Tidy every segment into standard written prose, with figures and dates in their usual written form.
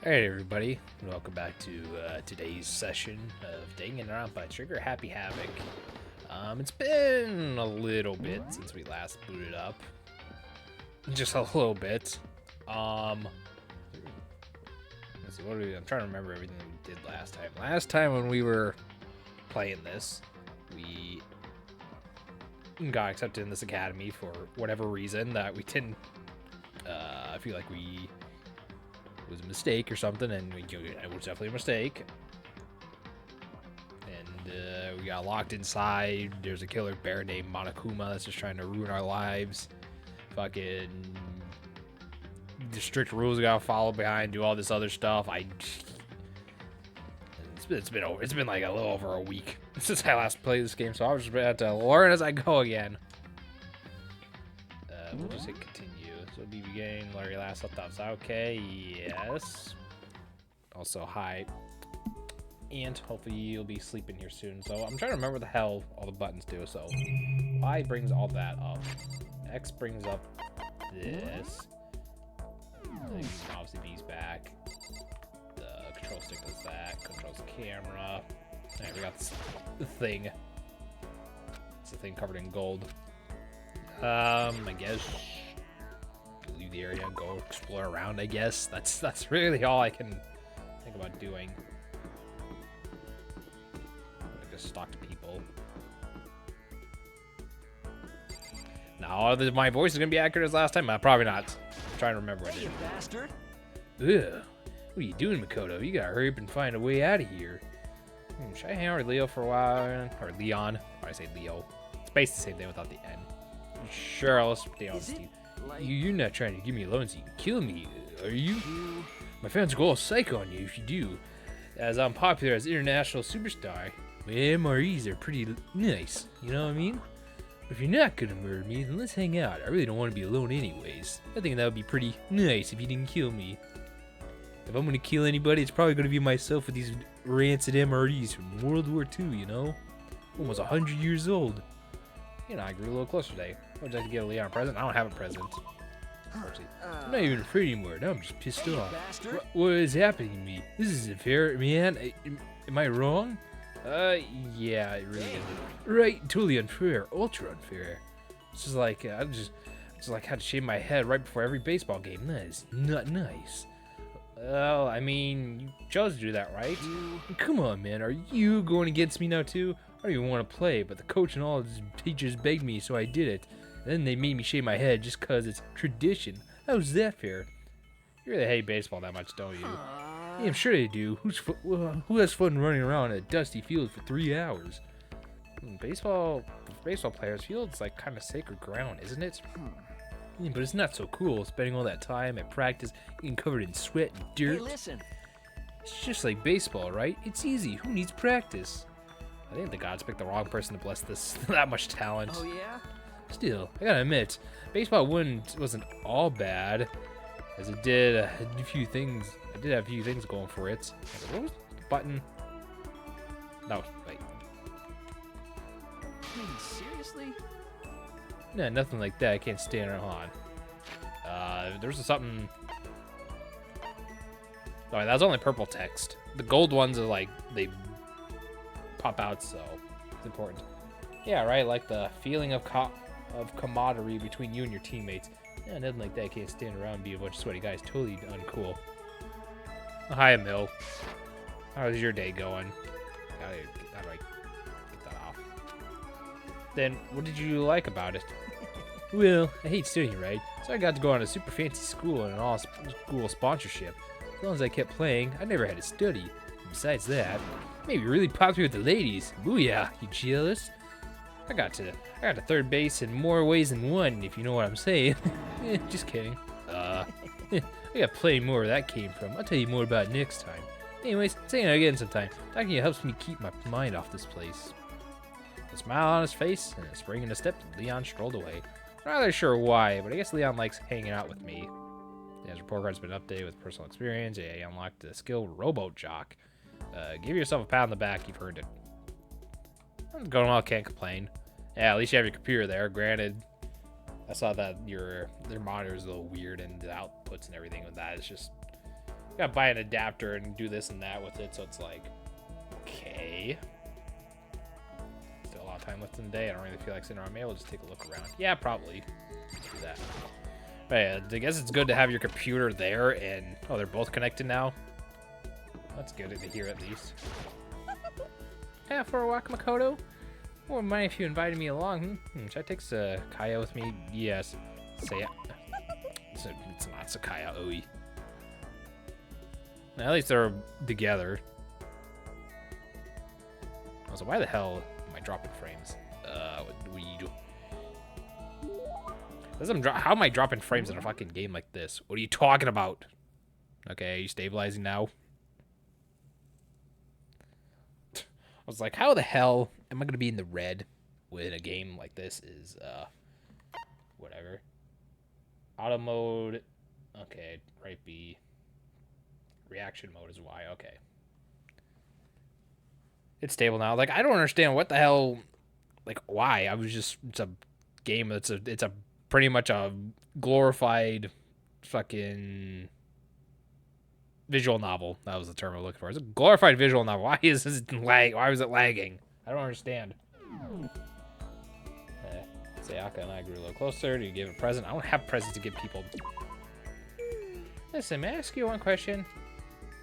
Alright everybody, welcome back to today's session of Danganronpa Trigger Happy Havoc. It's been a little bit since we last booted up. Just a little bit. Let's see, I'm trying to remember everything that we did last time. Last time when we were playing this, we got accepted in this academy for whatever reason that we didn't, I feel like it was a mistake or something, and it was definitely a mistake. And we got locked inside. There's a killer bear named Monokuma that's just trying to ruin our lives. Fucking the strict rules we gotta follow behind, do all this other stuff. It's been like a little over a week since I last played this game, so I was just about to learn as I go again. We'll just hit continue. So BB game, Larry last left off. Okay, yes. Also, hi. And hopefully you'll be sleeping here soon. So I'm trying to remember what the hell all the buttons do. So Y brings all that up. X brings up this. Obviously B's back. The control stick does that. Controls the camera. Alright, we got this thing. It's a thing covered in gold. I guess leave the area and go explore around. I guess that's really all I can think about doing. I just stalk people. Now, my voice is gonna be accurate as last time. Probably not. I'm trying to remember what I did. You bastard! Ugh. What are you doing, Makoto? You gotta hurry up and find a way out of here. Should I hang out with Leo for a while? Or Leon? Why I say Leo? It's basically the same thing without the N. Sure, let's stay on Steve. Like You're not trying to give me a loan so you can kill me, are you? My fans will go all psycho on you if you do. As I'm popular as international superstar, my MREs are pretty nice, you know what I mean? If you're not gonna murder me, then let's hang out. I really don't want to be alone anyways. I think that would be pretty nice if you didn't kill me. If I'm gonna kill anybody, it's probably gonna be myself with these rancid MREs from World War II, you know? Almost 100 years old. You know, I grew a little closer today. Would you like to get a Leon present? I don't have a present. I'm not even afraid anymore. Now I'm just pissed off. What is happening to me? This isn't fair, man. Am I wrong? Yeah, it really is. Right, totally unfair. Ultra unfair. It's just like, I just like had to shave my head right before every baseball game. That is not nice. Well, I mean, you chose to do that, right? Come on, man. Are you going against me now, too? I don't even want to play, but the coach and all his teachers begged me, so I did it. And then they made me shave my head just because it's tradition. How's that fair? You really hate baseball that much, don't you? Yeah, I'm sure they do. Who has fun running around a dusty field for 3 hours? Baseball players' field's like kind of sacred ground, isn't it? Yeah, but it's not so cool spending all that time at practice getting covered in sweat and dirt. Hey, listen. It's just like baseball, right? It's easy. Who needs practice? I think the gods picked the wrong person to bless this that much talent. Oh yeah. Still, I gotta admit, baseball wasn't all bad, as it did a few things. I did have a few things going for it. What was the button? No, wait. Seriously? No, nothing like that. I can't stand it on. There's something. Oh, that was only purple text. The gold ones are like they pop out, so it's important. Yeah, right. Like the feeling of camaraderie between you and your teammates. Yeah, nothing like that. Can't stand around and be a bunch of sweaty guys. Totally uncool. Oh, hi, Emil. How's your day going? How do I get that off? Then, what did you like about it? Well, I hate studying, right? So I got to go on a super fancy school and an all-school sponsorship. As long as I kept playing, I never had to study. And besides that, maybe really popular with the ladies. Booyah, you jealous? I got to third base in more ways than one, if you know what I'm saying. Just kidding. I got plenty more where that came from. I'll tell you more about it next time. Anyways, saying it again sometime. Talking to you helps me keep my mind off this place. A smile on his face and a spring in his step, Leon strolled away. Not really sure why, but I guess Leon likes hanging out with me. His report card's been updated with personal experience. Yeah, he unlocked the skill Robo Jock. Give yourself a pat on the back, you've earned it. I'm going well, can't complain. Yeah, at least you have your computer there. Granted, I saw that their monitor is a little weird and the outputs and everything with that. It's just Gotta buy an adapter and do this and that with it, so it's like, okay. Still a lot of time left in the day. I don't really feel like sitting around. Maybe I'll just take a look around. Yeah, probably. Do that. But yeah, I guess it's good to have your computer there, and oh, they're both connected now. That's good to hear at least. Yeah, for a walk, Makoto. Wouldn't mind if you invited me along. Should I take Sakaya with me? Yes. Say it's not Sakaya. Oi. At least they're together. So why the hell am I dropping frames? What do we do? How am I dropping frames in a fucking game like this? What are you talking about? Okay, are you stabilizing now? I was like, how the hell am I gonna be in the red when a game like this is whatever. Auto mode, okay, right B. Reaction mode is Y, okay. It's stable now. Like, I don't understand what the hell, like, why. It's a game it's a pretty much a glorified fucking visual novel. That was the term I'm looking for. It's a glorified visual novel. Why is this why was it lagging? I don't understand. Sayaka and I grew a little closer. Do you give a present? I don't have presents to give people. Listen, may I ask you one question?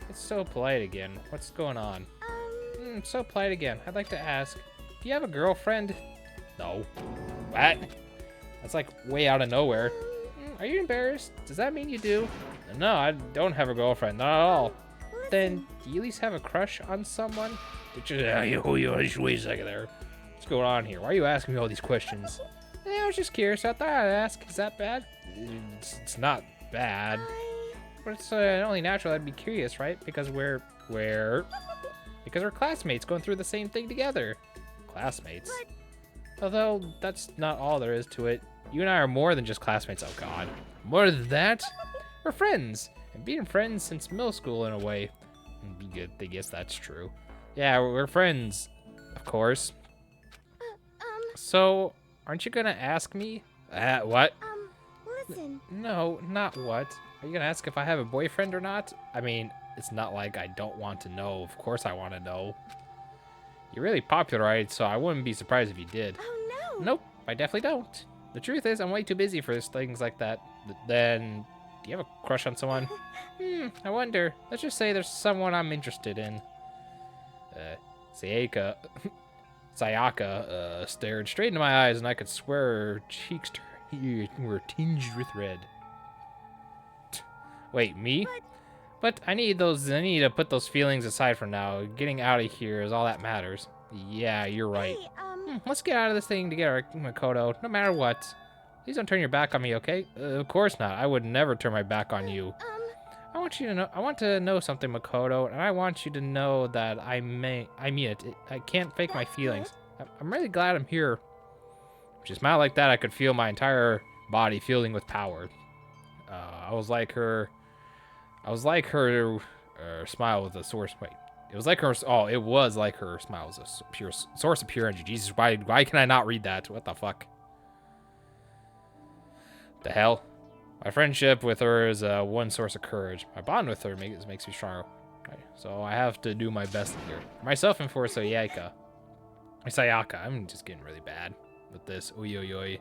It's so polite again. What's going on? So polite again. I'd like to ask, do you have a girlfriend? No. What? That's like way out of nowhere. Are you embarrassed? Does that mean you do? No, I don't have a girlfriend. Not at all. Then, do you at least have a crush on someone? Wait a second there. What's going on here? Why are you asking me all these questions? I was just curious. I thought I'd ask. Is that bad? It's not bad. But it's only natural I'd be curious, right? Because we're classmates going through the same thing together. Classmates? Although, that's not all there is to it. You and I are more than just classmates. Oh, God. More than that? We're friends. And being friends since middle school, in a way. I guess that's true. Yeah, we're friends. Of course. So, aren't you gonna ask me? What? Listen. No, not what. Are you gonna ask if I have a boyfriend or not? I mean, it's not like I don't want to know. Of course I want to know. You're really popular, right? So I wouldn't be surprised if you did. Oh, no. Nope, I definitely don't. The truth is, I'm way too busy for things like that. Then, do you have a crush on someone? I wonder. Let's just say there's someone I'm interested in. Sayaka stared straight into my eyes, and I could swear her cheeks were tinged with red. Wait, me? But I need to put those feelings aside for now. Getting out of here is all that matters. Yeah, you're right. Hey, Let's get out of this thing together, Makoto, no matter what. Please don't turn your back on me, okay? Of course not. I would never turn my back on you. I want to know something, Makoto, and I want you to know that I mean it. I can't fake my feelings. I'm really glad I'm here. If she smiled like that, I could feel my entire body filling with power. I was like her smile was a source. Wait, it was like her. Oh, it was like her smile was a pure source of pure energy. Jesus, why can I not read that? What the fuck? The hell? My friendship with her is one source of courage. My bond with her makes me stronger. Okay, so I have to do my best here. For myself and for Sayaka. I'm just getting really bad with this. Oi, oi, oi.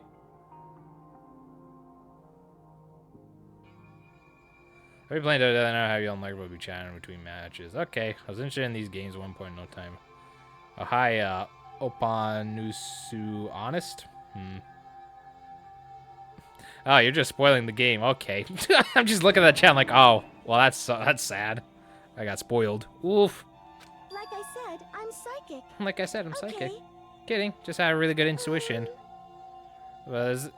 We planned to know how you unlikely will be chatting between matches. Okay, I was interested in these games at one point in no time. Oh, hi, Opanusu Honest? Oh, you're just spoiling the game. Okay. I'm just looking at the chat like, oh, well, that's sad. I got spoiled. Oof. like I said, I'm psychic. Like I said, I'm psychic. Okay. Kidding. Just had a really good intuition. Well, is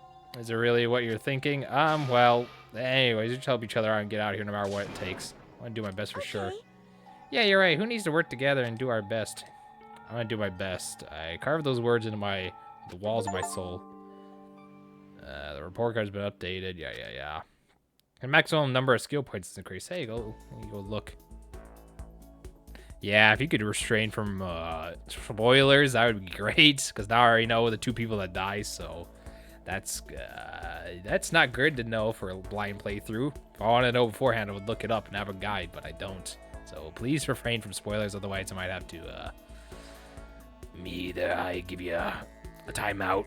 it really what you're thinking? Well, anyways, we just help each other out and get out of here no matter what it takes. I want to do my best for sure. Yeah, you're right. Who needs to work together and do our best? I'm going to do my best. I carved those words into the walls of my soul. The report card's been updated. Yeah. And maximum number of skill points is increased. Hey, go look. Yeah, if you could restrain from spoilers, that would be great. Because now I already know the two people that die, so That's not good to know for a blind playthrough. If I wanted to know beforehand, I would look it up and have a guide, but I don't. So please refrain from spoilers, otherwise I might have to, I give you a timeout.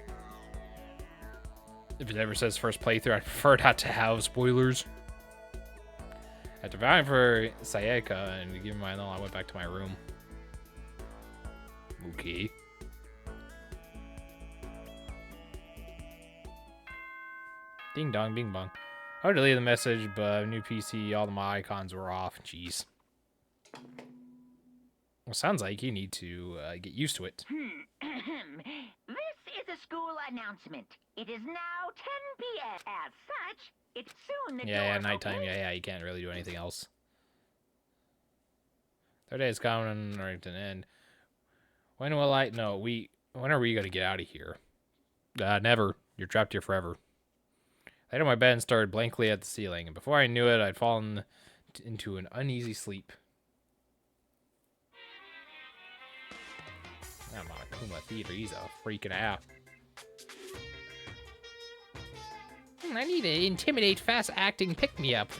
If it ever says first playthrough, I prefer not to have spoilers. After vying for Sayaka and giving my all, I went back to my room. Okay. Ding dong, bing bong. I would delete the message, but new PC, all my icons were off. Jeez. Well, sounds like you need to get used to it. This is a school announcement. It is now 10 p.m. As such, it's soon the Yeah, door nighttime. opens. Yeah, you can't really do anything else. Third day is coming right to an end. When will I? No, when are we gonna get out of here? Never. You're trapped here forever. I laid on my bed and stared blankly at the ceiling, and before I knew it, I'd fallen into an uneasy sleep. I'm on a Kuma Theater. He's a freaking ass. I need to intimidate fast-acting pick-me-up.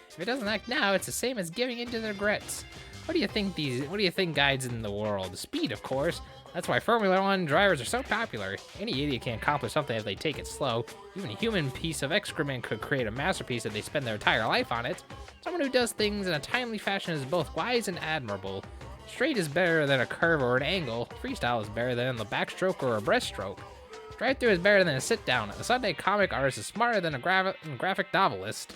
If it doesn't act now, it's the same as giving in to the regrets. What do you think guides in the world? Speed, of course. That's why Formula 1 drivers are so popular. Any idiot can accomplish something if they take it slow. Even a human piece of excrement could create a masterpiece if they spend their entire life on it. Someone who does things in a timely fashion is both wise and admirable. Straight is better than a curve or an angle. Freestyle is better than the backstroke or a breaststroke. Drive-through is better than a sit-down. A Sunday comic artist is smarter than a graphic novelist.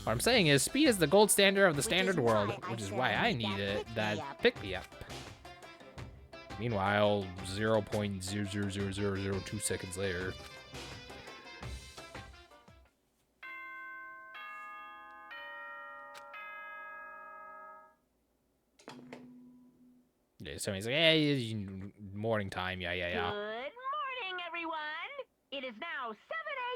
What I'm saying is, speed is the gold standard of the standard world, which is why I needed that pick-me-up. Meanwhile, 0.00002 seconds later. Yeah, somebody's like, hey, morning time, yeah. Good morning, everyone. It is now 7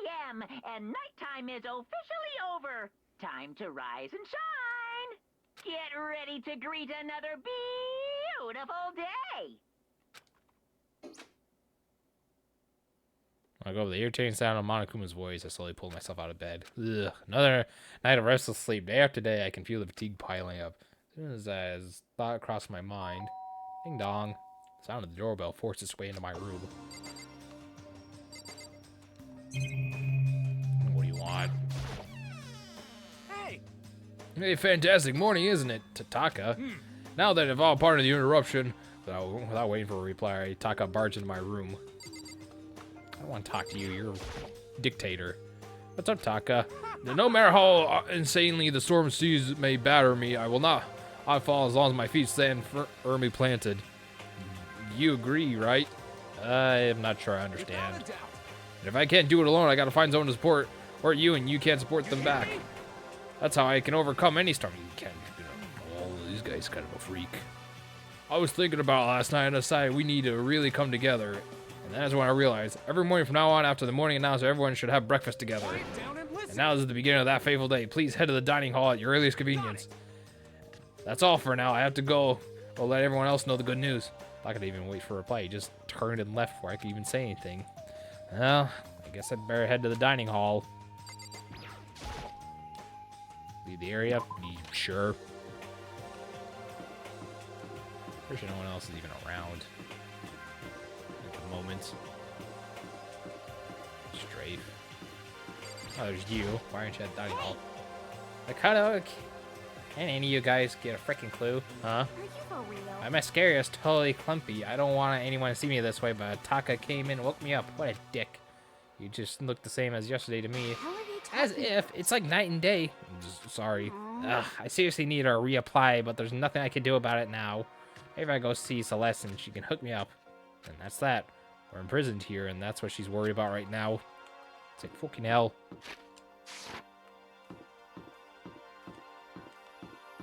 a.m. and nighttime is officially over. Time to rise and shine. Get ready to greet another beautiful day. I go over the irritating sound of Monokuma's voice. I slowly pull myself out of bed. Ugh, another night of restless sleep. Day after day, I can feel the fatigue piling up. As soon as thought crossed my mind, ding dong. The sound of the doorbell forced its way into my room. What do you want? Hey, fantastic morning, isn't it, Tataka? Now that I've all pardoned the interruption, without waiting for a reply, Taka barged into my room. I don't want to talk to you. You're a dictator. What's up, Taka? No matter how insanely the storm seas may batter me, I will not fall as long as my feet stand firmly planted. You agree, right? I'm not sure I understand. And if I can't do it alone, I gotta find someone to support you, and you can't support them back. That's how I can overcome any storm. You can't. Oh, this guy's kind of a freak. I was thinking about it last night and decided we need to really come together. And that's when I realized every morning from now on, after the morning announcement, everyone should have breakfast together. And now is the beginning of that fateful day. Please head to the dining hall at your earliest convenience. That's all for now. I have to go. I'll let everyone else know the good news. I'm not gonna even wait for a reply. He just turned and left before I could even say anything. Well, I guess I'd better head to the dining hall. Leave the area? Sure. Pretty sure no one else is even around at the moment. Strafe. Oh, there's you. Why aren't you at the dining hall? I kind of... Can any of you guys get a freaking clue? Huh? Are you for real? My mascara is totally clumpy. I don't want anyone to see me this way, but Taka came in and woke me up. What a dick. You just look the same as yesterday to me. How are you As talking? if. It's like night and day. Sorry. Ugh, I seriously need to reapply, but there's nothing I can do about it now. Maybe I go see Celeste and she can hook me up. And that's that. We're imprisoned here, and that's what she's worried about right now. It's like, fucking hell.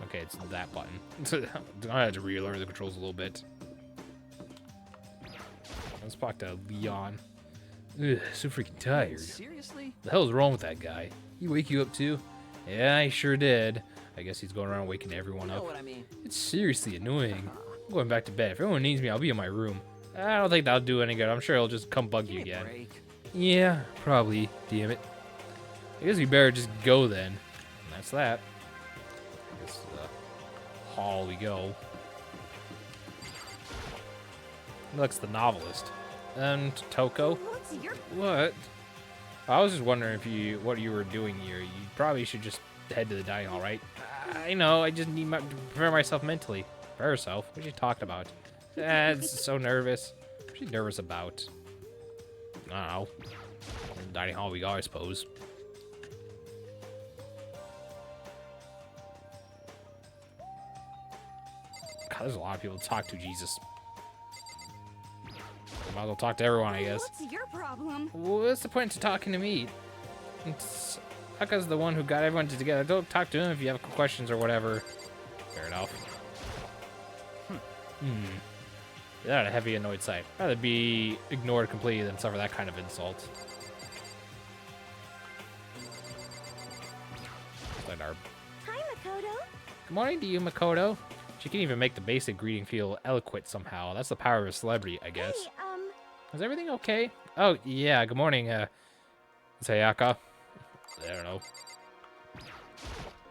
Okay, it's that button. I had to relearn the controls a little bit. Let's talk to Leon. Ugh, so freaking tired. Seriously? The hell's wrong with that guy? He wake you up too? Yeah, I sure did. I guess he's going around waking everyone You know up. what I mean? It's seriously annoying. I'm going back to bed. If anyone needs me, I'll be in my room. I don't think that'll do any good. I'm sure he'll just come bug Give you me a again. break. Yeah, probably. Damn it. I guess we better just go then. And that's that. I guess hall we go. Looks the novelist. And Toko. What's your... What? I was just wondering if what you were doing here. You probably should just head to the dining hall, right? I know. I just need to prepare myself mentally. Prepare yourself. What are you talking about? It's so nervous. What's she nervous about? I don't know. In the dining hall we go, I suppose. God, there's a lot of people to talk to, Jesus. Might as well talk to everyone, I guess. What's your problem? What's the point of talking to me? Aka's the one who got everyone together. Don't talk to him if you have questions or whatever. Fair enough. You're not a heavy, annoyed sight. I'd rather be ignored completely than suffer that kind of insult. Hi, Makoto. Good morning to you, Makoto. She can even make the basic greeting feel eloquent somehow. That's the power of a celebrity, I guess. Hey, Is everything okay? Oh, yeah, good morning, Sayaka. I don't know.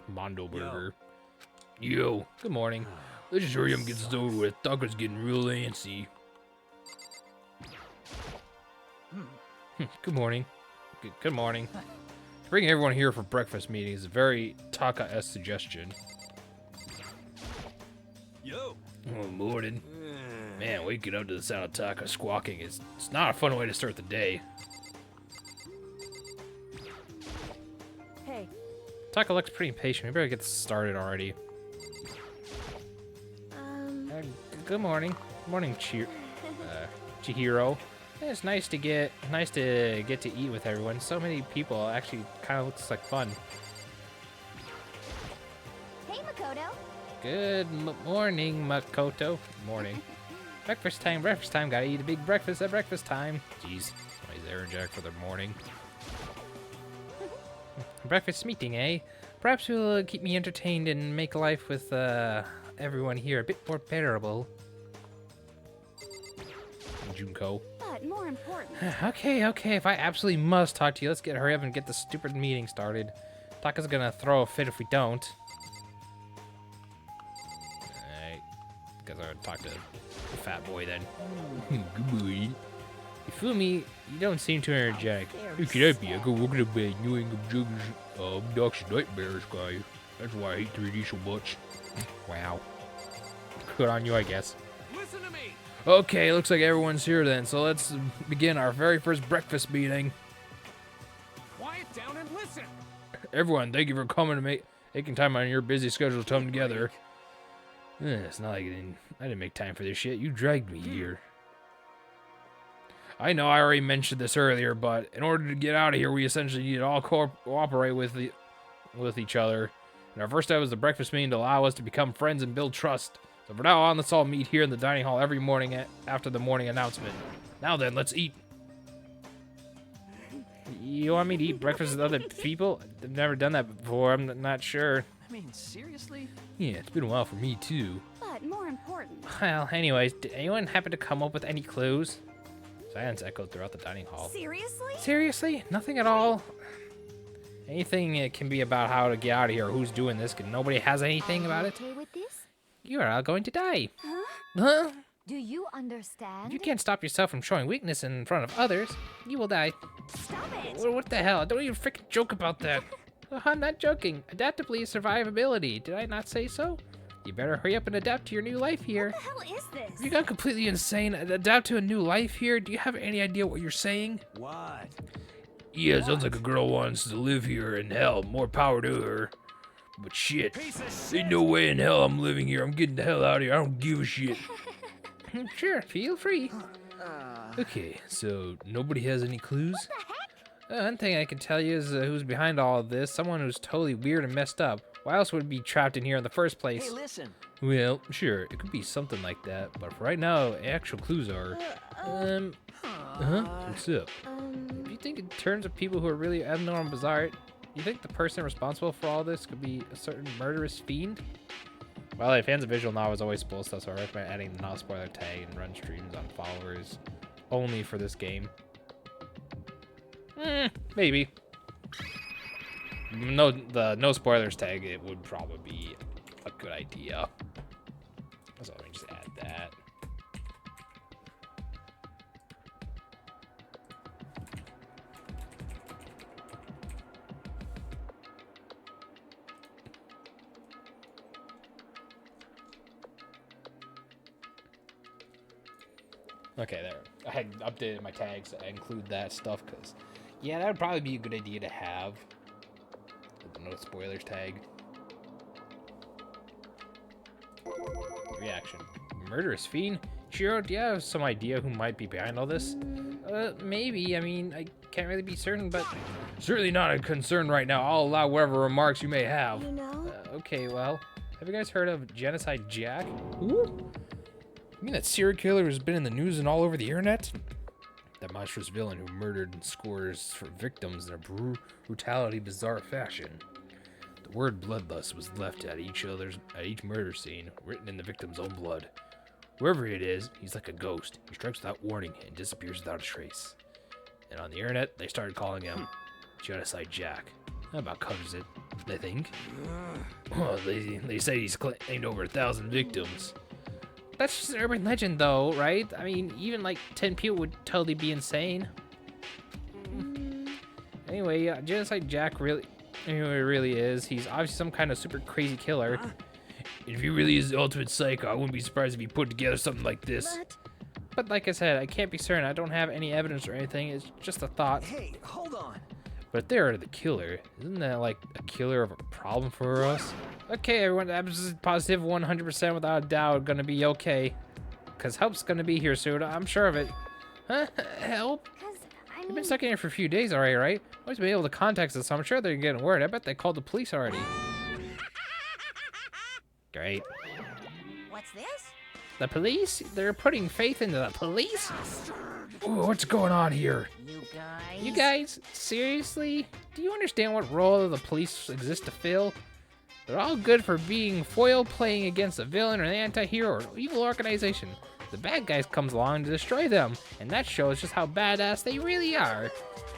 Mondo Burger. Yo, good morning. Let's just hurry up and get this over with. Taka's getting real antsy. Good morning. Good morning. Bringing everyone here for breakfast meeting is a very Taka-esque suggestion. Yo. Oh, morning. Man, waking up to the sound of Taka squawking it's not a fun way to start the day. Hey. Taka looks pretty impatient. We better get started already. Good morning. Morning, Chihiro. Yeah, it's nice to get to eat with everyone. So many people. Actually, kind of looks like fun. Hey, Makoto. Good morning, Makoto. Morning. Breakfast time. Breakfast time. Gotta eat a big breakfast at breakfast time. Jeez, somebody's there, Jack, for their morning. Breakfast meeting, eh? Perhaps you'll keep me entertained and make life with everyone here a bit more bearable. Junko. But more important. Okay. If I absolutely must talk to you, let's hurry up and get the stupid meeting started. Taka's gonna throw a fit if we don't. Alright. Guess I would talk to the fat boy then. Good boy. You fool me, you don't seem too energetic. Who could I be? I go work at a annoying obnoxious nightmares guy. That's why I hate 3D so much. Wow. Good on you, I guess. Listen to me. Okay, looks like everyone's here then, so let's begin our very first breakfast meeting. Quiet down and listen. Everyone, thank you for coming to making time on your busy schedule to come together. It's not like I didn't make time for this shit. You dragged me here. I know I already mentioned this earlier, but in order to get out of here, we essentially need to all cooperate with each other. And our first step is the breakfast meeting to allow us to become friends and build trust. So from now on, let's all meet here in the dining hall every morning after the morning announcement. Now then, let's eat. You want me to eat breakfast with other people? I've never done that before. I'm not sure. I mean, seriously? Yeah, it's been a while for me, too. But more important. Well, anyways, did anyone happen to come up with any clues? Silence echoed throughout the dining hall. Seriously? Seriously? Nothing at all? Anything it can be about how to get out of here, who's doing this, nobody has anything about it? Okay with this? You are all going to die. Huh? Huh? Do you understand? If you can't stop yourself from showing weakness in front of others, you will die. Stop it! What the hell? Don't even freaking joke about that. I'm not joking. Adaptability is survivability. Did I not say so? You better hurry up and adapt to your new life here. What the hell is this? Have you gone completely insane? Adapt to a new life here? Do you have any idea what you're saying? What? Yeah, sounds like a girl wants to live here, and hell, more power to her. But shit, Piece of shit. ain't no way in hell I'm living here. I'm getting the hell out of here. I don't give a shit. Sure, feel free. Okay, so nobody has any clues? One thing I can tell you is who's behind all of this. Someone who's totally weird and messed up. Why else would be trapped in here in the first place? Hey, listen. Well, sure, it could be something like that. But for right now, actual clues are... What's up? Do you think in terms of people who are really abnormal and bizarre, you think the person responsible for all this could be a certain murderous fiend? Well, if fans of visual novels always spoil stuff, so I recommend adding the non-spoiler tag and run streams on followers only for this game. Maybe. No, the no spoilers tag, it would probably be a good idea. So let me just add that. Okay, there. I had updated my tags to include that stuff because, yeah, that would probably be a good idea to have. The no spoilers tag. Reaction. Murderous fiend? Shiro, do you have some idea who might be behind all this? Maybe. I mean, I can't really be certain, but certainly not a concern right now. I'll allow whatever remarks you may have. You know? Okay, well, have you guys heard of Genocide Jack? Ooh. You mean that serial killer who's been in the news and all over the internet? That monstrous villain who murdered scores for victims in a brutality bizarre fashion. The word bloodlust was left at each murder scene, written in the victim's own blood. Wherever it is, he's like a ghost. He strikes without warning and disappears without a trace. And on the internet, they started calling him Genocide Jack. That about covers it, I think. Oh, they say he's claimed over 1,000 victims. That's just an urban legend, though, right? I mean, even like 10 people would totally be insane. Anyway, Genocide Jack really is. He's obviously some kind of super crazy killer. If he really is the ultimate psycho, I wouldn't be surprised if he put together something like this. But like I said, I can't be certain. I don't have any evidence or anything. It's just a thought. Hey, hold on. But if they're the killer, isn't that like a killer of a problem for us? Okay, everyone, absolute positive 100% without a doubt gonna be okay. Cause help's gonna be here soon, I'm sure of it. Huh? Help? You've been stuck in here for a few days already, right? Always been able to contact us, so I'm sure they're getting word. I bet they called the police already. Great. What's this? The police? They're putting faith into the police? Ooh, what's going on here? You guys, seriously? Do you understand what role the police exist to fill? They're all good for being foil playing against a villain or an anti-hero or an evil organization. The bad guys comes along to destroy them, and that shows just how badass they really are.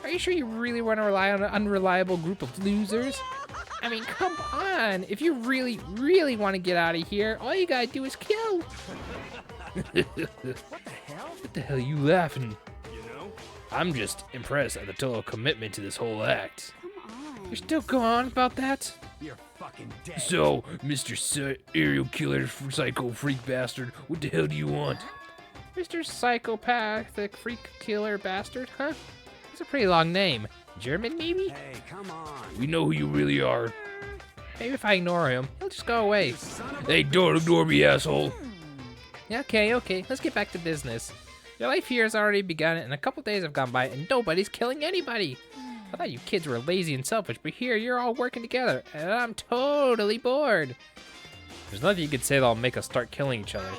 Are you sure you really want to rely on an unreliable group of losers? I mean, come on. If you really, really want to get out of here, all you gotta do is kill. What the hell? What the hell are you laughing? You know? I'm just impressed at the total commitment to this whole act. Come on. You're still going on about that? You're fucking dead. So, Mr. Aerial Killer Psycho Freak Bastard, what the hell do you want? Mr. Psychopathic Freak Killer Bastard, huh? That's a pretty long name. German, maybe? Hey, come on. We know who you really are. Maybe if I ignore him, he'll just go away. Hey, don't ignore me, asshole. Okay, let's get back to business. Your life here has already begun, and a couple days have gone by, and nobody's killing anybody. I thought you kids were lazy and selfish, but here you're all working together, and I'm totally bored. There's nothing you could say that'll make us start killing each other.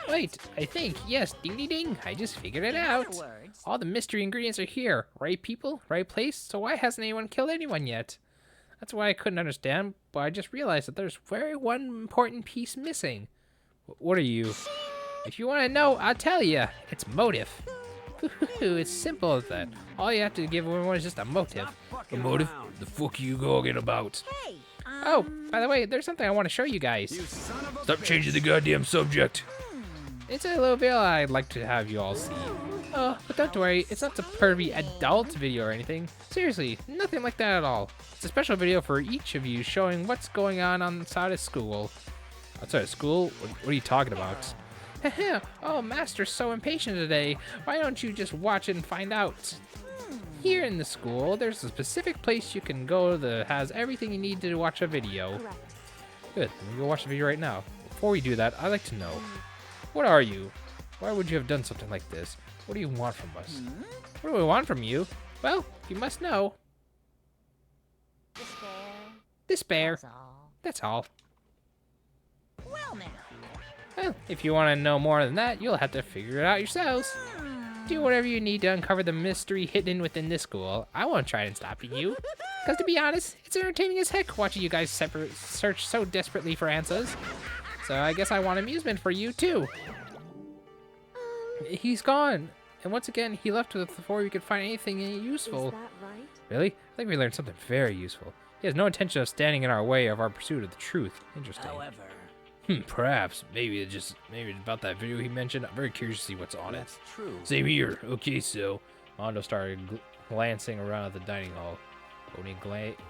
Wait, I think, yes, ding ding ding, I just figured it out. All the mystery ingredients are here. Right people, right place, so why hasn't anyone killed anyone yet? That's why I couldn't understand, but I just realized that there's one important piece missing. What are you? If you want to know, I'll tell you. It's motive. It's simple as that. All you have to give everyone is just a motive. A motive? The fuck you talking about? Hey, Oh, by the way, there's something I want to show you guys. You son of a Stop changing the goddamn subject. It's a little video I'd like to have you all see. Oh, but don't worry, it's not a pervy adult video or anything. Seriously, nothing like that at all. It's a special video for each of you showing what's going on outside of school. Outside of school? What are you talking about? Oh, Master's so impatient today. Why don't you just watch it and find out? Here in the school, there's a specific place you can go that has everything you need to watch a video. correct. Good, let me go watch the video right now. Before we do that, I'd like to know, what are you? Why would you have done something like this? What do you want from us? What do we want from you? Well, you must know. Despair. That's all. Well now. Well, if you want to know more than that, you'll have to figure it out yourselves. Do whatever you need to uncover the mystery hidden within this school. I won't try and stop you. Because to be honest, it's entertaining as heck watching you guys search so desperately for answers. So I guess I want amusement for you too. He's gone. And once again, he left before we could find anything useful. Is that right? Really? I think we learned something very useful. He has no intention of standing in our way of our pursuit of the truth. Interesting. However, Perhaps. Maybe it's about that video he mentioned. I'm very curious to see what's on it. that's true. Same here. Okay, so Mondo started glancing around at the dining hall. When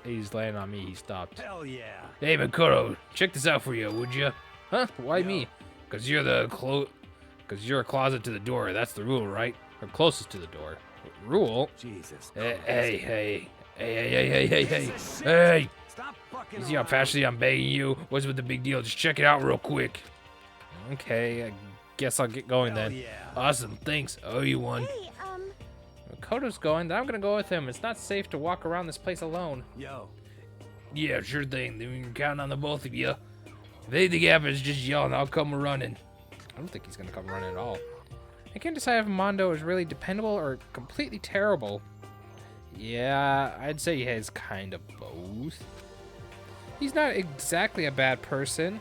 he's landed on me, he stopped. Hell yeah. Hey, Mikoro, check this out for you, would you? Huh? Why Yo. me? Because you're a closet to the door. That's the rule, right? Or closest to the door. Rule? Jesus. Hey. This is shit. Hey! Stop fucking You see how around. fastly I'm begging you? What's with the big deal? Just check it out real quick. Okay, I guess I'll get going Hell then. yeah. Awesome, thanks. I owe you one. Hey, Makoto's going, then I'm gonna go with him. It's not safe to walk around this place alone. Yo. Yeah, sure thing. Then we can count on the both of you. If anything happens, just yell and I'll come running. I don't think he's gonna come running at all. I can't decide if Mondo is really dependable or completely terrible. Yeah, I'd say he has kind of both. He's not exactly a bad person,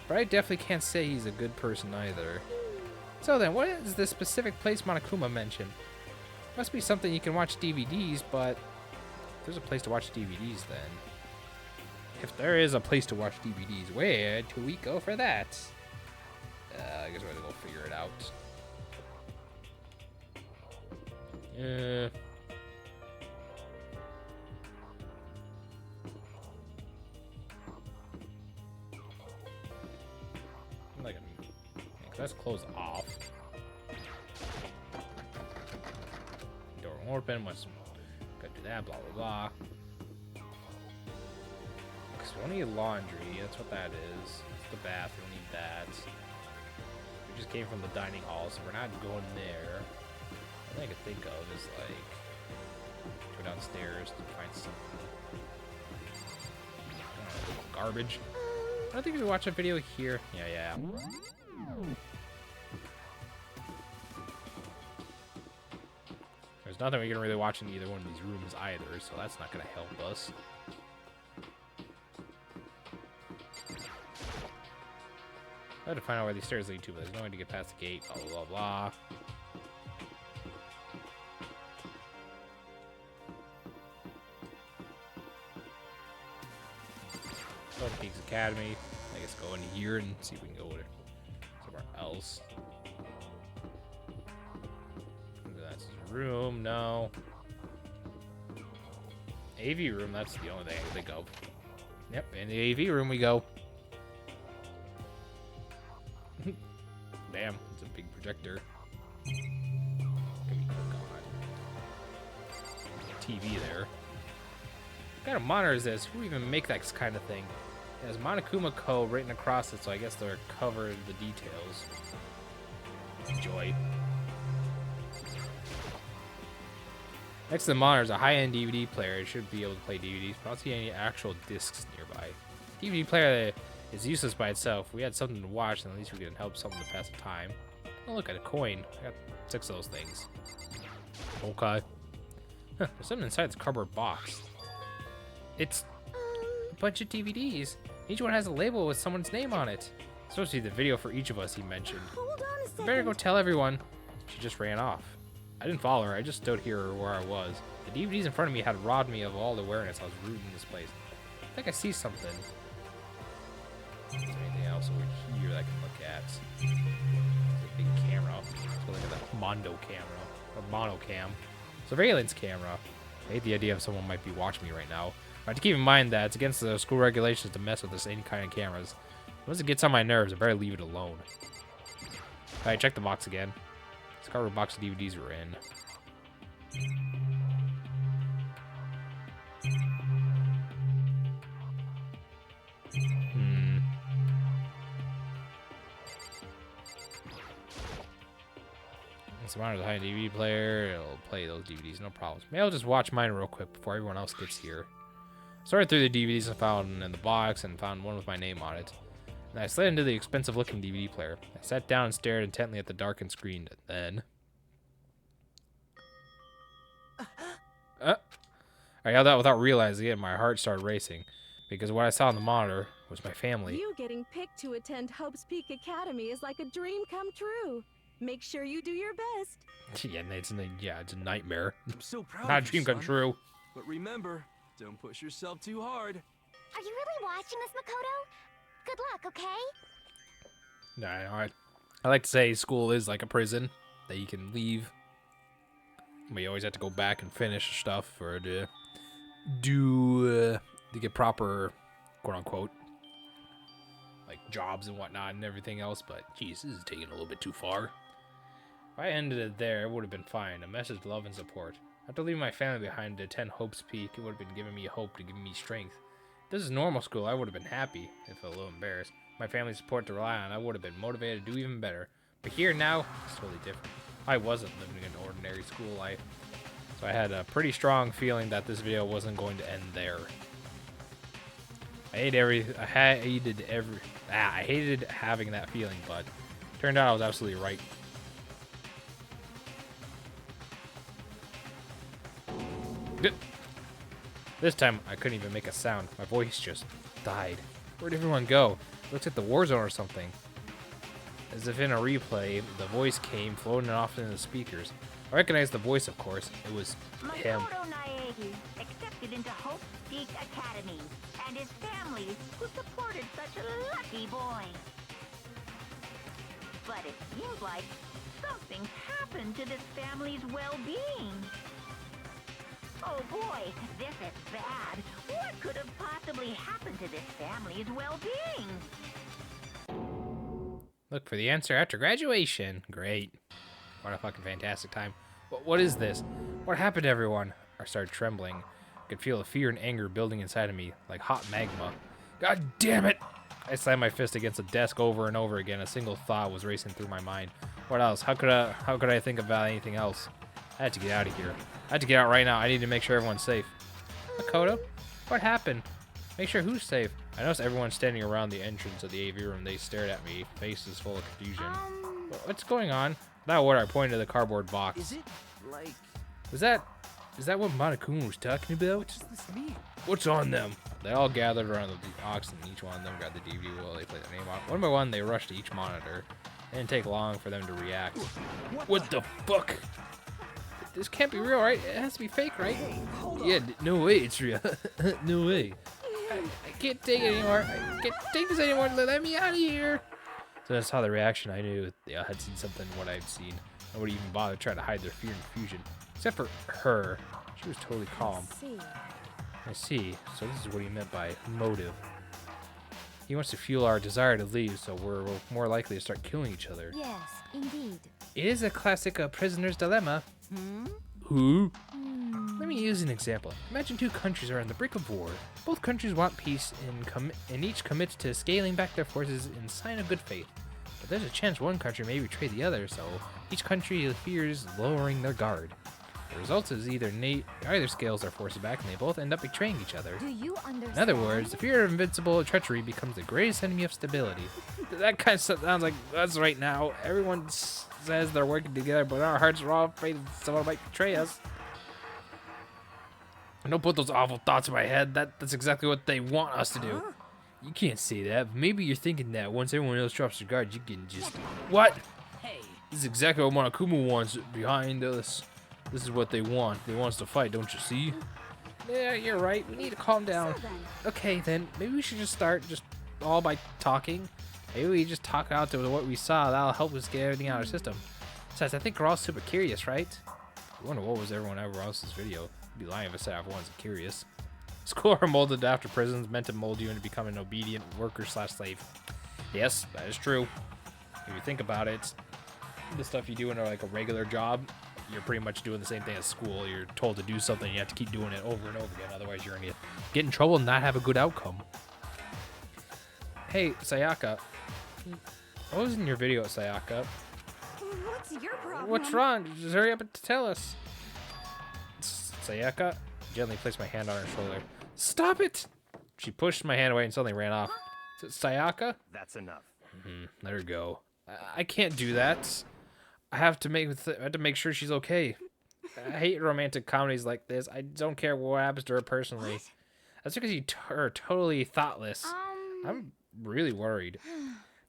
but I definitely can't say he's a good person either. So then, what is the specific place Monokuma mentioned? Must be something you can watch DVDs, but there's a place to watch DVDs then. If there is a place to watch DVDs, where do we go for that? I guess we're gonna go figure it out. Like, let's close off. Door open. Must go do that. Blah blah blah. Because we don't need laundry. That's what that is. It's the bath. We don't need that. We just came from the dining hall, so we're not going there. The only thing I can think of is like go downstairs to find some garbage. I don't think we watch a video here. Yeah. There's nothing we can really watch in either one of these rooms either, so that's not gonna help us. I had to find out where these stairs lead to, but there's no way to get past the gate. Blah blah blah. Go to Geeks Academy. I guess go in here and see if we can go somewhere else. That's his room. No. AV room. That's the only thing I can think of. Yep, in the AV room we go. Damn, it's a big projector. TV there. What kind of monitor is this? Who even make that kind of thing? It has Monokuma Co. written across it, so I guess they're covered the details. Enjoy. Next to the monitor is a high-end DVD player. It should be able to play DVDs, but I don't see any actual discs nearby. DVD player is useless by itself. If we had something to watch, then at least we could help something to pass the time. Oh, look at a coin. I got 6 of those things. Okay. Huh, there's something inside this cardboard box. It's a bunch of DVDs. Each one has a label with someone's name on it. It's supposed to be the video for each of us, he mentioned. hold on a I second. better go tell everyone. She just ran off. I didn't follow her. I just stood here where I was. The DVDs in front of me had robbed me of all awareness. I was rooted in this place. I think I see something. Is there anything else over here that I can look at? There's a big camera. Let's go look at the Mondo camera. Or monocam. Surveillance camera. I hate the idea of someone might be watching me right now. I have to keep in mind that it's against the school regulations to mess with this any kind of cameras. Once it gets on my nerves, I better leave it alone. Alright, check the box again. This cardboard box of DVDs were in. So mine is a high DVD player. It'll play those DVDs, no problems. Maybe I'll just watch mine real quick before everyone else gets here. Sorted through the DVDs I found in the box and found one with my name on it. And I slid into the expensive-looking DVD player. I sat down and stared intently at the darkened screen. Then, I yelled out without realizing it, and my heart started racing because what I saw on the monitor was my family. You getting picked to attend Hope's Peak Academy is like a dream come true. Make sure you do your best. Yeah, it's a nightmare. I'm so proud Not a of you, dream come son. true. But remember, don't push yourself too hard. Are you really watching this, Makoto? Good luck, okay? No, I like to say school is like a prison that you can leave, but you always have to go back and finish stuff or to get proper, quote unquote, like jobs and whatnot and everything else. But geez, this is taking a little bit too far. If I ended it there, it would have been fine. A message of love and support. After leaving my family behind to attend Hope's Peak, it would have been giving me hope to give me strength. If this is normal school, I would have been happy, if a little embarrassed. My family's support to rely on, I would have been motivated to do even better. But here now, it's totally different. I wasn't living an ordinary school life, so I had a pretty strong feeling that this video wasn't going to end there. I hated having that feeling, but turned out I was absolutely right. This time, I couldn't even make a sound. My voice just died. Where'd everyone go? Looks like the war zone or something. As if in a replay, the voice came floating off into the speakers. I recognized the voice, of course. It was him. Makoto Naegi, accepted into Hope Peak Academy, and his family, who supported such a lucky boy. But it seems like something's happened to this family's well-being. Oh boy, this is bad. What could have possibly happened to this family's well-being? Look for the answer after graduation. Great. What a fucking fantastic time. What is this? What happened to everyone? I started trembling. I could feel the fear and anger building inside of me, like hot magma. God damn it! I slammed my fist against the desk over and over again. A single thought was racing through my mind. What else? How could I think about anything else? I had to get out of here. I had to get out right now. I need to make sure everyone's safe. Makoto? What happened? Make sure who's safe? I noticed everyone standing around the entrance of the AV room. They stared at me, faces full of confusion. What's going on? That word, I pointed to the cardboard box. Is it like? Is that what Monokuma was talking about? What does this mean? What's on them? They all gathered around the box, and each one of them got the DVD while they played the name on. One by one, they rushed to each monitor. It didn't take long for them to react. What the fuck? This can't be real, right? It has to be fake, right? Yeah, no way it's real. No way. I can't take it anymore. I can't take this anymore. Let me out of here. So I saw the reaction. I knew they all had seen something what I'd seen. Nobody even bothered trying to hide their fear and confusion. Except for her. She was totally calm. I see. So this is what he meant by motive. He wants to fuel our desire to leave, so we're more likely to start killing each other. Yes, indeed. It is a classic prisoner's dilemma. Hmm? Who? Let me use an example. Imagine two countries are on the brink of war. Both countries want peace and each commits to scaling back their forces in sign of good faith. But there's a chance one country may betray the other, so each country fears lowering their guard. The result is either scales their forces back and they both end up betraying each other. Do you understand? In other words, the fear of invincible treachery becomes the greatest enemy of stability. That kind of stuff sounds like us right now. Everyone says they're working together, but our hearts are all afraid someone might betray us. Don't put those awful thoughts in my head. That's exactly what they want us to do. You can't say that. Maybe you're thinking that once everyone else drops their guard, you can just... What? Hey. This is exactly what Monokuma wants behind us. This is what they want. They want us to fight, don't you see? Yeah, you're right. We need to calm down. Okay, then. Maybe we should just start all by talking. Maybe we just talk out to what we saw. That'll help us get everything out of our system. Besides, I think we're all super curious, right? I wonder what was everyone ever else's video. I'd be lying if I said everyone's curious. School are molded after prisons meant to mold you into becoming an obedient worker/slave. Yes, that is true. If you think about it, the stuff you do in like a regular job, you're pretty much doing the same thing as school. You're told to do something, you have to keep doing it over and over again. Otherwise, you're gonna get in trouble and not have a good outcome. Hey, Sayaka. What was in your video, Sayaka? What's your problem? What's wrong? Just hurry up and tell us. Sayaka gently placed my hand on her shoulder. Stop it! She pushed my hand away and suddenly ran off. Sayaka? That's enough. Let her go. I can't do that. I have to make sure she's okay. I hate romantic comedies like this. I don't care what happens to her personally. That's because you are totally thoughtless. I'm really worried.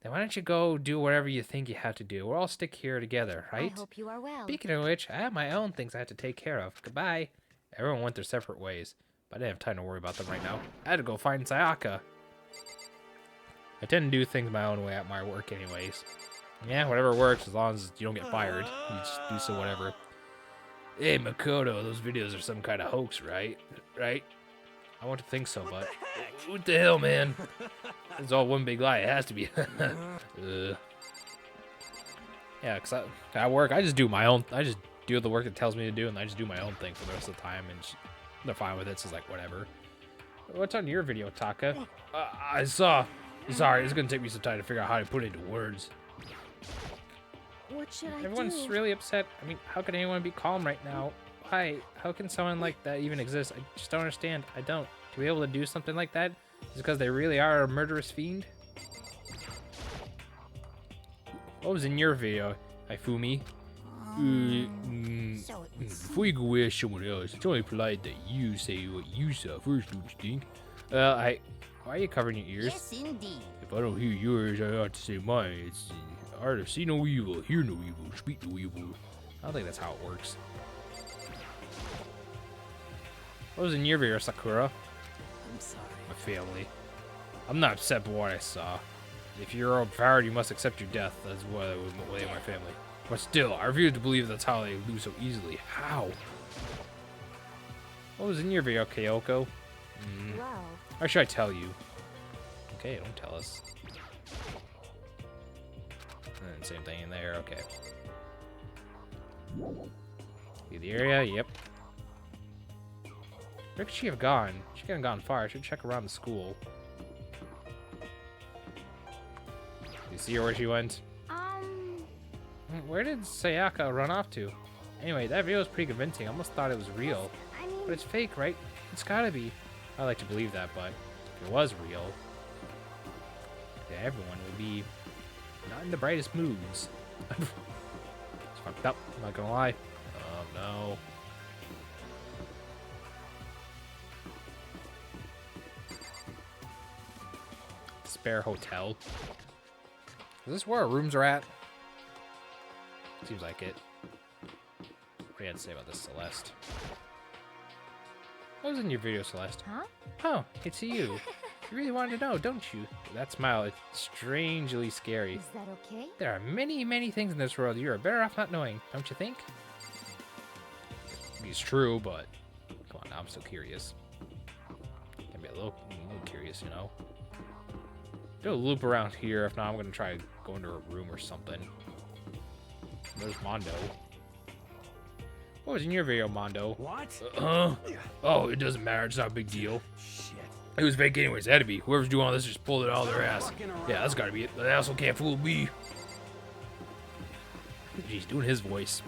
Then why don't you go do whatever you think you have to do? We'll all stick here together, right? I hope you are well. Speaking of which, I have my own things I have to take care of. Goodbye. Everyone went their separate ways, but I didn't have time to worry about them right now. I had to go find Sayaka. I tend to do things my own way at my work anyways. Yeah, whatever works, as long as you don't get fired. You just do so whatever. Hey, Makoto, those videos are some kind of hoax, right? Right? I want to think so, but... What the hell, man? It's all one big lie. It has to be. Yeah, because at work, I just do my own... I just do the work it tells me to do, and I just do my own thing for the rest of the time, and they're fine with it, so it's like, whatever. What's on your video, Taka? I saw... Sorry, it's gonna take me some time to figure out how to put it into words. What should I Everyone's do? really upset. I mean, how can anyone be calm right now? Why? How can someone like that even exist? I just don't understand. I don't. To be able to do something like that is because they really are a murderous fiend? What was in your video, Ifumi? So it was. Before you go ask someone else, it's only polite that you say what you saw first, don't you think? Why are you covering your ears? Yes, indeed. If I don't hear yours, I ought to say mine. It's the art of see no evil, hear no evil, speak no evil. I don't think that's how it works. What was in your video, Sakura? I'm sorry. My family. I'm not upset by what I saw. If you're overpowered, you must accept your death. That's why I would away my family. But still, I refuse to believe that's how they lose so easily. How? What was in your video, Kyoko? Wow. Or should I tell you? Okay, don't tell us. And same thing in there, okay. See the area? Yep. Where could she have gone? She couldn't have gone far. I should check around the school. You see her where she went? Where did Sayaka run off to? Anyway, that video was pretty convincing. I almost thought it was real. I mean, But it's fake, right? It's gotta be. I like to believe that, but if it was real, then everyone would be not in the brightest moods. It's fucked up, I'm not gonna lie. Oh no. Spare hotel. Is this where our rooms are at? Seems like it. What do you have to say about this, Celeste? What was in your video, Celeste? huh? Oh, it's you. You really wanted to know, don't you? That smile, it's strangely scary. Is that okay? There are many, many things in this world you're better off not knowing, don't you think? It's true, but come on, now I'm still curious. Can be a little curious, you know. Do a loop around here. If not, I'm gonna try to go into a room or something. There's Mondo. What was in your video, Mondo? What? Oh, it doesn't matter. It's not a big deal. Shit. It was fake anyways. It had to be. Whoever's doing all this just pulled it out of their ass. Yeah, that's gotta be it. The asshole can't fool me. He's doing his voice.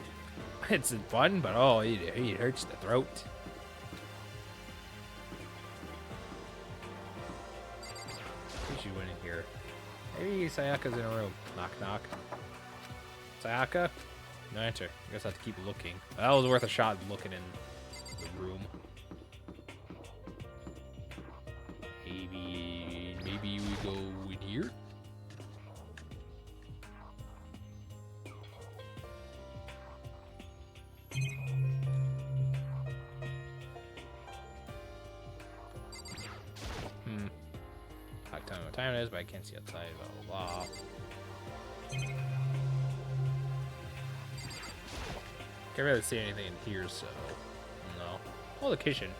It's fun, but oh, it hurts the throat. Who's you in here? Maybe Sayaka's in a room. Knock, knock. Sayaka? No answer. I guess I have to keep looking. That was worth a shot looking in the room. Maybe we go in here? I don't know what time it is, but I can't see outside, blah, blah, blah. Can't really see anything in here, so no. Oh, the kitchen.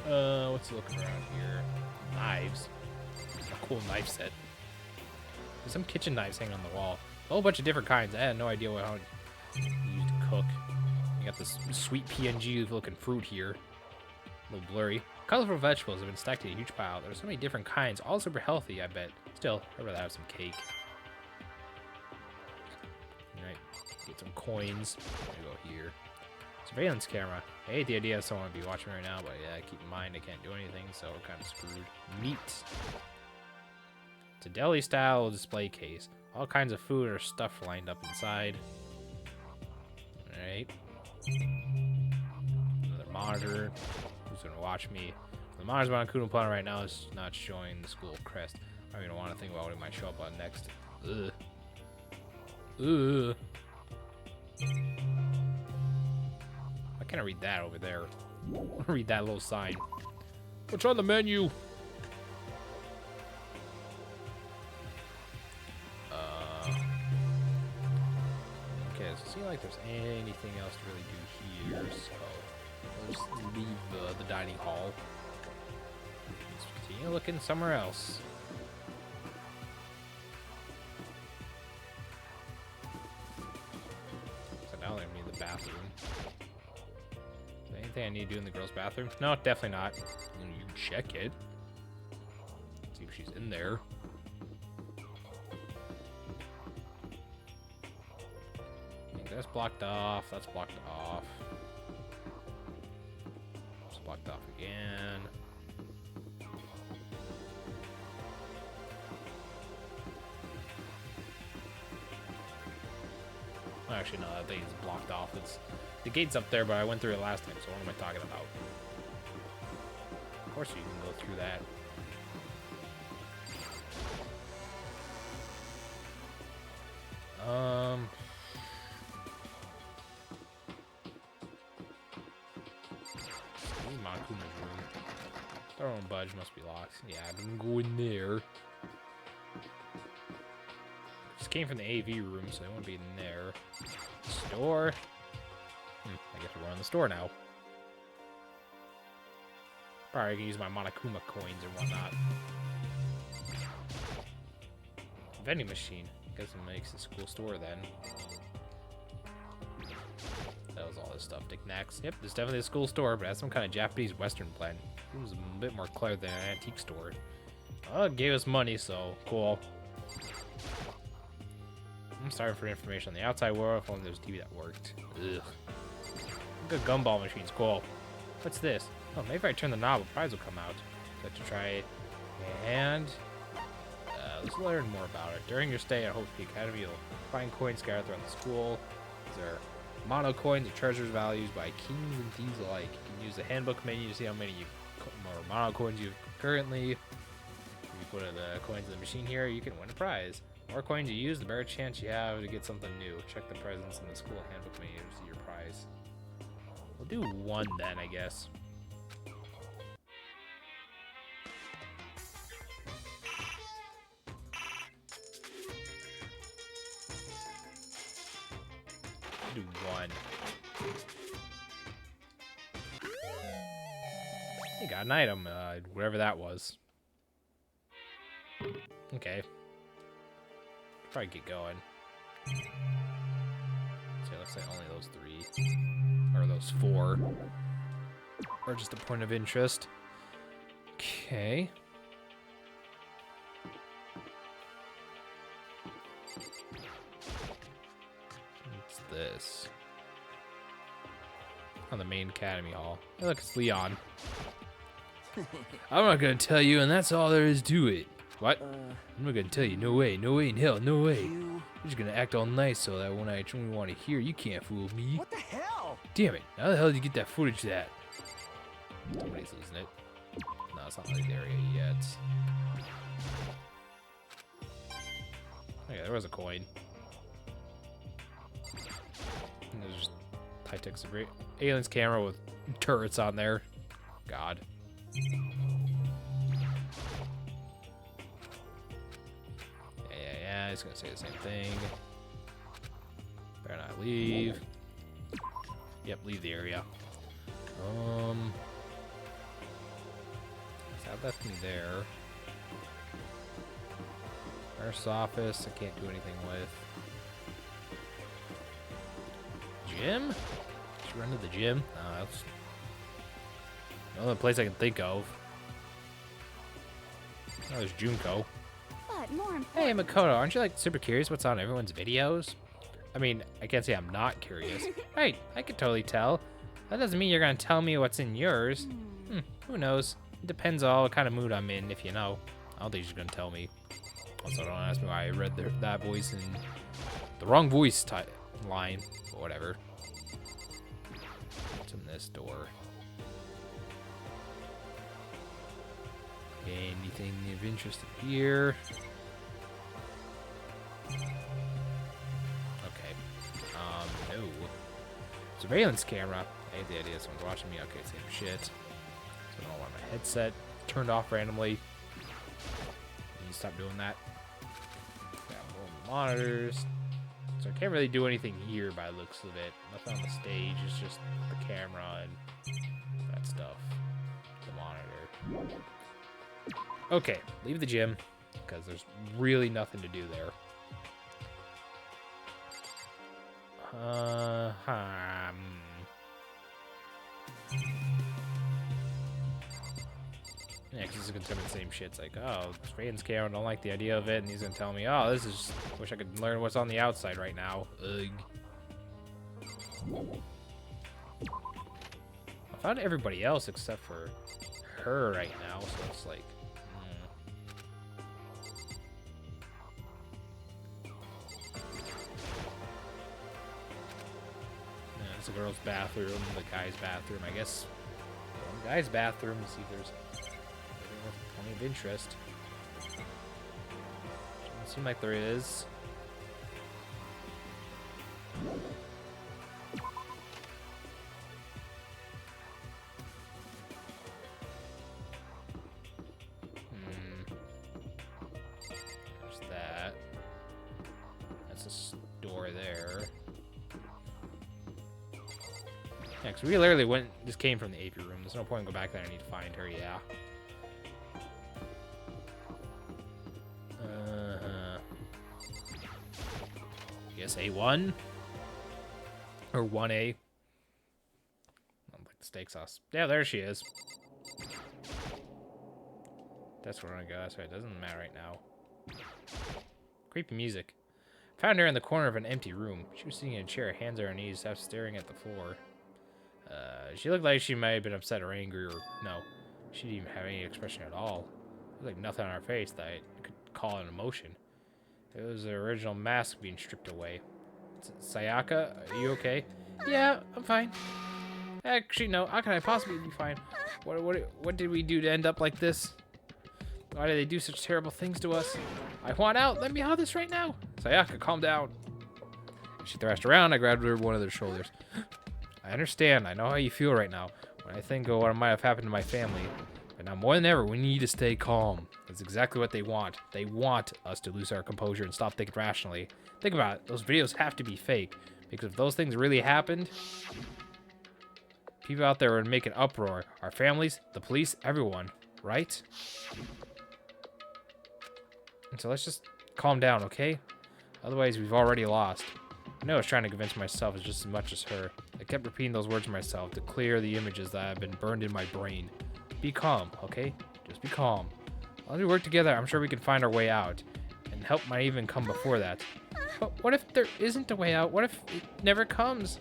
What's looking around here? Knives. A cool knife set. There's some kitchen knives hanging on the wall. A whole bunch of different kinds. I had no idea how to use to cook. You got this sweet PNG looking fruit here. A little blurry. Colorful vegetables have been stacked in a huge pile. There's so many different kinds, all super healthy, I bet. Still, I'd rather have some cake. Alright, get some coins. There we go here. Surveillance camera. I hate the idea of someone would be watching right now, but yeah, keep in mind I can't do anything, so we're kind of screwed. Meat. It's a deli-style display case. All kinds of food or stuff lined up inside. Alright. Another monitor. Who's gonna watch me? The monitor's on Kuno Planet right now is not showing the school crest. I don't even want to think about what it might show up on next. Ugh. Ugh. Why can't I read that over there? I want to read that little sign. What's on the menu? Okay, doesn't seem like there's anything else to really do here, so let's leave the dining hall. Let's continue looking somewhere else. So now I need the bathroom. Is there anything I need to do in the girls' bathroom? No, definitely not. You check it. See if she's in there. That's blocked off. That's blocked off. It's blocked off again. Actually, no, that thing is blocked off. It's the gate's up there, but I went through it last time, so what am I talking about? Of course you can go through that. Monakuma's room. Their own budge must be locked. Yeah, I didn't go in there. Just came from the AV room, so they won't be in there. Store. I guess we're in the store now. Probably can use my Monokuma coins or whatnot. Vending machine. Guess it makes this cool store then. That was all this stuff. Knickknacks. Yep, it's definitely a school store, but it has some kind of Japanese Western blend. It was a bit more clear than an antique store. Oh, it gave us money, so cool. I'm sorry for information on the outside world. If only there was a TV that worked. Ugh. Good gumball machine's cool. What's this? Oh, maybe if I turn the knob, a prize will come out. So I have to try it. And let's learn more about it. During your stay at Hope Academy, you'll find coins scattered throughout the school. These are mono coins, the treasures values by kings and thieves alike. You can use the handbook menu to see how many more mono coins you have currently. If you put the coins in the machine here, you can win a prize. The more coins you use, the better chance you have to get something new. Check the presents in the school handbook menu to see your prize. We'll do one then, I guess. Do one. You got an item, whatever that was. Okay. Probably get going. So it looks like only those 3. Or those 4. Are just a point of interest. Okay. What's this? On the main academy hall. Hey, look, it's Leon. I'm not gonna tell you, and that's all there is to it. What? I'm not gonna tell you. No way. No way in hell. No way. I'm just gonna act all nice so that when I truly want to hear, you can't fool me. What the hell? Damn it. How the hell did you get that footage at? Somebody's losing it. No, it's not like the area yet. Oh yeah, there was a coin. And there's just high-tech great aliens camera with turrets on there. God. Yeah, he's gonna say the same thing. Better not leave. Yep, leave the area. That left me there. Nurse office, I can't do anything with. Gym? Should run to the gym? No, that's the only place I can think of. Oh, there's Junko. But more important, Hey, Makoto, aren't you like super curious what's on everyone's videos? I mean, I can't say I'm not curious. Right, I could totally tell. That doesn't mean you're gonna tell me what's in yours. Who knows? It depends on what kind of mood I'm in, if you know. I don't think she's gonna tell me. Also, don't ask me why I read that voice in the wrong voice line, but whatever. What's in this door? Anything of interest here? Okay. No. Surveillance camera. I hate the idea someone's watching me. Okay, same shit. So I don't want my headset turned off randomly. You need to stop doing that. Got more monitors. So I can't really do anything here by the looks of it. Nothing on the stage. It's just the camera and that stuff. The monitor. Okay, leave the gym because there's really nothing to do there. Yeah, because he's gonna tell me the same shit. It's like, oh, Raiden's camera, don't like the idea of it, and he's gonna tell me, oh, this is, wish I could learn what's on the outside right now. Ugh. I found everybody else except for her right now, so it's like, yeah, it's the girl's bathroom, the guy's bathroom. I guess the guy's bathroom to see if there's plenty of interest. Doesn't seem like there is. There's that. That's a door there. Yeah, because we literally just came from the AP room. There's no point in going back there. I need to find her, yeah. I guess A1? Or 1A? I don't like the steak sauce. Yeah, there she is. That's where we're gonna go. That's right. It doesn't matter right now. Creepy music. Found her in the corner of an empty room. She was sitting in a chair, hands on her knees, half staring at the floor. She looked like she might have been upset or angry, or no. She didn't even have any expression at all. There was like nothing on her face that I could call an emotion. It was the original mask being stripped away. Sayaka, are you okay? Yeah, I'm fine. Actually, no. How can I possibly be fine? What did we do to end up like this? Why did they do such terrible things to us? I want out. Let me out of this right now. Sayaka, calm down. She thrashed around. I grabbed her one of their shoulders. I understand. I know how you feel right now. When I think of what might have happened to my family. But now more than ever, we need to stay calm. That's exactly what they want. They want us to lose our composure and stop thinking rationally. Think about it. Those videos have to be fake. Because if those things really happened, people out there would make an uproar. Our families, the police, everyone. Right? And so let's just calm down, okay? Otherwise, we've already lost. I know I was trying to convince myself as just as much as her. I kept repeating those words to myself to clear the images that have been burned in my brain. Be calm, okay? Just be calm. As long as we work together, I'm sure we can find our way out. And help might even come before that. But what if there isn't a way out? What if it never comes?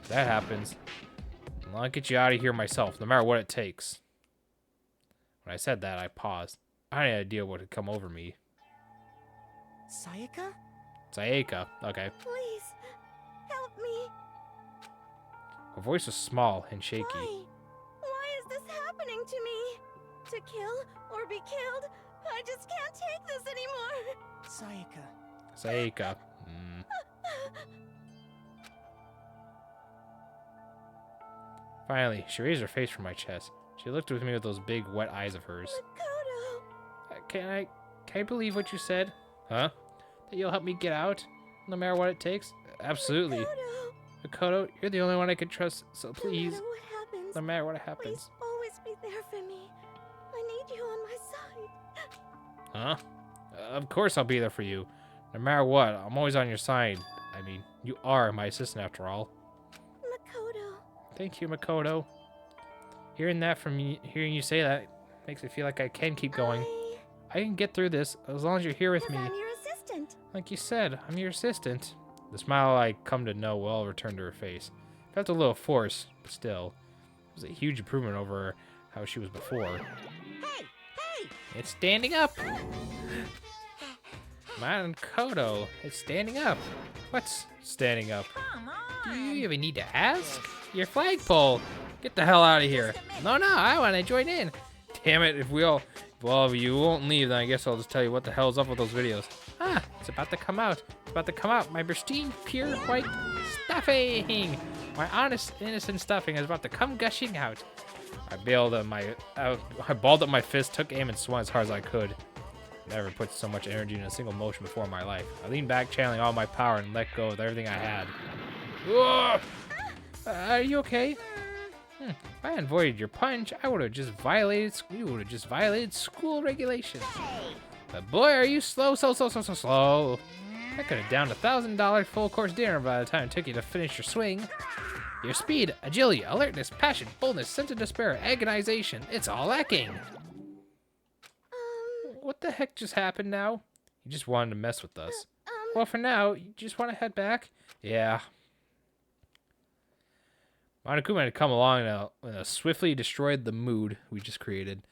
If that happens, I'll get you out of here myself, no matter what it takes. When I said that, I paused. I had no idea what had come over me. Sayaka? Sayaka, okay. Please, help me. Her voice was small and shaky. Why is this happening to me? To kill or be killed? I just can't take this anymore. Sayaka. Sayaka. Finally, she raised her face from my chest. She looked at me with those big, wet eyes of hers. Makoto. Can I believe what you said? Huh? That you'll help me get out? No matter what it takes? Absolutely. Makoto, you're the only one I can trust, so please. No matter what happens, No matter what happens. please always be there for me. I need you on my side. Huh? Of course I'll be there for you. No matter what, I'm always on your side. I mean, you are my assistant after all. Makoto. Thank you, Makoto. Hearing you say that makes me feel like I can keep going. I can get through this as long as you're here with me. I'm your assistant. Like you said, I'm your assistant. The smile I come to know well returned to her face. Felt a little forced, but still. It was a huge improvement over how she was before. Hey! It's standing up! Makoto, it's standing up. What's standing up? Come Do on! you even need to ask? Your flagpole! Get the hell out of here. No, I want to join in. Damn it, if you won't leave, then I guess I'll just tell you what the hell's up with those videos. Ah, it's about to come out. It's about to come out. My pristine, pure white stuffing. My honest, innocent stuffing is about to come gushing out. I balled up my fist, took aim, and swung as hard as I could. Never put so much energy in a single motion before in my life. I leaned back, channeling all my power, and let go of everything I had. Whoa! Are you okay? If I hadn't avoided your punch, you would have just violated school regulations. But boy, are you slow, so slow. I could have downed $1,000 full course dinner by the time it took you to finish your swing. Your speed, agility, alertness, passion, boldness, sense of despair, agonization, it's all lacking. What the heck just happened now? You just wanted to mess with us. Well, for now, you just want to head back? Yeah. Monokuma had come along and swiftly destroyed the mood we just created.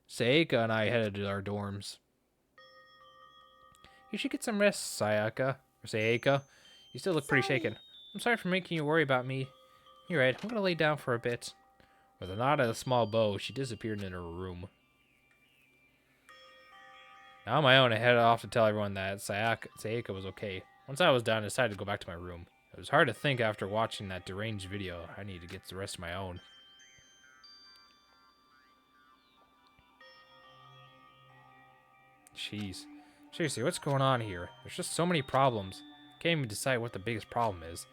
Sayaka and I headed to our dorms. You should get some rest, Sayaka. You still look pretty shaken. I'm sorry for making you worry about me. You're right, I'm gonna lay down for a bit. With a nod and a small bow, she disappeared in her room. Now on my own, I headed off to tell everyone that Sayaka was okay. Once I was done, I decided to go back to my room. It was hard to think after watching that deranged video. I needed to get the rest of my own. Jeez. Seriously, what's going on here? There's just so many problems. Can't even decide what the biggest problem is.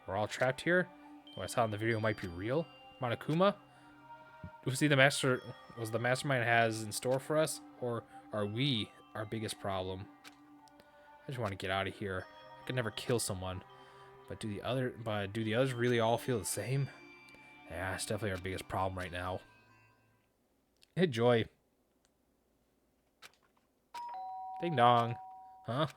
We're all trapped here? What I saw in the video might be real? Monokuma? Was the mastermind has in store for us? Or are we our biggest problem? I just want to get out of here. I could never kill someone. But do the others really all feel the same? Yeah, it's definitely our biggest problem right now. Hey, Joy. Ding dong. Huh?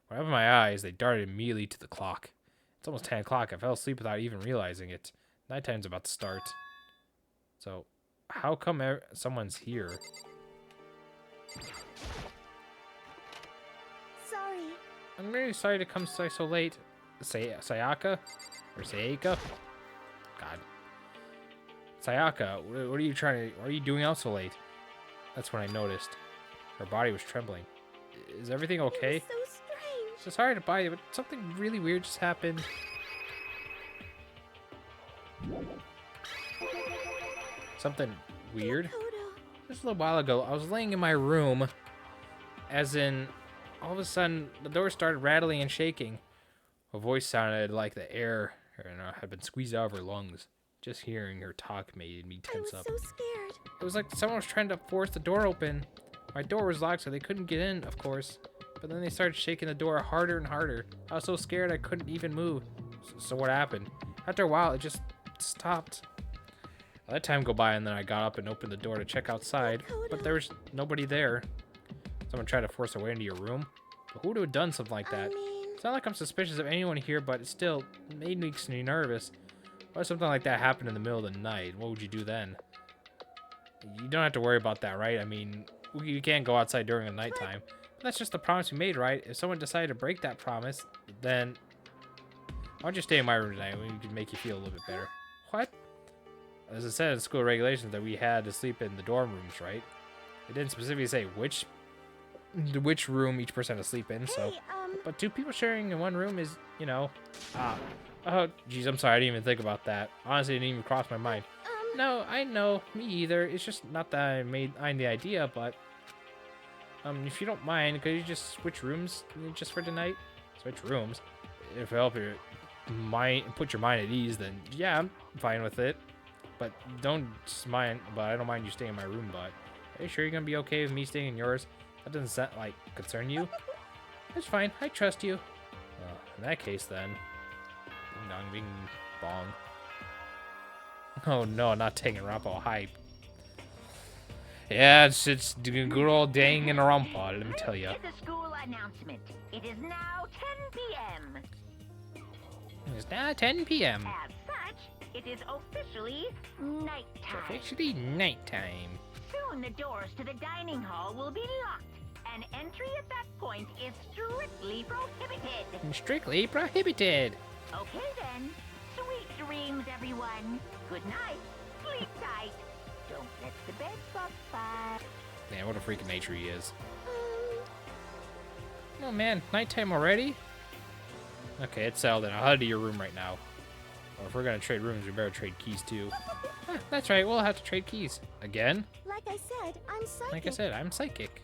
When I opened my eyes, they darted immediately to the clock. It's almost 10 o'clock. I fell asleep without even realizing it. Nighttime's about to start. So, how come someone's here? Sorry. I'm really sorry to come so late. Sayaka? Or Sayaka? God. Sayaka, what are you why are you doing out so late? That's when I noticed. Her body was trembling. Is everything okay? It was so strange. So sorry to bother you, but something really weird just happened. Something weird? Makoto. Just a little while ago, I was laying in my room, as in, all of a sudden, the door started rattling and shaking. Her voice sounded like the air had been squeezed out of her lungs. Just hearing her talk made me tense up. I was so scared. It was like someone was trying to force the door open. My door was locked, so they couldn't get in, of course. But then they started shaking the door harder and harder. I was so scared I couldn't even move. So what happened? After a while, it just stopped. I let time go by, and then I got up and opened the door to check outside. But there was nobody there. Someone tried to force their way into your room? But who would have done something like that? It's not like I'm suspicious of anyone here, but it still made me nervous. What if something like that happened in the middle of the night? What would you do then? You don't have to worry about that, right? I mean, you can't go outside during the nighttime. That's just the promise we made, right? If someone decided to break that promise, then why don't you stay in my room tonight? We can make you feel a little bit better. What? As it said in school regulations that we had to sleep in the dorm rooms, right? It didn't specifically say which room each person had to sleep in, so. But two people sharing in one room is, you know, oh, geez, I'm sorry, I didn't even think about that. Honestly, it didn't even cross my mind. No, I know, me either. It's just not that I'm the idea, but if you don't mind, could you just switch rooms just for tonight? Switch rooms? If it help your mind, put your mind at ease, then yeah, I'm fine with it. But don't mind. But I don't mind you staying in my room. But are you sure you're gonna be okay with me staying in yours? That doesn't sound like concern you. That's fine. I trust you. In that case, then. Ding dong, bing bong. Oh no, not Danganronpa hype. Yeah, it's the good old Danganronpa, let me tell you. This is a school announcement. It is now 10 p.m. It's now 10 p.m. As such, it is officially nighttime. Officially nighttime. Soon the doors to the dining hall will be locked, and entry at that point is strictly prohibited. Strictly prohibited. Okay then. Sweet dreams, everyone. Good night. sleep tight. Don't let the bed bug bite. Man, what a freak of nature he is. Oh man, nighttime already? Okay, it's settled in. I'll head to your room right now. Or if we're gonna trade rooms, we better trade keys too. That's right, we'll have to trade keys. Again? Like I said, I'm psychic. Like I said, I'm psychic.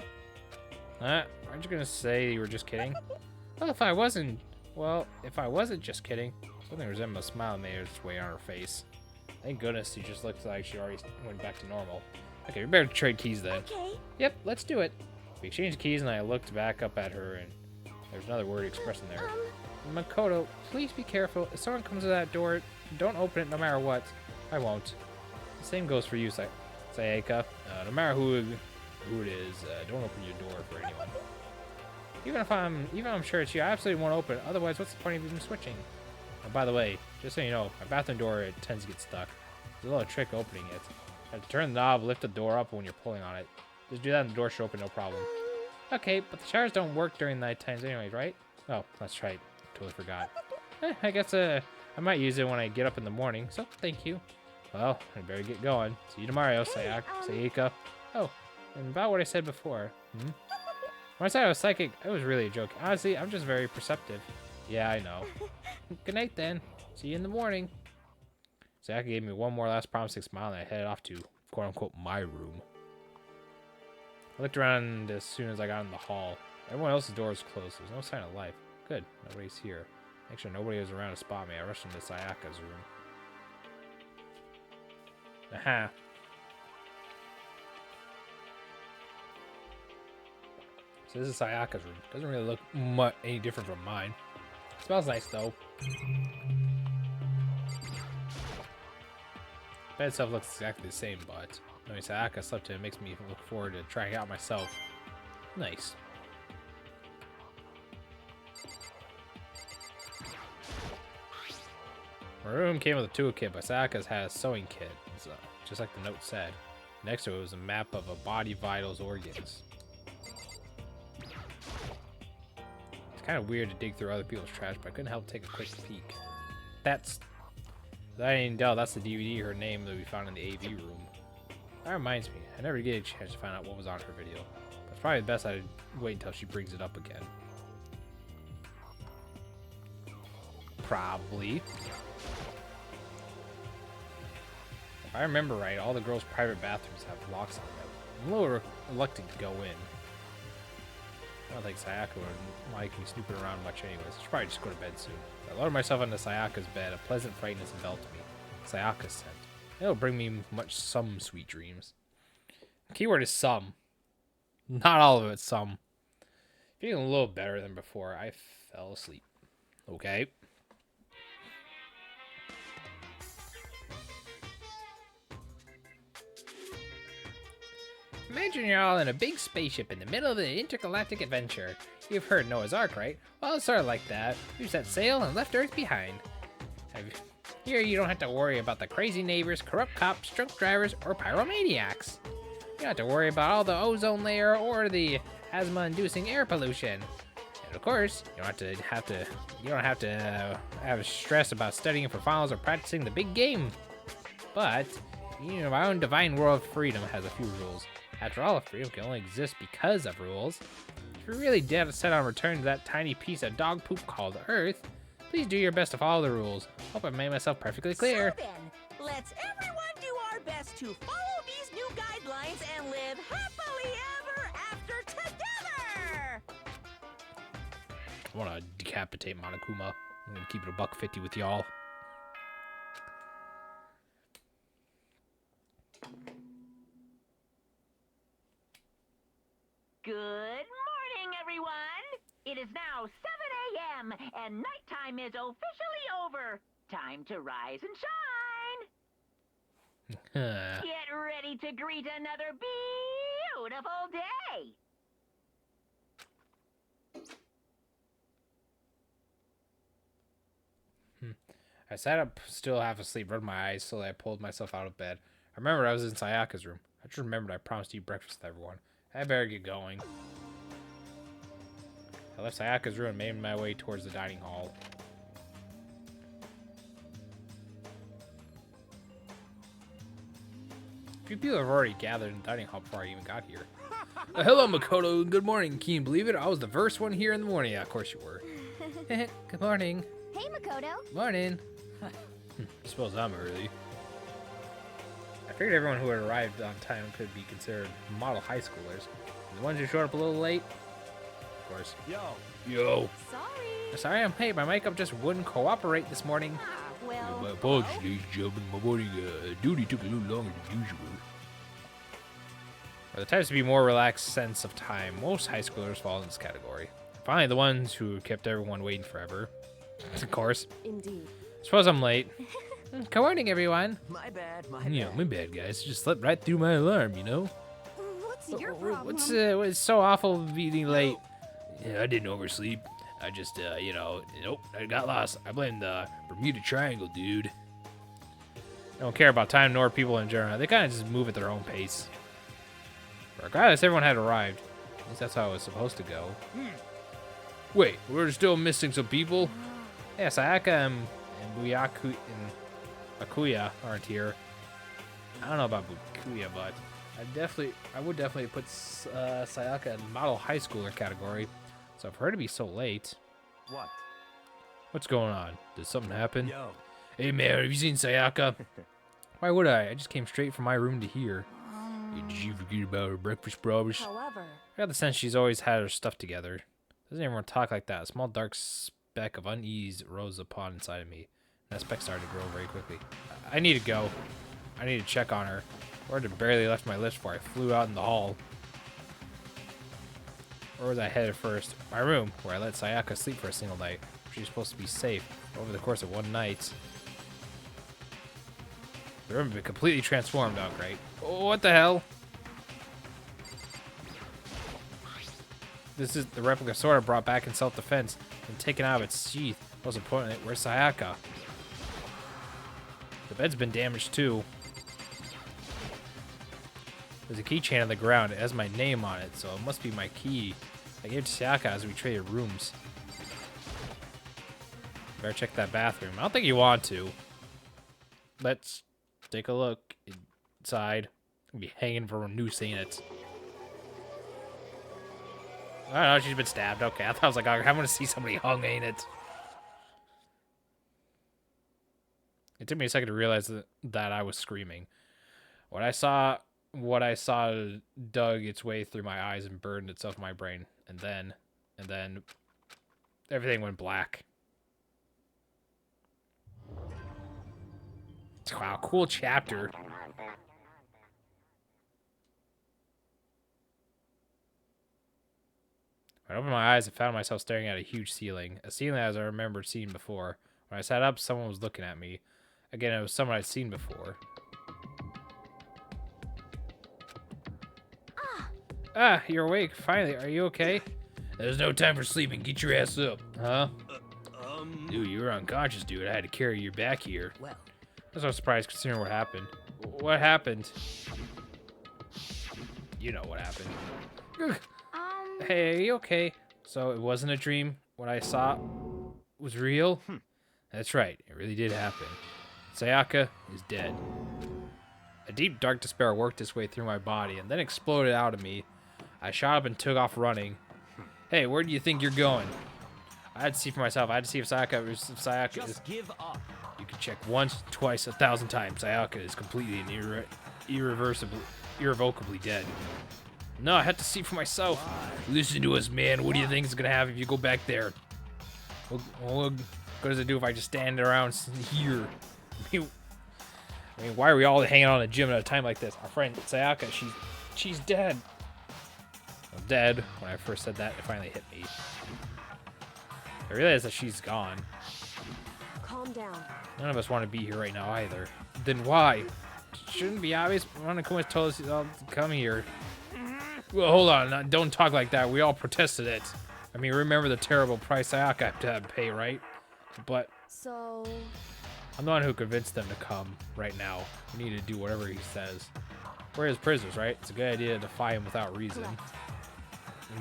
Aren't you gonna say you were just kidding? Well, if I wasn't just kidding, something resembling a smile made its way on her face. Thank goodness she just looked like she already went back to normal. Okay, we better trade keys then. Okay. Yep, let's do it. We exchanged keys and I looked back up at her and there's another word expressed in there. Makoto, please be careful. If someone comes to that door, don't open it no matter what. I won't. The same goes for you, Sayaka. No matter who it is, don't open your door for anyone. Even if I'm sure it's you, I absolutely won't open it. Otherwise, what's the point of even switching? Oh, by the way, just so you know, my bathroom door it tends to get stuck. There's a little trick opening it. You have to turn the knob, lift the door up when you're pulling on it. Just do that and the door should open, no problem. Okay, but the showers don't work during night times anyways, right? Oh, that's right. Totally forgot. I guess I might use it when I get up in the morning, so thank you. Well, I better get going. See you tomorrow, Sayaka. Oh, and about what I said before. When I said I was psychic, I was really joking. Honestly, I'm just very perceptive. Yeah, I know. Good night then. See you in the morning. Sayaka gave me one more last promising smile and I headed off to, quote-unquote, my room. I looked around as soon as I got in the hall. Everyone else's door was closed. There's no sign of life. Good. Nobody's here. Make sure nobody was around to spot me. I rushed into Sayaka's room. Aha. So this is Sayaka's room. Doesn't really look any different from mine. Smells nice though. Bed itself looks exactly the same, but knowing Sayaka slept in it makes me look forward to trying it out myself. Nice. My room came with a toolkit, but Sayaka's had a sewing kit, so, just like the note said. Next to it was a map of a body vitals organs. It's kind of weird to dig through other people's trash, but I couldn't help take a quick peek. That's the DVD her name that we found in the AV room. That reminds me, I never get a chance to find out what was on her video. But it's probably best I wait until she brings it up again. Probably. If I remember right, all the girls' private bathrooms have locks on them. I'm a little reluctant to go in. I don't think Sayaka would like me snooping around much anyways. I should probably just go to bed soon. I lowered myself onto Sayaka's bed. A pleasant fragrance enveloped me. Sayaka's scent. It'll bring me some sweet dreams. The keyword is some. Not all of it, some. Feeling a little better than before, I fell asleep. Okay. Imagine you're all in a big spaceship in the middle of an intergalactic adventure. You've heard Noah's Ark, right? Well, it's sort of like that. We've set sail and left Earth behind. Here you don't have to worry about the crazy neighbors, corrupt cops, drunk drivers, or pyromaniacs. You don't have to worry about all the ozone layer or the asthma-inducing air pollution. And of course, you don't have to have stress about studying for finals or practicing the big game. But our own divine world of freedom has a few rules. After all, freedom can only exist because of rules. If you're really dead set on returning to that tiny piece of dog poop called Earth, please do your best to follow the rules. Hope I made myself perfectly clear. So then, let's everyone do our best to follow these new guidelines and live happily ever after together! I want to decapitate Monokuma. I'm going to keep it $1.50 with y'all. Good morning, everyone! It is now 7 a.m. and nighttime is officially over. Time to rise and shine! Get ready to greet another beautiful day! I sat up, still half asleep, rubbed my eyes, so I pulled myself out of bed. I remembered I was in Sayaka's room. I just remembered I promised to eat breakfast with everyone. I better get going. I left Sayaka's room and made my way towards the dining hall. few people have already gathered in the dining hall before I even got here. Hello, Makoto. Good morning. Can you believe it? I was the first one here in the morning. Yeah, of course you were. Good morning. Hey, Makoto. Morning. I suppose I'm early. I figured everyone who had arrived on time could be considered model high schoolers. The ones who showed up a little late, of course. Yo. Sorry. Sorry I'm late. My makeup just wouldn't cooperate this morning. Well, My apologies, ladies and gentlemen. My morning duty took a little longer than usual. For the types to be more relaxed sense of time, most high schoolers fall in this category. Finally, the ones who kept everyone waiting forever. Of course. indeed. Suppose I'm late. Good morning, everyone. My bad, my Yeah, bad. my bad, guys. Just slept right through my alarm, you know? What's your problem? What's so awful being late? Yeah, I didn't oversleep. I just, nope, I got lost. I blame the Bermuda Triangle, dude. I don't care about time nor people in general. They kind of just move at their own pace. Regardless, everyone had arrived. At least that's how it was supposed to go. Wait, we're still missing some people? Yeah, Sayaka and Buyaku and Akuya aren't here. I don't know about Bukuya, but I would definitely put Sayaka in model high schooler category. So for her to be so late, What? what's going on? Did something happen? Yo. Hey man, have you seen Sayaka? Why would I? I just came straight from my room to here. Hey, did you forget about her breakfast problems? However, I got the sense she's always had her stuff together. Doesn't everyone talk like that? A small dark speck of unease rose upon inside of me. And that speck started to grow very quickly. I need to go. I need to check on her. Word had barely left my lips before I flew out in the hall. Where was I headed first? My room, where I let Sayaka sleep for a single night. She's supposed to be safe over the course of one night. The room had been completely transformed. Oh, great. Oh, what the hell? This is the replica sword I brought back in self-defense and taken out of its sheath. Most importantly, where's Sayaka? The bed's been damaged too. There's a keychain on the ground. It has my name on it, so it must be my key. I gave it to Sayaka as we traded rooms. Better check that bathroom. I don't think you want to. Let's take a look inside. I'll be hanging for a noose, ain't it? I don't know, she's been stabbed. Okay, I was like, I want to see somebody hung, ain't it? It took me a second to realize that I was screaming. What I saw dug its way through my eyes and burned itself in my brain. And then everything went black. Wow, cool chapter. When I opened my eyes, I found myself staring at a huge ceiling. A ceiling as I remembered seeing before. When I sat up, someone was looking at me. Again, it was someone I'd seen before. Ah, you're awake. Finally, are you okay? There's no time for sleeping. Get your ass up. Huh? Dude, you were unconscious, dude. I had to carry you back here. Well. I was so surprised considering what happened. What happened? You know what happened. Ugh. Hey, are you okay? So it wasn't a dream. What I saw was real? That's right. It really did happen. Sayaka is dead. A deep, dark despair worked its way through my body and then exploded out of me. I shot up and took off running. Hey, where do you think you're going? I had to see for myself. I had to see if Sayaka is... Give up. You can check once, twice, 1,000 times. Sayaka is completely and irrevocably dead. No, I had to see for myself. Listen to us, man. What do you think is gonna happen if you go back there? What does it do if I just stand around here? I mean, why are we all hanging on a gym at a time like this? Our friend Sayaka, she's dead. I'm dead. When I first said that, it finally hit me. I realized that she's gone. calm down. None of us want to be here right now either. Then why? Shouldn't be obvious. Monokuma told us all to come here. Well, hold on. Don't talk like that. We all protested it. I mean, remember the terrible price Sayaka had to pay, right? But So, I'm the one who convinced them to come right now. We need to do whatever he says. We're his prisoners, right? It's a good idea to defy him without reason.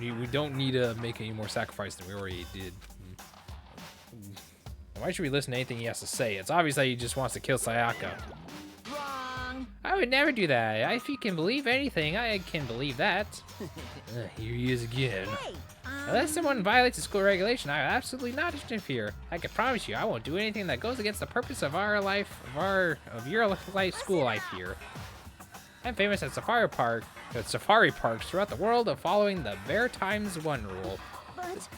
We don't need to make any more sacrifice than we already did. Why should we listen to anything he has to say? It's obvious that he just wants to kill Sayaka. Wrong. I would never do that. If you can believe anything, I can believe that. Here he is again. Hey, Unless someone violates a school regulation, I will absolutely not interfere. I can promise you, I won't do anything that goes against the purpose of our life, of your life, school life here. I'm famous at safari parks throughout the world of following the Bear Times 1 rule.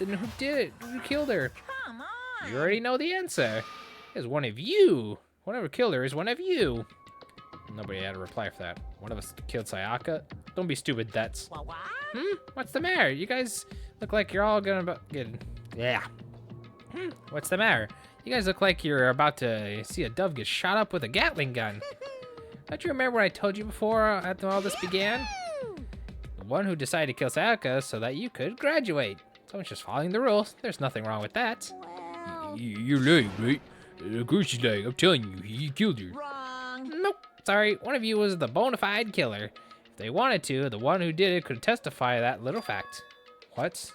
Then who did it? Who killed her? come on. You already know the answer. It's one of you. Whoever killed her is one of you. Nobody had a reply for that. One of us killed Sayaka. Don't be stupid, that's. What? What's the matter? You guys look like you're all gonna get. Yeah. What's the matter? You guys look like you're about to see a dove get shot up with a Gatling gun. Don't you remember what I told you before after all this began? The one who decided to kill Sayaka so that you could graduate. Someone's just following the rules. There's nothing wrong with that. Well, You're lying, right? Of course she's lying. I'm telling you, he killed her. wrong. Nope. Sorry, one of you was the bona fide killer. If they wanted to, the one who did it could testify to that little fact. What?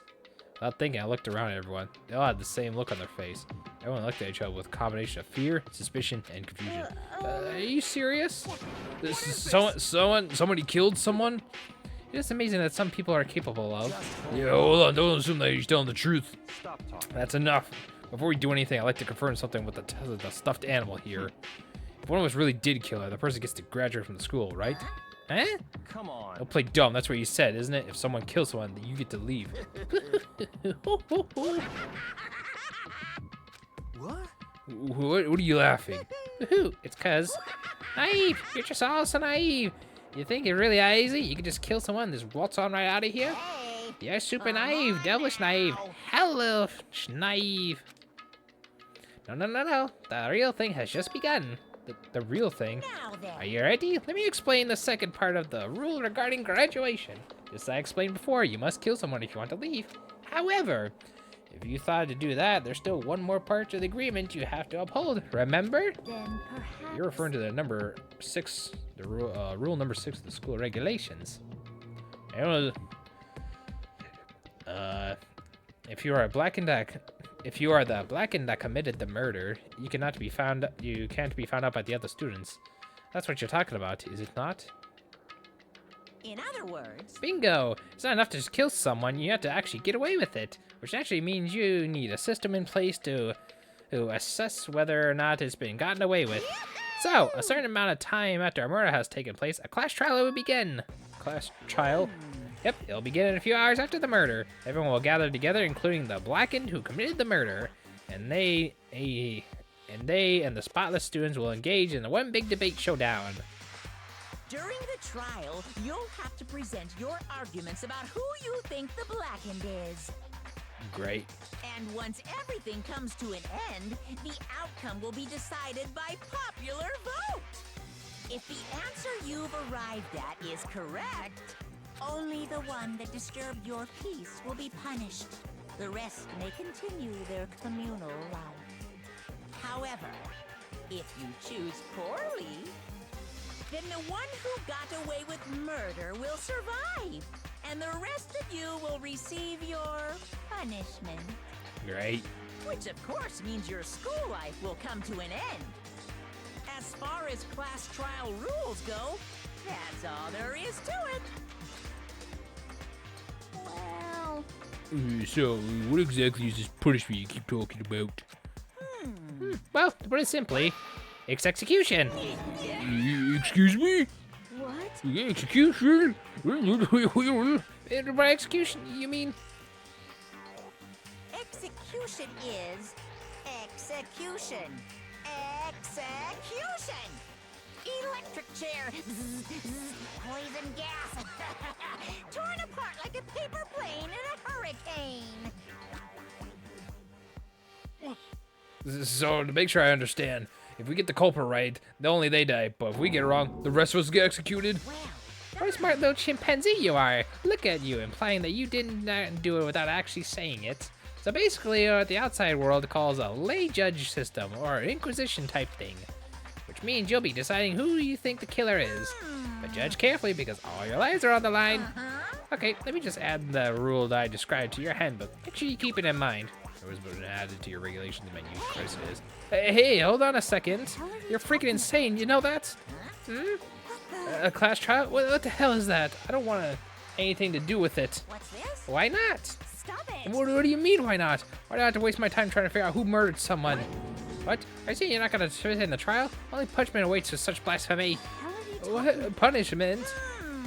Without thinking, I looked around at everyone. They all had the same look on their face. Everyone looked at each other with a combination of fear, suspicion, and confusion. Are you serious? Somebody killed someone? It's amazing that some people are capable of. Yeah, hold on, don't assume that he's telling the truth. Stop talking. That's enough. Before we do anything, I'd like to confirm something with the stuffed animal here. If one of us really did kill her, the person gets to graduate from the school, right? Eh? Come on. Don't play dumb, that's what you said, isn't it? If someone kills someone, then you get to leave. What? What are you laughing? It's cause naive. You're just all so naive. You think it's really easy? You can just kill someone and just waltz on right out of here? Hey. You're super naive, devilish naive. Hello, naive. No. The real thing has just begun. The real thing. Now then. Are you ready? Let me explain the second part of the rule regarding graduation. As I explained before, you must kill someone if you want to leave. However, if you thought to do that, there's still one more part of the agreement you have to uphold. Remember? Then perhaps... You're referring to the number 6, the rule number 6 of the school regulations. If you are the blackened that committed the murder, you can't be found out by the other students. That's what you're talking about, is it not? In other words, Bingo! It's not enough to just kill someone, you have to actually get away with it. Which actually means you need a system in place to assess whether or not it's been gotten away with. So, a certain amount of time after a murder has taken place, a class trial will begin. Class trial? Yep, it'll begin in a few hours after the murder. Everyone will gather together, including the blackened who committed the murder, and they and the spotless students will engage in one big debate showdown. during the trial, you'll have to present your arguments about who you think the blackened is. Great. And once everything comes to an end, the outcome will be decided by popular vote. If the answer you've arrived at is correct, only the one that disturbed your peace will be punished. The rest may continue their communal life. However, if you choose poorly, then the one who got away with murder will survive, and the rest of you will receive your punishment. Great. Which of course means your school life will come to an end. As far as class trial rules go, that's all there is to it. Well... So, what exactly is this punishment you keep talking about? Well, to put it simply, it's execution. Excuse me? What? Execution? By execution, you mean? Execution is execution. Execution! Electric chair. Poison gas. Torn apart like a paper plane in a hurricane. So, to make sure I understand, if we get the culprit right, only they die, but if we get it wrong, the rest of us get executed? Well, What a smart little chimpanzee you are. Look at you, implying that you didn't do it without actually saying it. So basically, what the outside world calls a lay judge system, or inquisition type thing. Which means you'll be deciding who you think the killer is. But judge carefully, because all your lives are on the line. Okay, let me just add the rule that I described to your handbook. Make sure you keep it in mind. It was been added to your regulations menu, Chris is. Hey, hold on a second. You're freaking insane, you know that? A class trial? What the hell is that? I don't want anything to do with it. What's this? Why not? Stop it! What do you mean, why not? Why do I have to waste my time trying to figure out who murdered someone? What? I see you're not gonna sit in the trial? Only punishment awaits for such blasphemy. How are you talking? What? Punishment?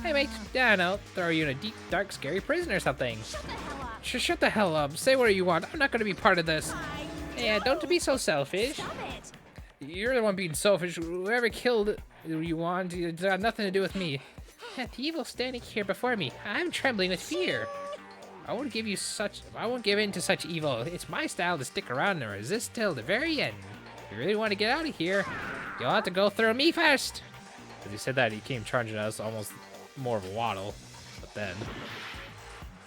Hey, mate. Yeah, I'll throw you in a deep, dark, scary prison or something. Shut the hell up! Shut the hell up. Say what you want. I'm not gonna be part of this. Yeah, don't be so selfish. Stop it! You're the one being selfish. Whoever killed who you want, it's got nothing to do with me. The evil standing here before me. I'm trembling with fear. I won't give in to such evil. It's my style to stick around and resist till the very end. If you really want to get out of here, you'll have to go through me first. As he said that, he came charging at us, almost more of a waddle. But then,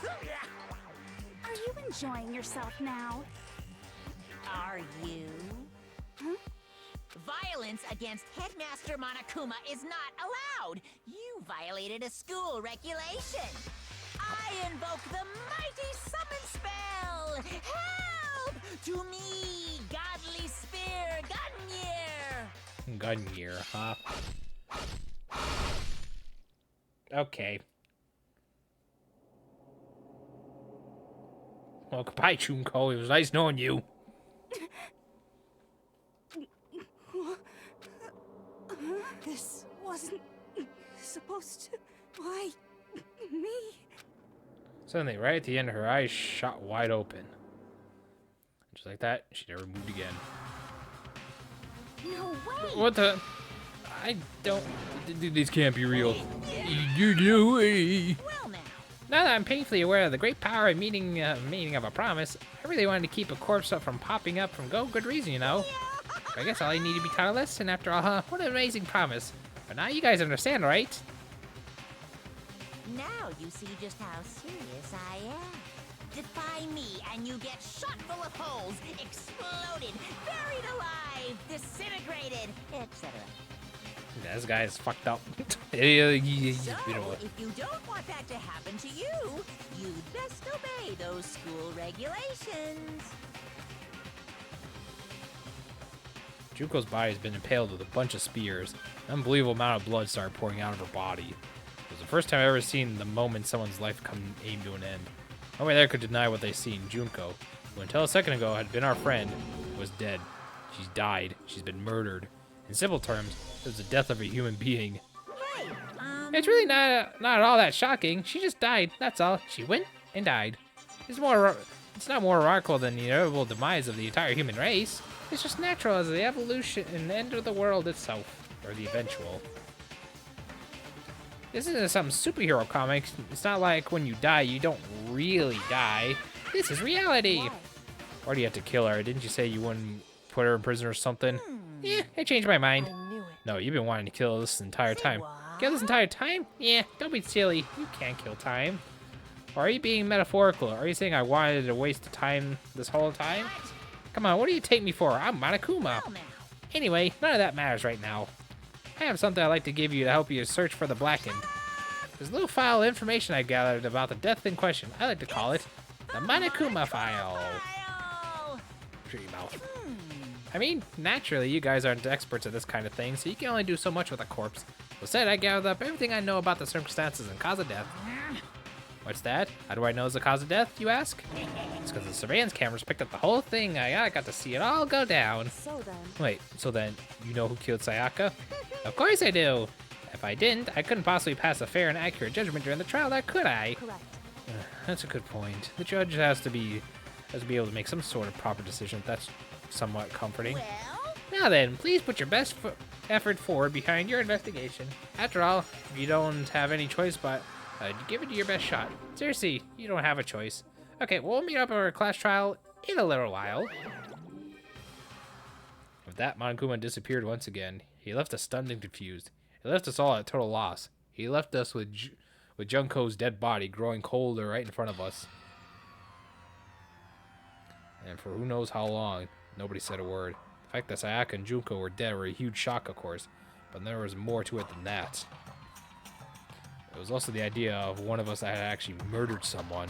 Are you enjoying yourself now? Are you? Violence against Headmaster Monokuma is not allowed. You violated a school regulation. I invoke the mighty summon spell. Help! To me, godly spear, Gunyear. Gunyear, huh? Okay. Well, goodbye, Chunko. It was nice knowing you. This wasn't supposed to. Why me? Suddenly, right at the end, her eyes shot wide open. Just like that, she never moved again. No way! What the? I don't. These can't be real. You do it. Well now. Now that I'm painfully aware of the great power and meaning of a promise, I really wanted to keep a corpse up from popping up from good reason, you know. I guess all I need to be taught a lesson after all, huh? What an amazing promise. But now you guys understand, right? Now you see just how serious I am. Defy me and you get shot full of holes, exploded, buried alive, disintegrated, etc. This guy is fucked up. So, You know, if you don't want that to happen to you, you'd best obey those school regulations. Junko's body has been impaled with a bunch of spears. An unbelievable amount of blood started pouring out of her body. It was the first time I've ever seen the moment someone's life come aim to an end. Nobody there could deny what they seen. Junko, who until a second ago had been our friend, was dead. She's died. She's been murdered. In simple terms, it was the death of a human being. Right. It's really not at all that shocking. She just died. That's all. She went and died. It's not more remarkable than the inevitable demise of the entire human race. It's just natural as the evolution and end of the world itself, or the eventual. This isn't some superhero comics. It's not like when you die, you don't really die. This is reality. Why do you have to kill her? Didn't you say you wouldn't put her in prison or something? Yeah, I changed my mind. No, you've been wanting to kill this entire time. Kill this entire time? Yeah, don't be silly. You can't kill time. Or are you being metaphorical? Are you saying I wanted to waste the time this whole time? Come on, what do you take me for? I'm Monokuma. Well now. Anyway, none of that matters right now. I have something I'd like to give you to help you search for the Blackened. There's a little file of information I gathered about the death in question. I like to call it the Monokuma file. Shut your mouth. I mean, naturally, you guys aren't experts at this kind of thing, so you can only do so much with a corpse. Instead, I gathered up everything I know about the circumstances and cause of death. What's that? How do I know it's the cause of death, you ask? It's because the surveillance cameras picked up the whole thing. I got to see it all go down. So then. Wait, so then, you know who killed Sayaka? Of course I do! If I didn't, I couldn't possibly pass a fair and accurate judgment during the trial, now could I? Correct. That's a good point. The judge has to be able to make some sort of proper decision. That's somewhat comforting. Well, Now then, please put your best effort forward behind your investigation. After all, you don't have any choice but give it your best shot. Seriously, you don't have a choice. Okay, we'll meet up at our class trial in a little while. With that, Monokuma disappeared once again. He left us stunned and confused. He left us all at total loss. He left us with Junko's dead body growing colder right in front of us. And for who knows how long, nobody said a word. The fact that Sayaka and Junko were dead were a huge shock, of course, but there was more to it than that. It was also the idea of one of us that had actually murdered someone.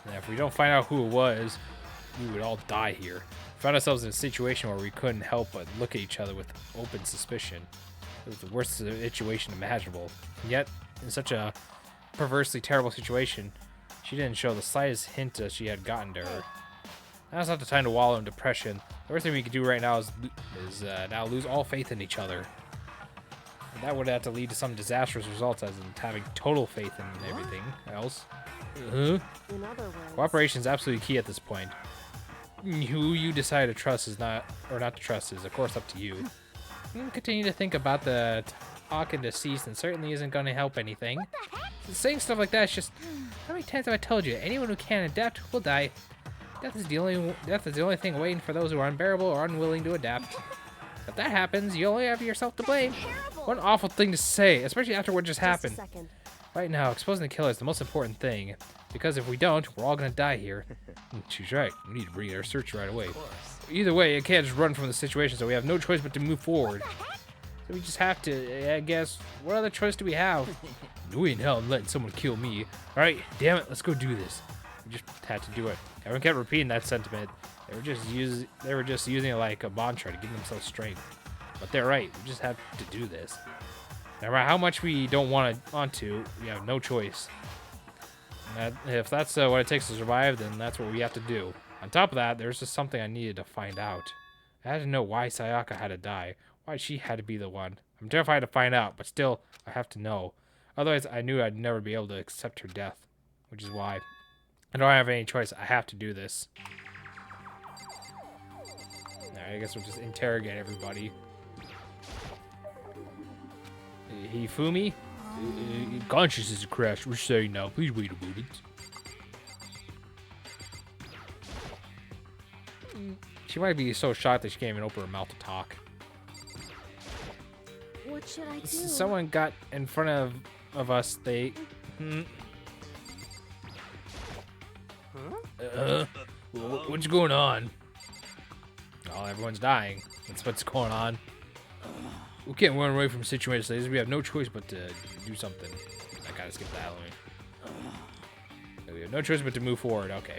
And if we don't find out who it was, we would all die here. We found ourselves in a situation where we couldn't help but look at each other with open suspicion. It was the worst situation imaginable. And yet, in such a perversely terrible situation, she didn't show the slightest hint that she had gotten to her. Now's not the time to wallow in depression. The worst thing we could do right now is now lose all faith in each other. And that would have to lead to some disastrous results, as in having total faith in everything else. In other words, Cooperation is absolutely key at this point. Who you decide to trust is not to trust is, of course, up to you. You can continue to think about the talk and deceased, and certainly isn't going to help anything. Saying stuff like that is just... How many times have I told you? Anyone who can't adapt will die. Death is the only thing waiting for those who are unbearable or unwilling to adapt. If that happens, you only have yourself to blame. What an awful thing to say, especially after what just happened. second. Right now, exposing the killer is the most important thing. Because if we don't, we're all gonna die here. She's right. We need to bring our search right away. Either way, I can't just run from the situation, so we have no choice but to move forward. So we just have to, I guess. What other choice do we have? No in hell I'm letting someone kill me. Alright, damn it, let's go do this. We just had to do it. Everyone kept repeating that sentiment. They were just using it like a mantra to give themselves strength. But they're right. We just have to do this. No matter how much we don't want to, we have no choice. And if that's what it takes to survive, then that's what we have to do. On top of that, there's just something I needed to find out. I had to know why Sayaka had to die. Why she had to be the one. I'm terrified to find out, but still, I have to know. Otherwise, I knew I'd never be able to accept her death. Which is why I don't have any choice. I have to do this. Alright, I guess we'll just interrogate everybody. Hifumi? Consciousness has crashed. We're saying now. Please wait a moment. She might be so shocked that she can't even open her mouth to talk. What should I do? Someone got in front of us. They... What's going on? Oh, everyone's dying. That's what's going on. We can't run away from situations like this. We have no choice but to do something. I gotta skip that one. We have no choice but to move forward. Okay.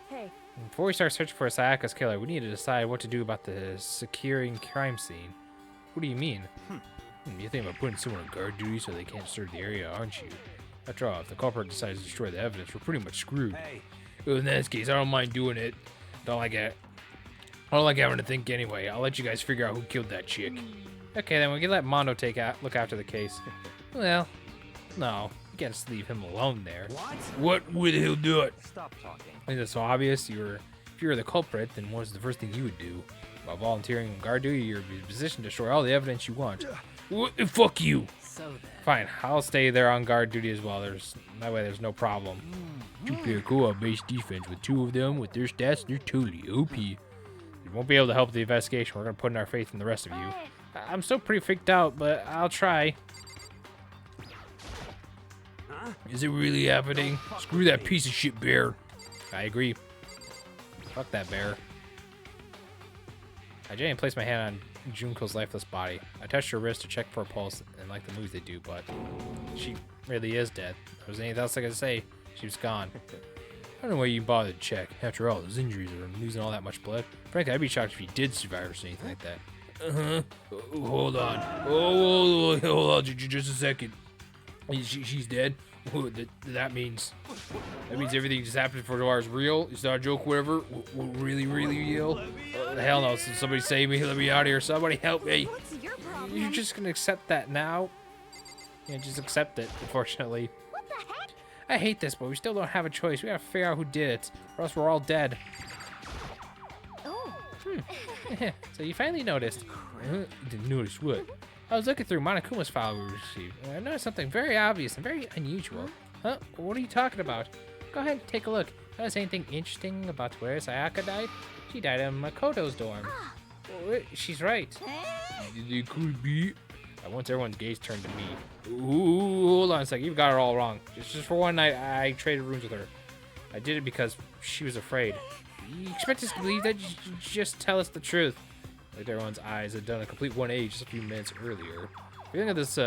Hey, Before we start searching for Sayaka's killer, we need to decide what to do about the securing crime scene. What do you mean? You think about putting someone on guard duty so they can't search the area, aren't you? After all, if the culprit decides to destroy the evidence, we're pretty much screwed. Hey, Well, in that case, I don't mind doing it. I don't like having to think anyway. I'll let you guys figure out who killed that chick. Okay, then we can let Mondo look after the case. Well, no. You can't just leave him alone there. What would he do it? stop talking. Is it so obvious? If you were the culprit, then what's the first thing you would do? While volunteering in guard duty, you're in a position to destroy all the evidence you want. Fuck you. So then. Fine, I'll stay there on guard duty as well. That way there's no problem. Two player co-op based defense with two of them with their stats, they're totally OP. You won't be able to help the investigation. We're gonna put in our faith in the rest of you. I'm still pretty freaked out, but I'll try. Huh? Is it really happening? Screw that piece of shit bear. I agree. Fuck that bear. I gently placed my hand on Junko's lifeless body. I touched her wrist to check for a pulse, and like the movies they do, but she really is dead. If there was anything else I could say, she was gone. I don't know why you bothered to check. After all, those injuries are losing all that much blood. Frankly, I'd be shocked if you did survive or anything like that. Hold on. Hold on, just a second. She's dead? That means everything just happened for tomorrow's real? It's not a joke, whatever? Really real? Hell no, somebody save me, let me out of here, somebody help me. what's your problem? You're just gonna accept that now? Yeah, just accept it, unfortunately. What the heck? I hate this, but we still don't have a choice. We gotta figure out who did it, or else we're all dead. Oh. So you finally noticed. Didn't notice what? I was looking through Monokuma's file we received, and I noticed something very obvious and very unusual. Huh? What are you talking about? Go ahead and take a look. Notice anything interesting about where Sayaka died? She died in Makoto's dorm. Oh, she's right. It could be. Once everyone's gaze turned to me. Ooh, hold on a second. You've got it all wrong. Just for one night, I traded rooms with her. I did it because she was afraid. You expect us to believe that? Just tell us the truth. Like everyone's eyes had done a complete 180 just a few minutes earlier. Feeling of this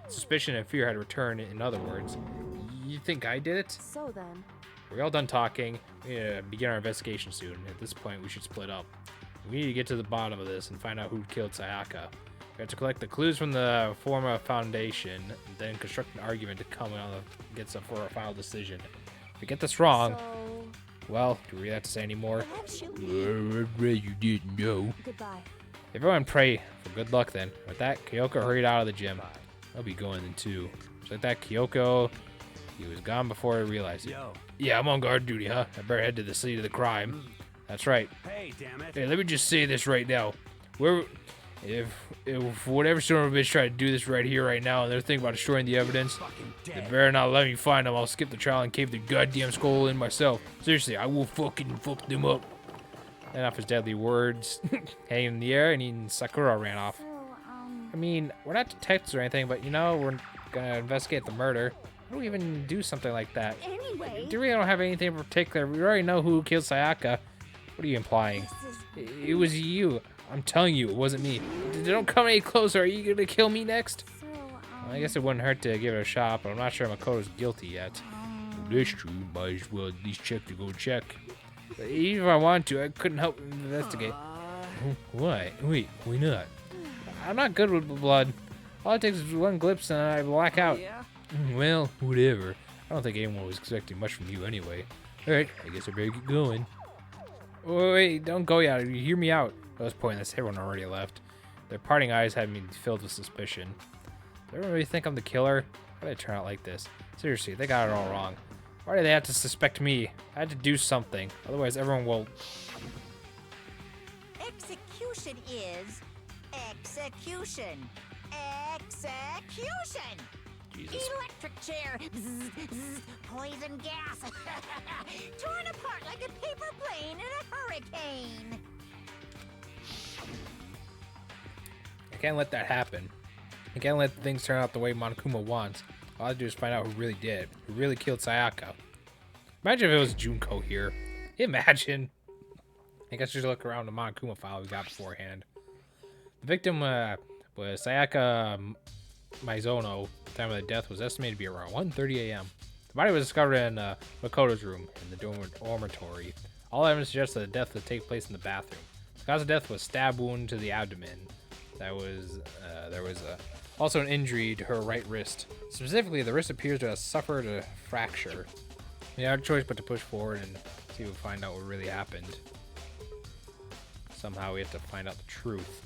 suspicion and fear had returned. In other words, you think I did it? So then, We're all done talking. We need to begin our investigation soon. At this point, we should split up. We need to get to the bottom of this and find out who killed Sayaka. We have to collect the clues from the former foundation, and then construct an argument to come on the get some for our final decision. If we get this wrong, So, well, do we really have to say any more? perhaps you... You didn't know. Goodbye. Everyone pray for good luck then. With that, Kyoko hurried out of the gym. I'll be going in too. Just like that, Kyoko, he was gone before I realized it. Yo. Yeah, I'm on guard duty, huh? I better head to the scene of the crime. That's right. Hey, damn it. Hey, let me just say this right now. If whatever son of a bitch tried to do this right here, right now, and they're thinking about destroying the evidence, Fucking they dead. better not let me find them. I'll skip the trial and cave the goddamn skull in myself. Seriously, I will fucking fuck them up. And off his deadly words, hanging in the air, and Sakura ran off. So, I mean, we're not detectives or anything, but you know, we're gonna investigate the murder. How do we even do something like that? Anyway, Do we don't have anything in particular? We already know who killed Sayaka. What are you implying? this is... It was you. I'm telling you, it wasn't me. Don't come any closer. Are you gonna kill me next? so, Well, I guess it wouldn't hurt to give it a shot, but I'm not sure Makoto's guilty yet. That's true. Might as well at least check to go check. But even if I wanted to, I couldn't help but investigate. Why? Wait, why not? I'm not good with blood. All it takes is one glimpse and I black out. Yeah. Well, whatever. I don't think anyone was expecting much from you anyway. Alright, I guess I better get going. Oh, wait, don't go yet. You hear me out. That was pointless. Everyone already left. Their parting eyes had me filled with suspicion. Does everyone really think I'm the killer? Why did it turn out like this? Seriously, they got it all wrong. Why do they have to suspect me? I had to do something. Otherwise, everyone will... Execution is execution. Execution! Jesus. Electric chair. Zzz, zzz, poison gas. Torn apart like a paper plane in a hurricane. I can't let that happen. I can't let things turn out the way Monokuma wants. All I have to do is find out who really did. Who really killed Sayaka. Imagine if it was Junko here. Imagine. I guess just look around the Monokuma file we got beforehand. The victim was Sayaka Maizono. The time of the death was estimated to be around 1:30 a.m. The body was discovered in Makoto's room in the dormitory. All evidence suggests that the death would take place in the bathroom. The cause of death was stab wound to the abdomen. There was also an injury to her right wrist. Specifically, the wrist appears to have suffered a fracture. We had a choice but to push forward and see if we find out what really happened. Somehow we have to find out the truth.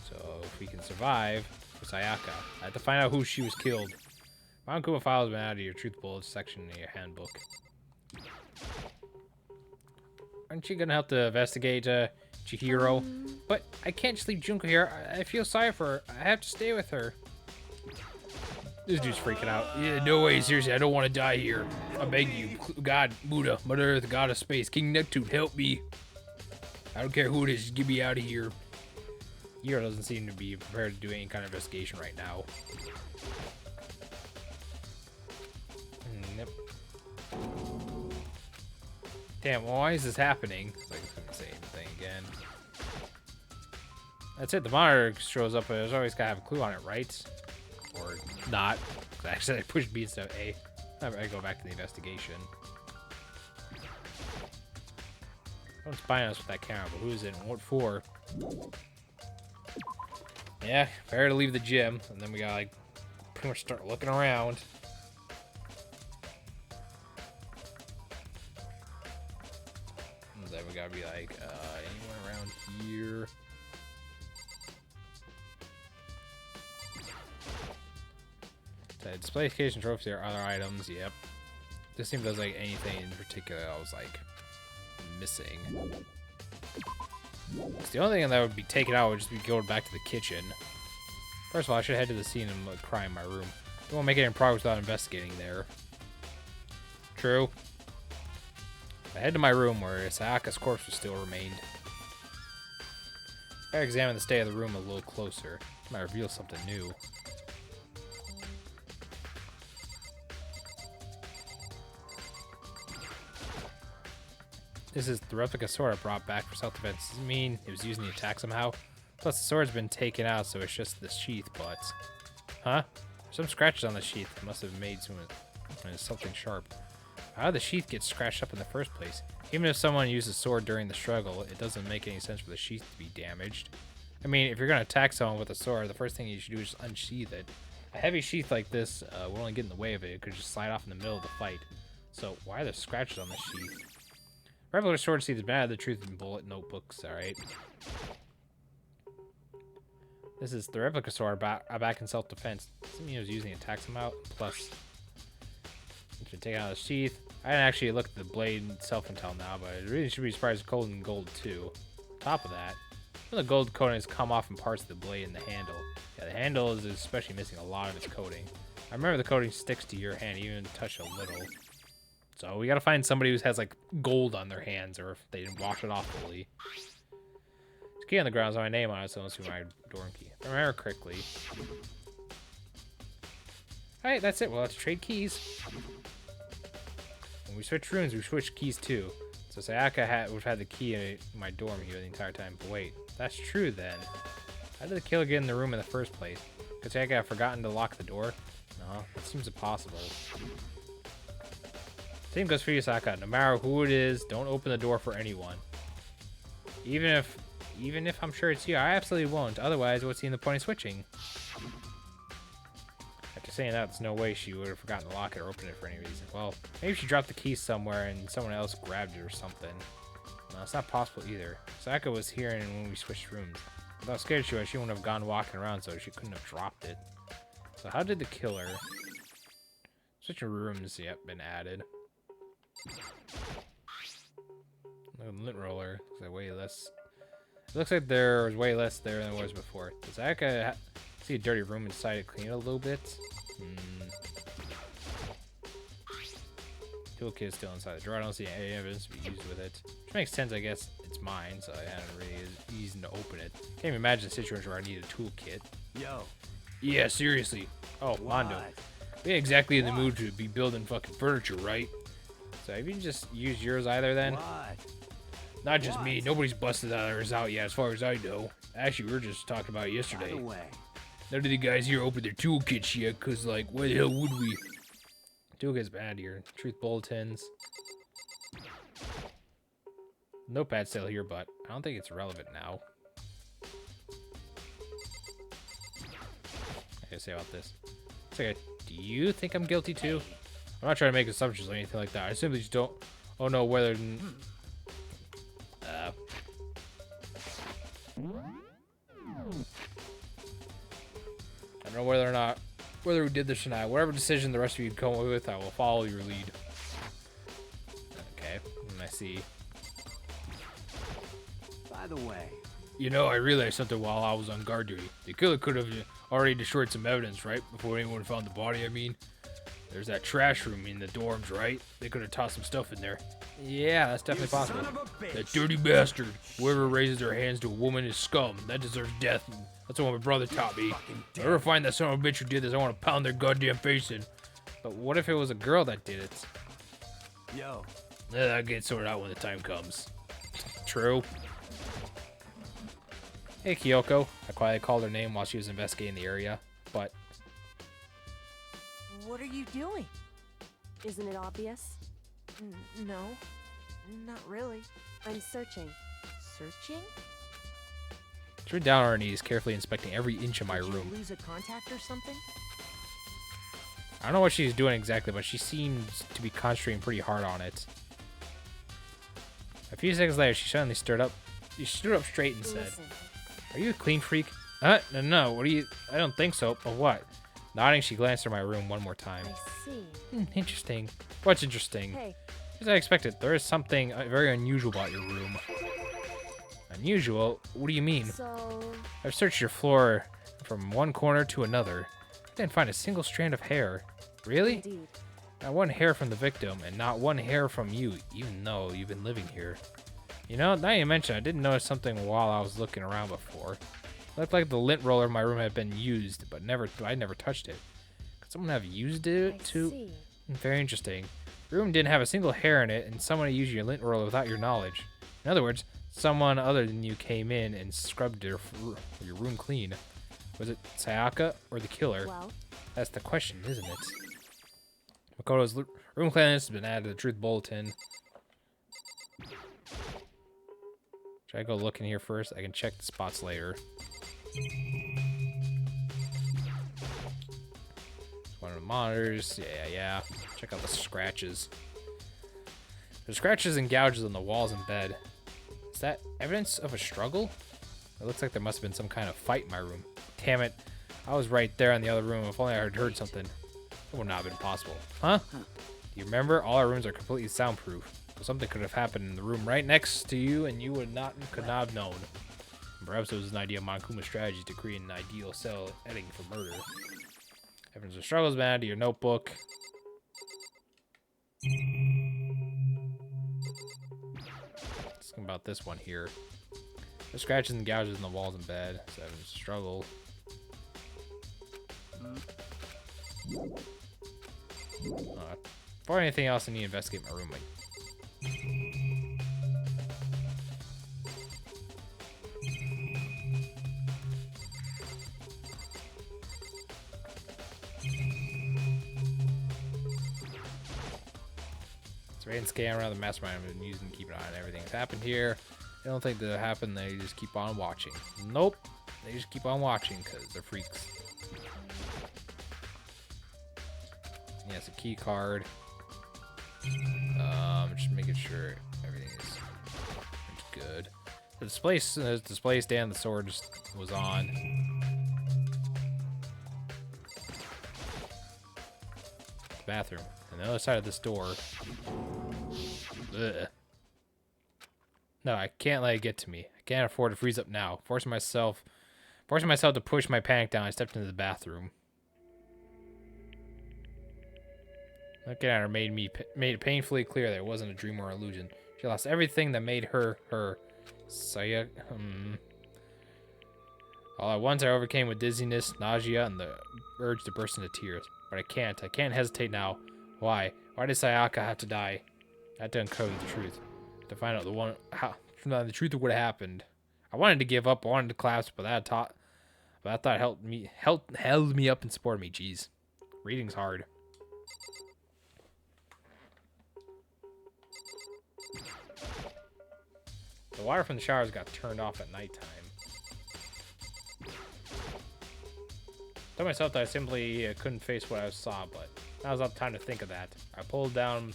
So if we can survive for Sayaka, I have to find out who she was killed. Monokuma file has been added to your truth bullets section in your handbook. Aren't you gonna help to investigate Chihiro? But I can't just leave Junko here. I feel sorry for her. I have to stay with her. This dude's freaking out. Yeah, no way. Seriously, I don't want to die here. I beg you. God, Buddha, Mother Earth, God of Space, King Neptune, help me. I don't care who it is. Just get me out of here. Hiro doesn't seem to be prepared to do any kind of investigation right now. Yep. Damn, well, why is this happening? It's like it's gonna say anything again. That's it. The monitor shows up, but there's always gotta have a clue on it, right? Or not. Actually, I pushed B instead of A. I go back to the investigation. Don't spy on us with that camera, but who is it and what for? Yeah, better to leave the gym, and then we gotta like pretty much start looking around. And then we gotta be like, anyone around here? So display occasion trophies or other items, yep. This seems there's like anything in particular I was like missing. The only thing that would be taken out would just be going back to the kitchen. First of all, I should head to the scene and like, cry in my room. Don't want to make any progress without investigating there. True. I head to my room where Sayaka's corpse still remained. I examine the state of the room a little closer. It might reveal something new. This is the replica sword I brought back for self-defense. Does it mean it was used in the attack somehow? Plus, the sword's been taken out, so it's just the sheath, but... Huh? There's some scratches on the sheath. It must have made something sharp. How did the sheath get scratched up in the first place? Even if someone used the sword during the struggle, it doesn't make any sense for the sheath to be damaged. I mean, if you're gonna attack someone with a sword, the first thing you should do is just unsheath it. A heavy sheath like this will only get in the way of it. It could just slide off in the middle of the fight. So why are there scratches on the sheath? Regular sword sheath is bad. The truth in bullet notebooks. All right. This is the replica sword back in self-defense. Something he was using to attack some out. Plus, to take out the sheath. I didn't actually look at the blade itself until now, but I really should be surprised it's cold in gold too. On top of that, the gold coating has come off in parts of the blade and the handle. Yeah, the handle is especially missing a lot of its coating. I remember the coating sticks to your hand, even touch a little. So we gotta find somebody who has like gold on their hands, or if they didn't wash it off fully. This key on the ground is my name on it, so let's see my dorm key. If I remember correctly. Alright, that's it. We'll have to trade keys. When we switch rooms, we switch keys too. So Sayaka would have had the key in my dorm here the entire time. But wait, if that's true then. How did the killer get in the room in the first place? Could Sayaka have forgotten to lock the door? No, that seems impossible. Same goes for you, Sayaka. No matter who it is, don't open the door for anyone. Even if I'm sure it's you, I absolutely won't. Otherwise, what's the point of switching? After saying that, there's no way she would have forgotten to lock it or open it for any reason. Well, maybe she dropped the key somewhere and someone else grabbed it or something. No, it's not possible either. Sayaka was here and when we switched rooms. Without scared she was, she wouldn't have gone walking around, so she couldn't have dropped it. So how did the killer... Switching rooms, yep, been added. Look at the lint roller. Looks like way less... It looks like there was way less there than there was before. Does Sayaka see a dirty room inside it clean it a little bit? Toolkit is still inside the drawer. I don't see any evidence to be used with it. Which makes sense, I guess. It's mine, so I hadn't really easy to open it. Can't even imagine a situation where I need a toolkit. Yo. Yeah, seriously. Oh, Mondo. We ain't exactly in the mood to be building fucking furniture, right? So have you just used yours either then? What? Not just me. Nobody's busted ours out yet, as far as I know. Actually, we were just talking about it yesterday. By the way. None of the guys here opened their toolkits yet, cause like, why the hell would we? Toolkit's bad here. Truth bulletins. Notepad's still here, but I don't think it's relevant now. I gotta say about this. It's okay. Do you think I'm guilty too? I'm not trying to make assumptions or anything like that. I simply just don't know whether. I don't know whether we did this or not. Whatever decision the rest of you come with, I will follow your lead. Okay, I see. By the way. You know, I realized something while I was on guard duty. The killer could have already destroyed some evidence, right? Before anyone found the body, I mean. There's that trash room in the dorms, right? They could have tossed some stuff in there. Yeah, that's definitely possible. That dirty bastard. Whoever raises their hands to a woman is scum. That deserves death. That's what my brother taught me. If I ever find that son of a bitch who did this, I want to pound their goddamn face in. But what if it was a girl that did it? Yo. That'll get sorted out when the time comes. True. Hey, Kyoko. I quietly called her name while she was investigating the area, but... What are you doing? Isn't it obvious? No, not really. I'm searching. Searching? She went down on her knees, carefully inspecting every inch of my Did room. you lose a contact or something? I don't know what she's doing exactly, but she seems to be concentrating pretty hard on it. A few seconds later, she suddenly stood up. She stood up straight and said, Listen. "Are you a clean freak?" No. What are you? I don't think so. But what? Nodding, she glanced at my room one more time. I see. Interesting. What's interesting? Hey, As I expected, there is something very unusual about your room. Unusual? What do you mean? so I've searched your floor from one corner to another. I didn't find a single strand of hair. Really? indeed. Not one hair from the victim, and not one hair from you, even though you've been living here. You know, now you mention, I did notice something while I was looking around before. It looked like the lint roller in my room had been used, but I never touched it. Could someone have used it I to... see. Very interesting. Your room didn't have a single hair in it, and someone had used your lint roller without your knowledge. In other words, someone other than you came in and scrubbed your room clean. Was it Sayaka or the killer? Well, That's the question, isn't it? Makoto's room cleanliness has been added to the truth bulletin. Should I go look in here first? I can check the spots later. One of the monitors. Yeah. Check out the scratches. There's scratches and gouges on the walls and bed. Is that evidence of a struggle? It looks like there must have been some kind of fight in my room. Damn it. I was right there in the other room. If only I had heard something. It would not have been possible. Huh? Do you remember? All our rooms are completely soundproof. So something could have happened in the room right next to you and you could not have known. Perhaps it was an idea of Monokuma's strategy to create an ideal setting for murder. Evidence of struggles, man. To your notebook. Something about this one here. There's scratches and gouges in the walls and bed. So evidence of struggle. Before anything else, I need to investigate my room. It's raid and scan around the mastermind I've been using to keep an eye on everything that's happened here. They don't think that happened, they just keep on watching. Nope. They just keep on watching because they're freaks. Yeah, it's a key card. Just making sure everything is good. The display stand, the sword just was on. The bathroom. On the other side of this door. Ugh. No, I can't let it get to me. I can't afford to freeze up now. Forcing myself to push my panic down, I stepped into the bathroom. Looking at her made it painfully clear that it wasn't a dream or illusion. She lost everything that made her her. All at once I overcame with dizziness, nausea, and the urge to burst into tears. But I can't hesitate now. Why? Why did Sayaka have to die? I had to uncover the truth. To find out the truth of what happened. I wanted to give up, I wanted to collapse, but that thought held me up and supported me. Jeez. Reading's hard. The water from the showers got turned off at nighttime. I told myself that I simply couldn't face what I saw, but now was not the time to think of that. I pulled out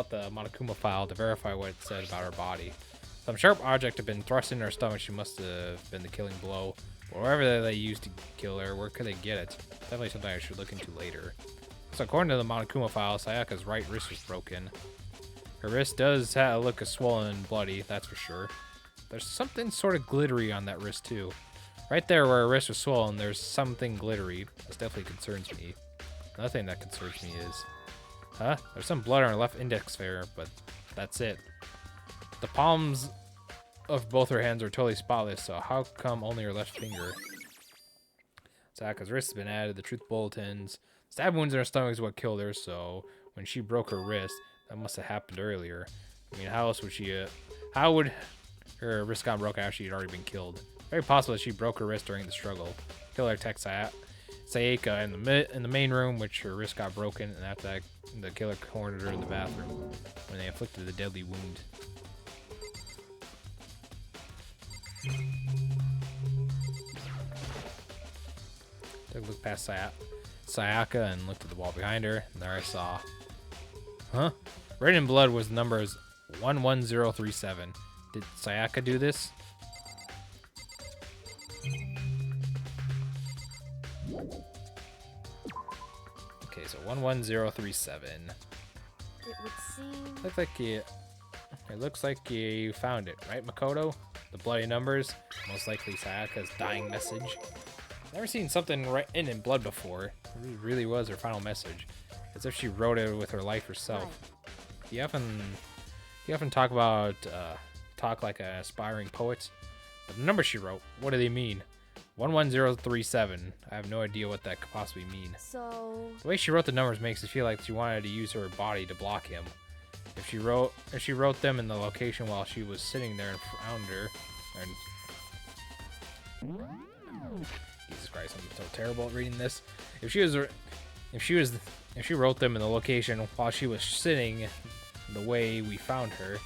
the Monokuma file to verify what it said about her body. Some sharp object had been thrust in her stomach. She must have been the killing blow. But wherever they used to kill her, where could they get it? Definitely something I should look into later. So according to the Monokuma file, Sayaka's right wrist was broken. Her wrist does look swollen and bloody, that's for sure. There's something sort of glittery on that wrist too. Right there where her wrist was swollen, there's something glittery. This definitely concerns me. Another thing that concerns me is... Huh? There's some blood on her left index finger, but that's it. The palms of both her hands are totally spotless, so how come only her left finger? Sayaka's wrist has been added, the truth bulletins. Stab wounds in her stomach is what killed her, so when she broke her wrist, that must have happened earlier. I mean, how else would she, how would her wrist got broken after she had already been killed? Very possible that she broke her wrist during the struggle. Killer attacked Sayaka in the main room, which her wrist got broken, and after that, the killer cornered her in the bathroom when they inflicted the deadly wound. Took a look past Sayaka and looked at the wall behind her, and there I saw... Huh? Written in blood was numbers 11037. Did Sayaka do this? Okay, so 11037. It would seem... It looks like you found it, right, Makoto? The bloody numbers, most likely Sayaka's dying message. Never seen something written in blood before. It really was her final message, as if she wrote it with her life herself. Right. You often talk like an aspiring poet, but the numbers she wrote, what do they mean? 11037. I have no idea what that could possibly mean. So the way she wrote the numbers makes it feel like she wanted to use her body to block him. If she wrote them in the location while she was sitting there and found her, and Jesus Christ, I'm so terrible at reading this. If she wrote them in the location while she was sitting the way we found her,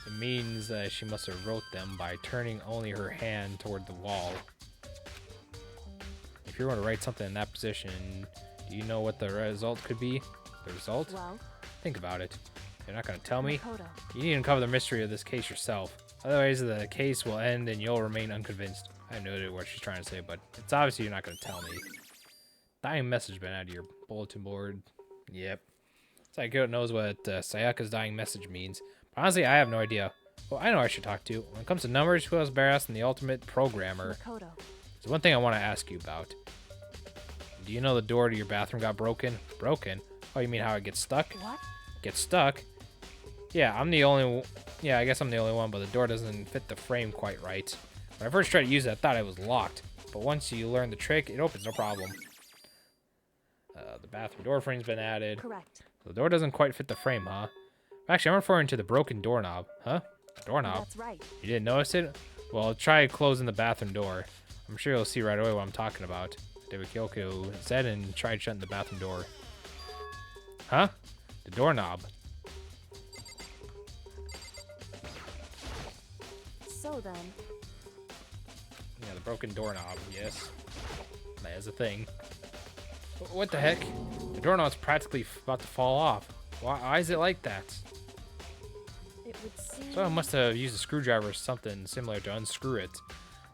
It means that she must have wrote them by turning only her hand toward the wall. If you were to write something in that position, do you know what the result could be? The result? Well, Think about it. You're not going to tell me? Makoto. You need to uncover the mystery of this case yourself. Otherwise, the case will end and you'll remain unconvinced. I have no idea what she's trying to say, but it's obviously you're not going to tell me. Dying message been out of your bulletin board. Yep. Saiko knows what Sayaka's dying message means. But honestly, I have no idea. Well, I know I should talk to. When it comes to numbers, who else better than the ultimate programmer? Makoto. There's one thing I want to ask you about. Do you know the door to your bathroom got broken? Broken? Oh, you mean how it gets stuck? What? Gets stuck? Yeah, I guess I'm the only one, but the door doesn't fit the frame quite right. When I first tried to use it, I thought it was locked. But once you learn the trick, it opens no problem. The bathroom door frame's been added. Correct. The door doesn't quite fit the frame, huh? Actually, I'm referring to the broken doorknob. Huh? Doorknob? That's right. You didn't notice it? Well, try closing the bathroom door. I'm sure you'll see right away what I'm talking about. David Kyoko said and tried shutting the bathroom door. Huh? The doorknob. So then, Yeah, the broken doorknob, yes. That is a thing. What the heck? The doorknob's practically about to fall off. Why is it like that? it would seem. So I must have used a screwdriver or something similar to unscrew it.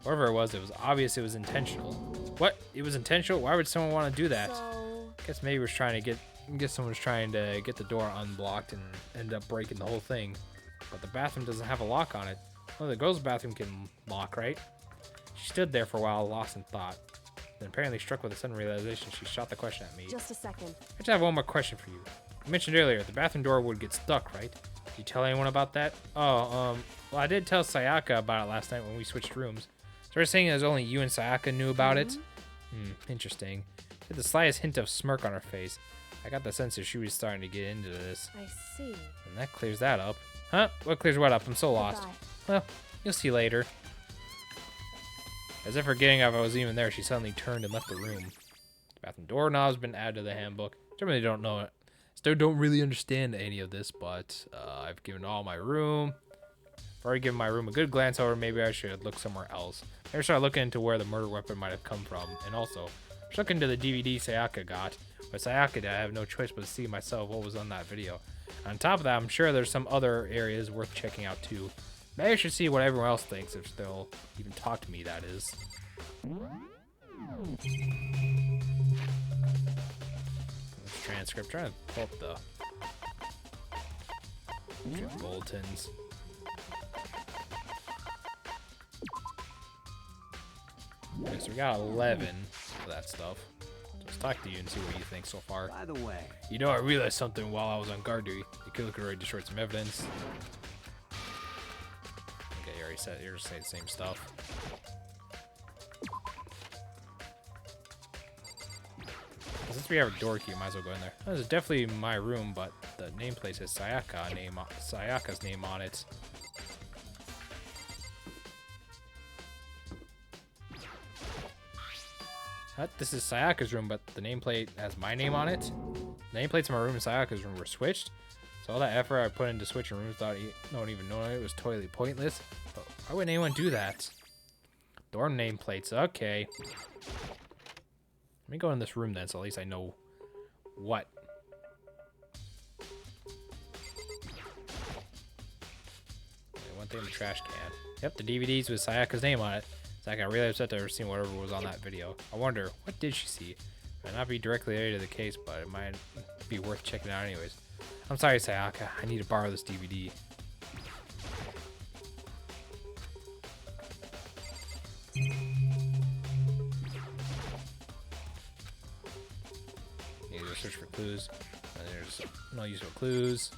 Whatever it was obvious it was intentional. What? It was intentional? Why would someone want to do that? So, Guess maybe was trying to someone was trying to get the door unblocked and end up breaking the whole thing. But the bathroom doesn't have a lock on it. Well, the girl's bathroom can lock, right? She stood there for a while, lost in thought. Then apparently struck with a sudden realization, she shot the question at me. just a second. I just have one more question for you. You mentioned earlier the bathroom door would get stuck, right? Did you tell anyone about that? Oh, well, I did tell Sayaka about it last night when we switched rooms. So we're saying there's only you and Sayaka knew about it? Interesting. She had the slightest hint of smirk on her face. I got the sense that she was starting to get into this. I see. And that clears that up. Huh? What clears what up? I'm so lost. Goodbye. Well, you'll see later. As if forgetting if I was even there, she suddenly turned and left the room. The bathroom doorknob's been added to the handbook. I really don't know it. Still don't really understand any of this, but I've given all my room. I've already given my room a good glance over. Maybe I should look somewhere else. Maybe start looking into where the murder weapon might have come from. And also, just look into the DVD Sayaka got. With Sayaka, I have no choice but to see myself what was on that video. On top of that, I'm sure there's some other areas worth checking out too. Maybe I should see what everyone else thinks, if they'll even talk to me, that is. This transcript, trying to pull up the bulletins. Okay, so we got 11 of that stuff. Let's talk to you and see what you think so far. By the way, You know, I realized something while I was on guard duty. The killer could already destroyed some evidence. Okay, you already said, you're just saying the same stuff. Since we have a door key, might as well go in there. This is definitely my room, but the nameplate says Sayaka's name on it. What? This is Sayaka's room, but the nameplate has my name on it? The nameplates in my room and Sayaka's room were switched? So all that effort I put into switching rooms without no one even knowing it was totally pointless? But why would anyone do that? Door nameplates, okay. Let me go in this room then, so at least I know what. Okay, one thing in the trash can. Yep, the DVDs with Sayaka's name on it. I got really upset to ever seen whatever was on that video. I wonder, what did she see? It might not be directly related to the case, but it might be worth checking out anyways. I'm sorry, Sayaka. I need to borrow this DVD. Need to search for clues. And there's no useful clues.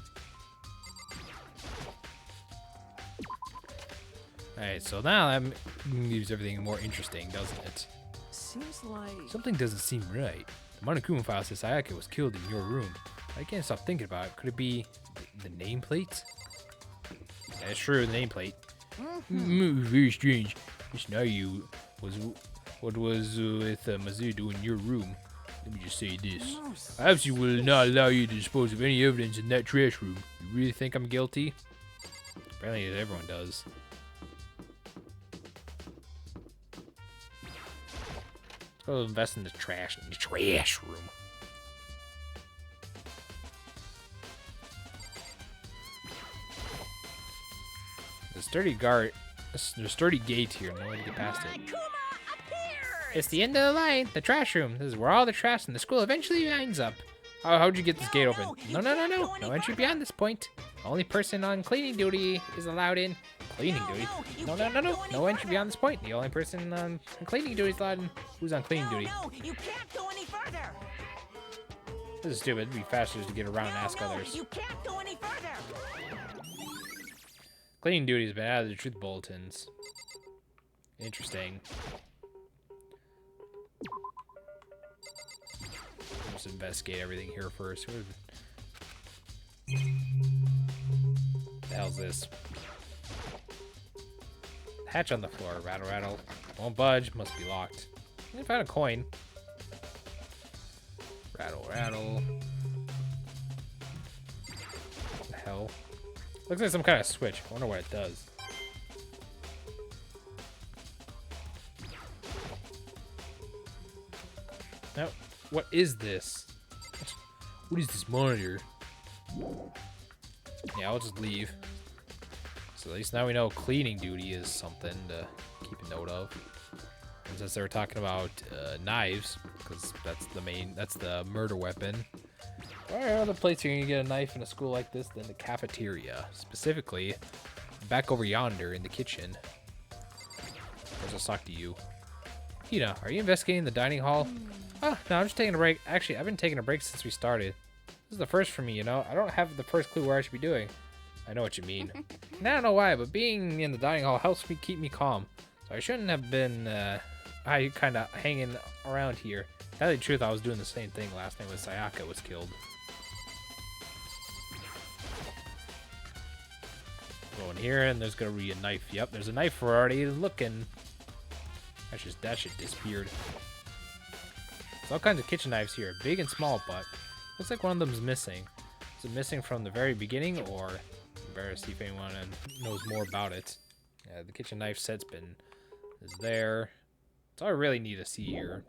Alright, so now that leaves everything more interesting, doesn't it? seems like... Something doesn't seem right. The Monokuma file says Sayaka was killed in your room. I can't stop thinking about it. Could it be the nameplate? Yeah, it's true, the nameplate. Very strange. Just now you was what was with Mazudo in your room. Let me just say this. I absolutely will not allow you to dispose of any evidence in that trash room. You really think I'm guilty? Apparently everyone does. Let's go invest in the trash room. There's sturdy gate here. No way to get past it. Akuma appears! It's the end of the line. The trash room. This is where all the trash in the school eventually winds up. How'd you get this gate open? No entry beyond this point. Only person on cleaning duty is allowed in. Cleaning duty? No entry beyond this point. The only person on cleaning duty is allowed in. Who's on cleaning duty? No, you can't go any further! This is stupid. It'd be faster just to get around and ask others. You can't go any further! Cleaning duty has been added to truth bulletins. Interesting. Let's investigate everything here first. What the hell's this? Hatch on the floor. Rattle, rattle. Won't budge. Must be locked. I found a coin. Rattle, rattle. What the hell? Looks like some kind of switch. I wonder what it does. Now, what is this? What is this monitor? Yeah, I'll just leave. So at least now we know cleaning duty is something to keep a note of. And since they were talking about knives, because that's the murder weapon. What other place you're gonna get a knife in a school like this than the cafeteria? Specifically, back over yonder in the kitchen. First, I'll talk to you. Hina, are you investigating the dining hall? Oh, no, I'm just taking a break. Actually, I've been taking a break since we started. This is the first for me, you know? I don't have the first clue where I should be doing. I know what you mean. And I don't know why, but being in the dining hall helps me keep me calm. So I shouldn't have been kind of hanging around here. To tell you the truth, I was doing the same thing last night when Sayaka was killed. Go in here, and there's gonna be a knife. Yep, there's a knife we're already looking. That shit disappeared. There's all kinds of kitchen knives here, big and small, but looks like one of them's missing. Is it missing from the very beginning, or better see if anyone knows more about it? Yeah, the kitchen knife set's is there. That's all I really need to see here.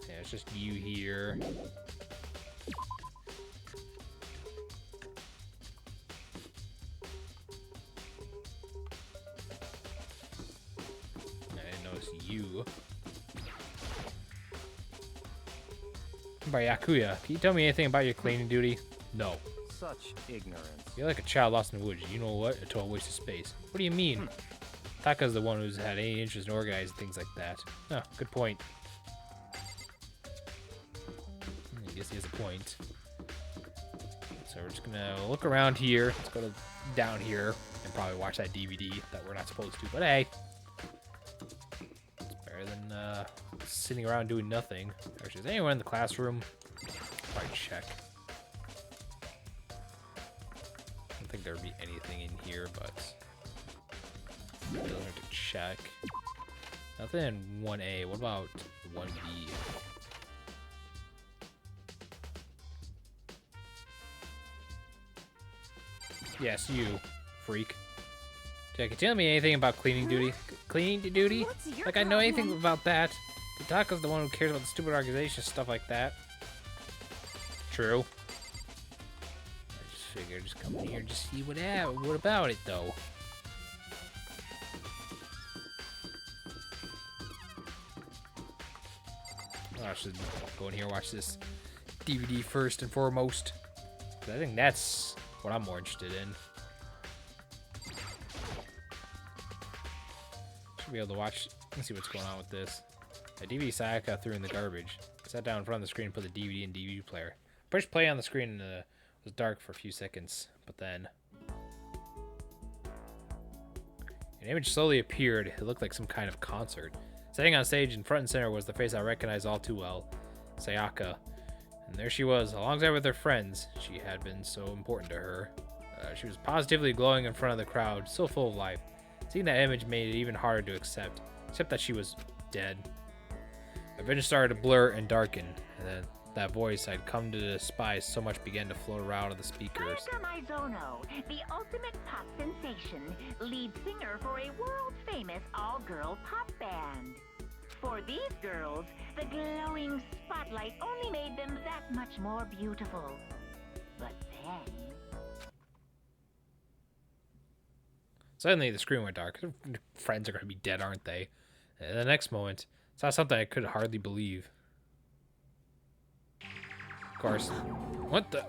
Yeah, it's just you here. You. By Yakuya, can you tell me anything about your cleaning duty? No. Such ignorance. You're like a child lost in the woods. You know what? A total waste of space. What do you mean? Taka's the one who's had any interest in organizing things like that. Oh, good point. I guess he has a point. So we're just gonna look around here. Let's go down here and probably watch that DVD that we're not supposed to. But hey. Than sitting around doing nothing. Actually, is anyone in the classroom? Probably check. I don't think there'd be anything in here, but doesn't have to check. Nothing in 1A. What about 1B? Yes, you freak. Can you tell me anything about cleaning duty? Cleaning duty? Like I know anything about that. Taka's the one who cares about the stupid organization stuff like that. True. I just figured just come here and just see what about it though. Oh, I should go in here and watch this DVD first and foremost. I think that's what I'm more interested in. Be able to watch. Let's see what's going on with this. A DVD Sayaka threw in the garbage. I sat down in front of the screen and put the DVD in DVD player. Pushed play on the screen and it was dark for a few seconds, but then an image slowly appeared. It looked like some kind of concert. Sitting on stage in front and center was the face I recognized all too well, Sayaka. And there she was, alongside with her friends. She had been so important to her. She was positively glowing in front of the crowd, so full of life. Seeing that image made it even harder to accept that she was dead. My vision started to blur and darken, and then that voice I'd come to despise so much began to float around in the speakers. Sayaka Mizono, the ultimate pop sensation, lead singer for a world-famous all-girl pop band. For these girls, the glowing spotlight only made them that much more beautiful. But then... Suddenly, the screen went dark. Their friends are going to be dead, aren't they? And the next moment, saw something I could hardly believe. Of course. What the?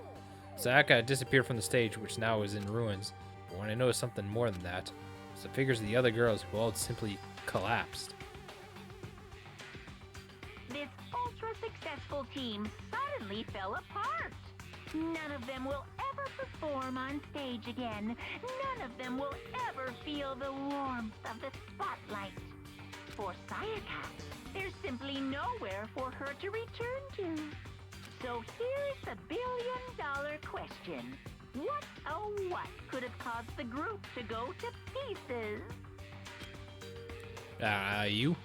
Sayaka had disappeared from the stage, which now is in ruins. But when I noticed something more than that, it was the figures of the other girls who all had simply collapsed. This ultra-successful team suddenly fell apart. None of them will ever perform on stage again. None of them will ever feel the warmth of the spotlight. For Sayaka, there's simply nowhere for her to return to. So here's the billion-dollar question. What, oh what, could have caused the group to go to pieces? You?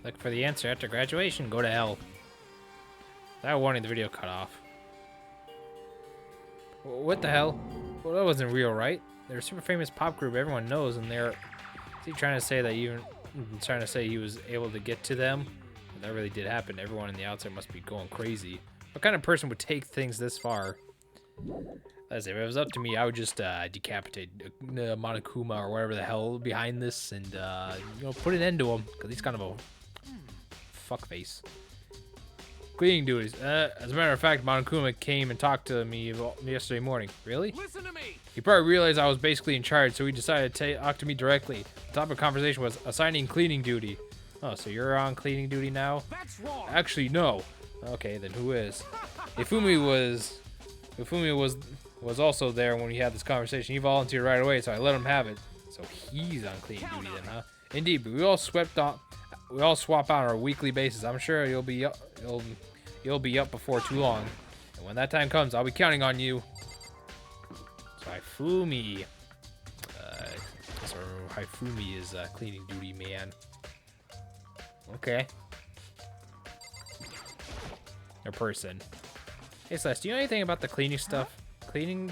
Look for the answer after graduation. Go to hell. That warning, the video cut off. What the hell? Well, that wasn't real, right? They're a super famous pop group everyone knows, and they're... Is he trying to say that trying to say he was able to get to them? If that really did happen. Everyone on the outside must be going crazy. What kind of person would take things this far? As if it was up to me, I would just decapitate Monokuma or whatever the hell behind this, and you know, put an end to him, because he's kind of a fuckface. Cleaning duties. As a matter of fact, Monokuma came and talked to me yesterday morning. Really? Listen to me. He probably realized I was basically in charge, so he decided to talk to me directly. The topic of conversation was assigning cleaning duty. Oh, so you're on cleaning duty now? That's wrong. Actually, no. Okay, then who is? Ifumi was also there when we had this conversation. He volunteered right away, so I let him have it. So he's on cleaning duty then, huh? Indeed, but we all swap out on a weekly basis. I'm sure you'll be up before too long. And when that time comes, I'll be counting on you. So Hifumi. So Hifumi is cleaning duty man. Okay. Or person. Hey Celeste, do you know anything about the cleaning stuff? Cleaning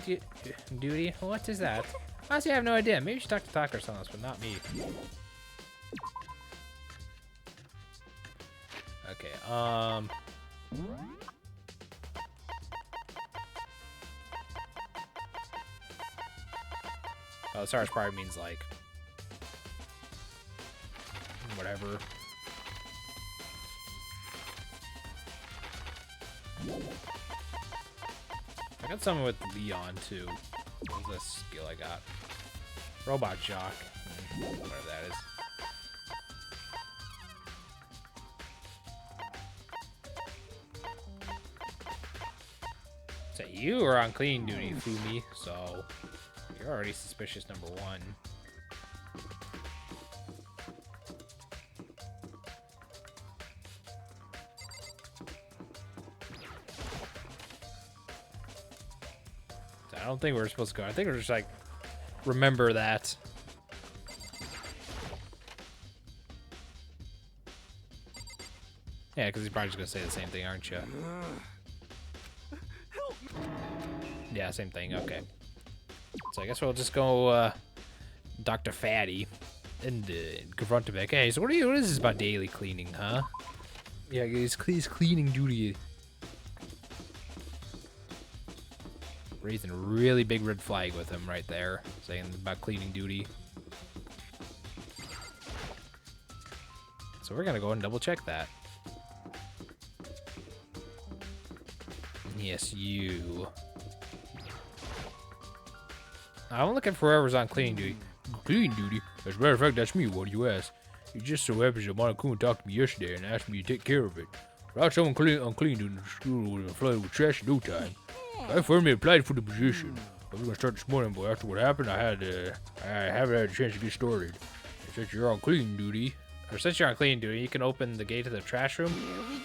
duty? What is that? Honestly, I have no idea. Maybe you should talk to Taka or someone else, but not me. Okay, Oh, the stars probably means like whatever. I got something with Leon too. What's this skill I got? Robot Jock. Whatever that is. So you are on cleaning duty, Fumi, so you're already suspicious number one. I don't think we're supposed to go. I think we're just like, remember that. Yeah, because he's probably just going to say the same thing, aren't you? Yeah, same thing. Okay. So I guess we'll just go Dr. Fatty and confront him. Like, hey, so what is this about daily cleaning, huh? Yeah, he's cleaning duty. Raising a really big red flag with him right there, saying about cleaning duty. So we're gonna go and double check that. Yes, you. I'm looking for whoever's on cleaning duty. Cleaning duty? As a matter of fact, that's me. What do you ask? It just so happens that Monokuma talked to me yesterday and asked me to take care of it. Without someone on cleaning duty, the school would have flooded with trash in no time. I firmly applied for the position. I was gonna start this morning, but after what happened, I haven't had a chance to get started. And since you're on cleaning duty, you can open the gate to the trash room.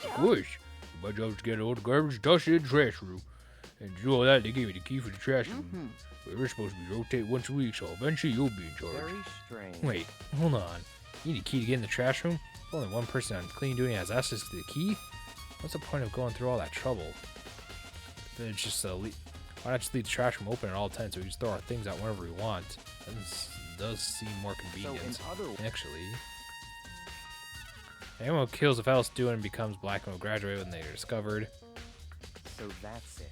Of course. My job is to get all the garbage, toss it in the trash room. And to do all that, they gave me the key for the trash room. But we're supposed to be rotate once a week, so eventually you'll be in charge. Very strange. Wait, hold on. You need a key to get in the trash room? Only one person on cleaning duty has access to the key? What's the point of going through all that trouble? Then it's just why not just leave the trash room open at all times so we can store our things out whenever we want? This does seem more convenient, actually. Anyone who kills a fellow student and becomes black and will graduate when they are discovered. So that's it.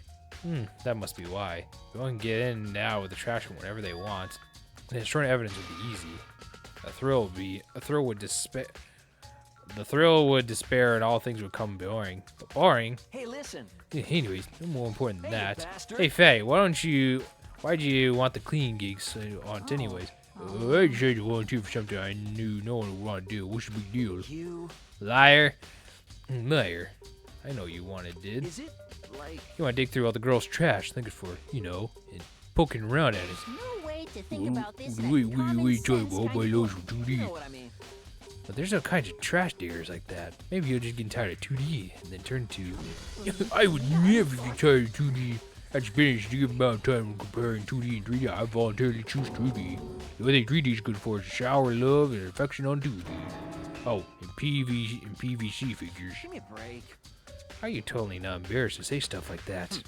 That must be why. Everyone can get in now with the trash room whenever they want. And destroying evidence would be easy. The thrill would despair and all things would become boring. But boring? Hey, listen. Anyways, no more important than Hey, that. bastard. Hey, Faye, why'd you want the clean gigs on it anyways? I just had to volunteer for something I knew no one would want to do. What's the big deal? You. Liar. Liar. I know you wanted, did. Is it like? You want to dig through all the girls' trash, looking for, and poking around at it. No way to think about this. Wait, Joey, You my nose with 2D. You know what I mean? But there's no kinds of trash diggers like that. Maybe you'll just get tired of 2D and then turn to. I would never get tired of 2D. I'd spend a good amount of time comparing 2D and 3D. I voluntarily choose 3D. The only thing 3D is good for is shower love and affection on 2D. Oh, and PVC figures. Give me a break. How are you totally not embarrassed to say stuff like that?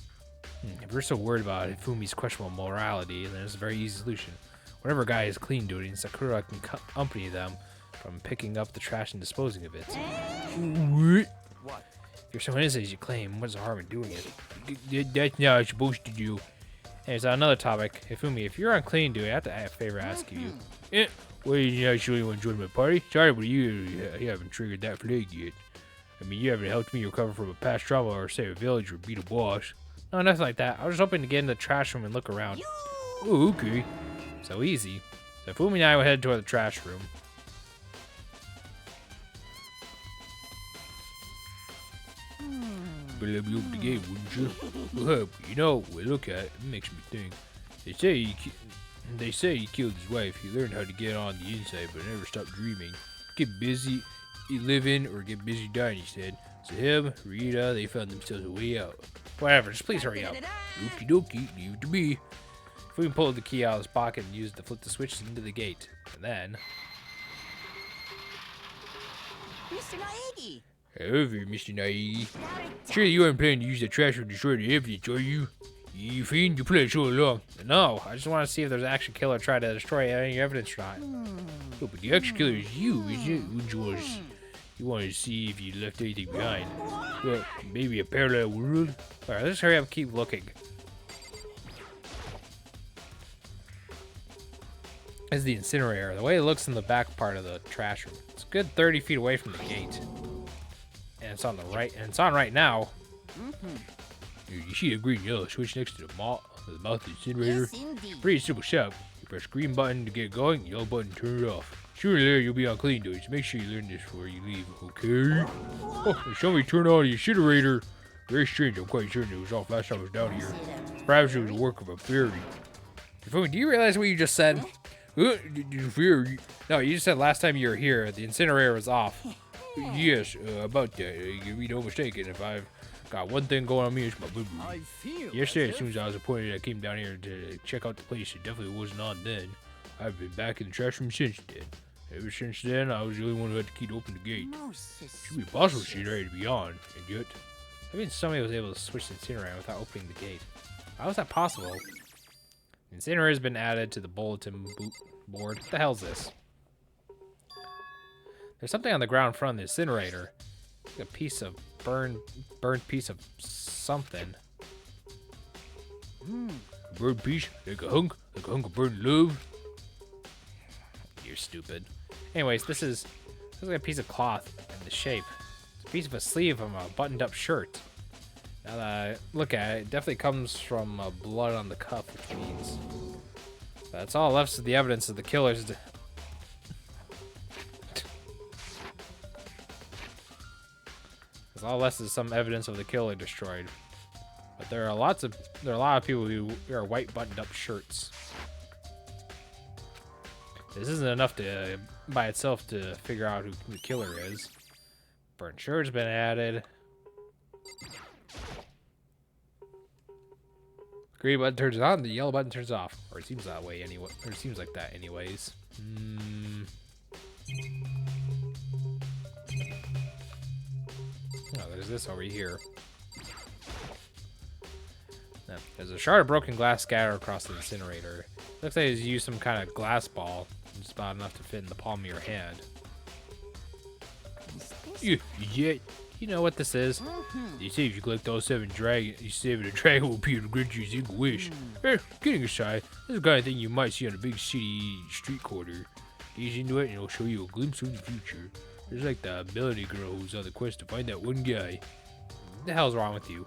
If you're so worried about Fumi's questionable morality, then it's a very easy solution. Whenever a guy is clean duty, Sakura can accompany them from picking up the trash and disposing of it. What? If you're so innocent as you claim, what's the harm in doing it? That's not what you're supposed to do. Anyways, on another topic, Hifumi, if you're on clean duty, I have to ask a favor ask you. Well, you're not sure you want to join my party? Sorry, but you haven't triggered that flag yet. I mean, you haven't helped me recover from a past trauma or save a village or beat a boss. No, nothing like that. I was just hoping to get in the trash room and look around. Oh, okay. So easy. So Fumi and I will head toward the trash room. But let me open the gate, wouldn't you? Well, you know, we look at it, it makes me think. They say he killed his wife. He learned how to get on the inside, but never stopped dreaming. Get busy, live in, or get busy dying, he said. So him, Rita, they found themselves a way out. Whatever, just please hurry up. Okie dokie, leave it to me. If we can pull the key out of his pocket and use it to flip the switch into the gate. And then... Mr. Naegi! However, Mr. Naegi, surely you aren't planning to use the trash to destroy the evidence, are you? You fiend, you play so long. No, I just want to see if there's an action killer trying to destroy any evidence or not. Oh, but the action killer is you, is it? You want to see if you left anything behind. Well, maybe a parallel world? Alright, let's hurry up and keep looking. This is the incinerator. The way it looks in the back part of the trash room. It's a good 30 feet away from the gate. And it's on the right, and it's on right now. You see the green yellow switch next to the mouth of the incinerator? Yes, indeed. Pretty simple setup. You press green button to get going, yellow button to turn it off. Sooner or later you'll be on clean duty, so make sure you learn this before you leave, okay? Oh, and somebody turned on the incinerator. Very strange, I'm quite certain it was off last time I was down here. Perhaps it was the work of a fairy. Do you realize what you just said? Fairy? No, you just said last time you were here, the incinerator was off. Yes, about that. You be no mistaken. If I've got one thing going on me, it's my memory. Yesterday, as soon as I was appointed, I came down here to check out the place. It definitely wasn't on then. I've been back in the trash room since then. Ever since then, I was the only one who had the key to open the gate. Should be possible she's ready to be on, and yet... I mean, somebody was able to switch the incinerator without opening the gate. How is that possible? The incinerator has been added to the bulletin board. What the hell is this? There's something on the ground in front of the incinerator. Like a piece of burned piece of something. Burned piece? Like a hunk of burned love? You're stupid. Anyways, this is like a piece of cloth in the shape. It's a piece of a sleeve of a buttoned up shirt. Now that I look at it, it definitely comes from blood on the cuff, which means that's all left of the evidence of the killers. There's all less is some evidence of the killer destroyed. But there are a lot of people who wear white buttoned up shirts. This isn't enough to by itself to figure out who the killer is. Burnt shirt's been added. Green button turns on, the yellow button turns off. Or it seems that way anyway. Or it seems like that anyways. Oh, there's this over here? No, there's a shard of broken glass scattered across the incinerator. Looks like he's used some kind of glass ball. It's about enough to fit in the palm of your hand. You know what this is. You see, if you collect all 7 dragons, you save a dragon will appear to grant you a single wish. Kidding aside, this is the kind of thing you might see on a big city street corner. Gaze into it and it'll show you a glimpse of the future. There's like the ability girl who's on the quest to find that one guy. What the hell's wrong with you?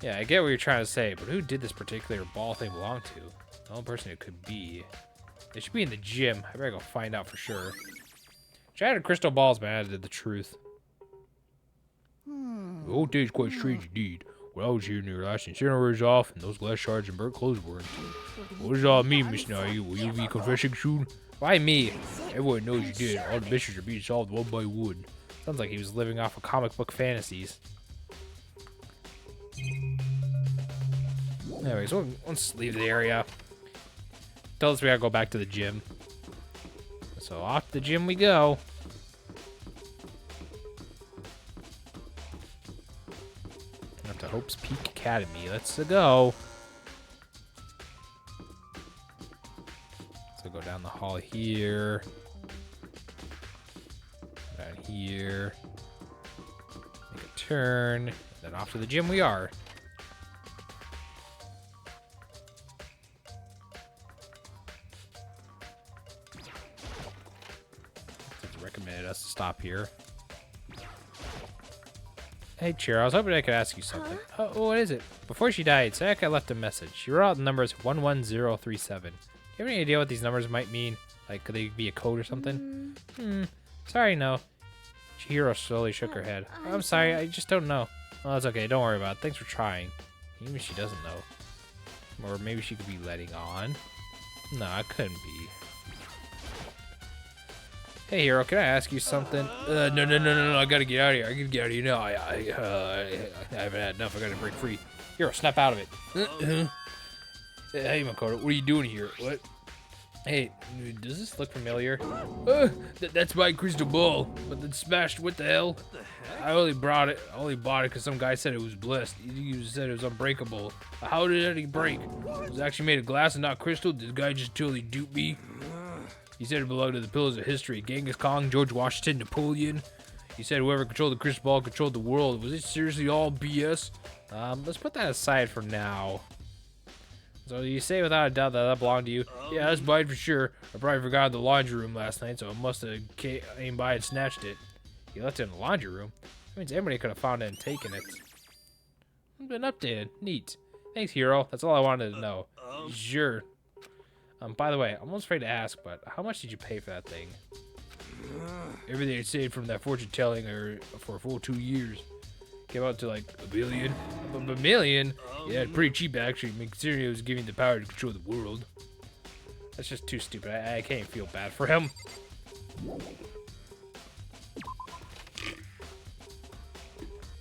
Yeah, I get what you're trying to say, but who did this particular ball thing belong to? The only person it could be. It should be in the gym. I better go find out for sure. Shattered crystal balls, man, added the truth. The old day's quite strange indeed. When I was here near last incinerator's off, and those glass shards and burnt clothes weren't. What does it all mean, Miss Nye? Will you be confessing soon? Why me? Everyone knows you did. All the mysteries are being solved one by one. Sounds like he was living off of comic book fantasies. Anyways, let's leave the area. Tell us we gotta go back to the gym. So off to the gym we go. Up to Hope's Peak Academy. Let's go. So go down the hall here. Down here. Make a turn. Then off to the gym we are. Recommended us to stop here. Hey, Cheer, I was hoping I could ask you something. Oh, what is it? Before she died, Sayaka left a message. She wrote out the numbers 11037. Do you have any idea what these numbers might mean? Like, could they be a code or something? Sorry, no. Chihiro slowly shook her head. I'm sorry, I just don't know. Well, that's okay, don't worry about it. Thanks for trying. Even if she doesn't know. Or maybe she could be letting on. No, it couldn't be. Hey, Hero, can I ask you something? No, I gotta get out of here. I gotta get out of here now. I haven't had enough. I gotta break free. Hero, snap out of it. Hey, Makoto, what are you doing here? What? Hey, does this look familiar? That's my crystal ball, but then smashed. What the hell? I only bought it because some guy said it was blessed. He said it was unbreakable. How did it break? It was actually made of glass and not crystal. Did the guy just totally dupe me? He said it belonged to the pillars of history. Genghis Khan, George Washington, Napoleon. He said whoever controlled the crystal ball controlled the world. Was it seriously all BS? Let's put that aside for now. So you say without a doubt that belonged to you? Yeah, that's mine for sure. I probably forgot in the laundry room last night, so I must have came by and snatched it. You left it in the laundry room? That means anybody could have found it and taken it. I've been updated. Neat. Thanks, Hero. That's all I wanted to know. Sure. By the way, I'm almost afraid to ask, but how much did you pay for that thing? Everything I saved from that fortune telling for a full 2 years. Came out to like $1 billion. A million? Yeah, pretty cheap actually, considering it was giving the power to control the world. That's just too stupid. I can't feel bad for him.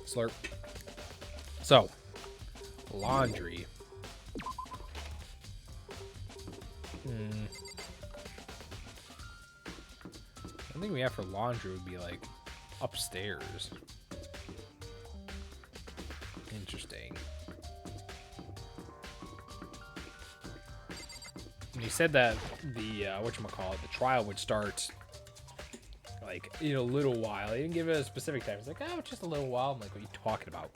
Slurp. So, laundry. I think we have for laundry would be like upstairs. Interesting. And he said that the whatchamacallit, the trial would start like in a little while. He didn't give it a specific time. He's like, oh, just a little while. I'm like, what are you talking about?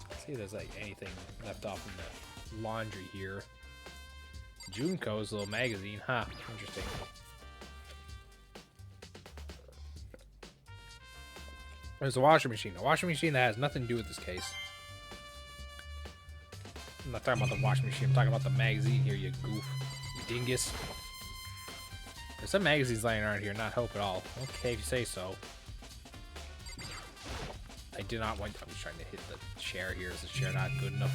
Let's see if there's like anything left off in the laundry here. Junko's little magazine, huh? Interesting. There's a washing machine. A washing machine that has nothing to do with this case. I'm not talking about the washing machine. I'm talking about the magazine here, you goof. You dingus. There's some magazines lying around here, not Hope at all. Okay, if you say so. I did not want... I'm just trying to hit the chair here. Is the chair not good enough?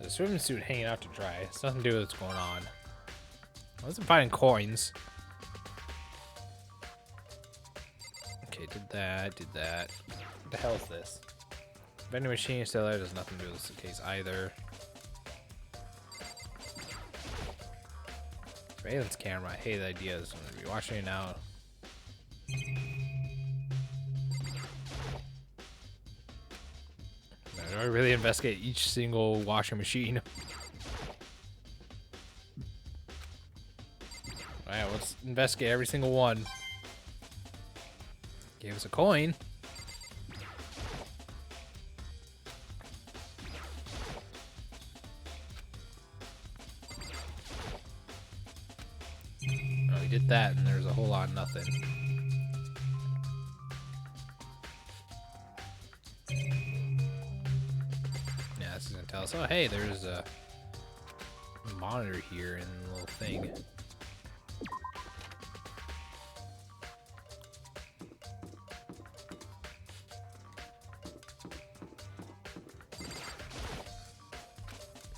The swimming suit hanging out to dry. It's nothing to do with what's going on. I wasn't finding coins. Okay, Okay, did that, did that. What the hell is this? Vending machine still there, does nothing to do with this case either. Surveillance camera, I hate the idea. I'm gonna be watching it now. Do I really investigate each single washing machine? Alright, let's investigate every single one. Gave us a coin. Oh, we did that, and there's a whole lot of nothing. Yeah, this is gonna tell us. Oh, hey, there's a monitor here and a little thing.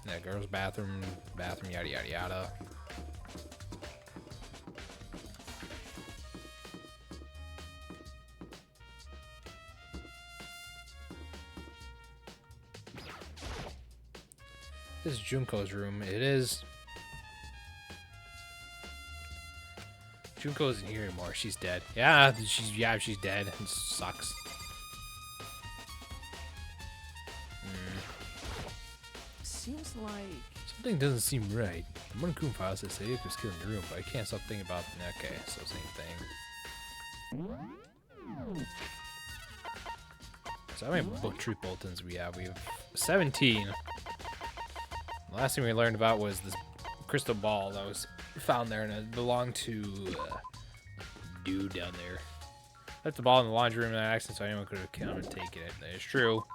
Yeah, girls' bathroom, yada yada yada. This is Junko's room. It is. Junko isn't here anymore. She's dead. Yeah, she's dead. It sucks. Seems like... Something doesn't seem right. The Monokuma file says Havoc was killed in your room, but I can't stop thinking about. Okay, so same thing. So how many truth bulletins we have? We have 17. The last thing we learned about was this crystal ball that was found there, and it belonged to dude down there. Left the ball in the laundry room in an accident, so anyone could have come and taken it. That is true.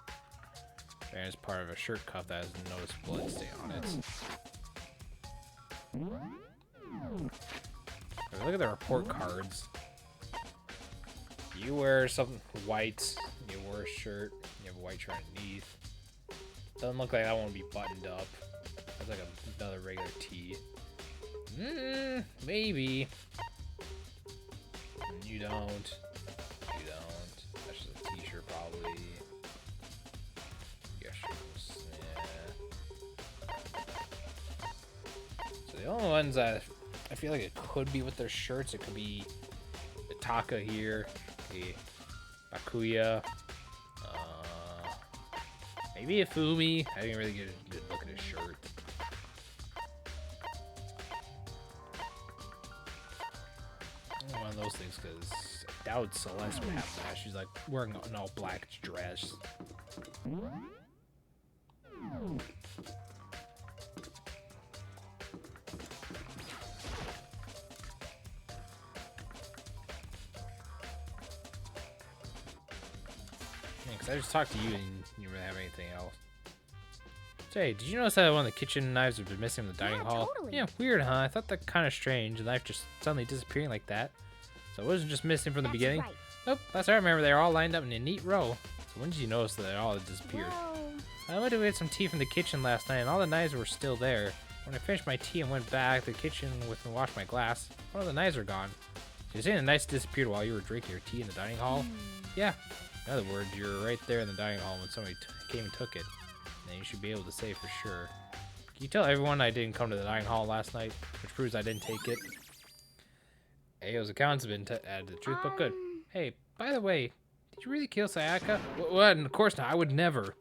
And it's part of a shirt cuff that has a notice blood stain on it. Okay, look at the report cards. You wear something white. You wear a shirt. You have a white shirt underneath. Doesn't look like that one would be buttoned up. That's like another regular tee. Maybe. You don't. You don't. That's just a t-shirt probably. Yes. Yeah. So the only ones that I feel like it could be with their shirts, it could be the Taka here, the Bakuya, maybe a Fumi. I didn't really get a good look at his shirt. One of those things, because I doubt Celeste would have that. She's like wearing an all black dress. Because I just talked to you and you didn't really have anything else. Say, did you notice that one of the kitchen knives had been missing from the dining hall? Totally. Yeah, weird, huh? I thought that kind of strange. The knife just suddenly disappearing like that. So it wasn't just missing from the That's beginning? right. Nope, that's right. I remember they were all lined up in a neat row. So when did you notice that they all had disappeared? Whoa. I went to get some tea from the kitchen last night, and all the knives were still there. When I finished my tea and went back to the kitchen and washed my glass, one of the knives were gone. So you're saying the knives disappeared while you were drinking your tea in the dining hall? Yeah. In other words, you were right there in the dining hall when somebody came and took it. And you should be able to say for sure. Can you tell everyone I didn't come to the dining hall last night? Which proves I didn't take it. Ayo's account's been added to the truth book. Good. Hey, by the way, did you really kill Sayaka? What? Of course not. I would never.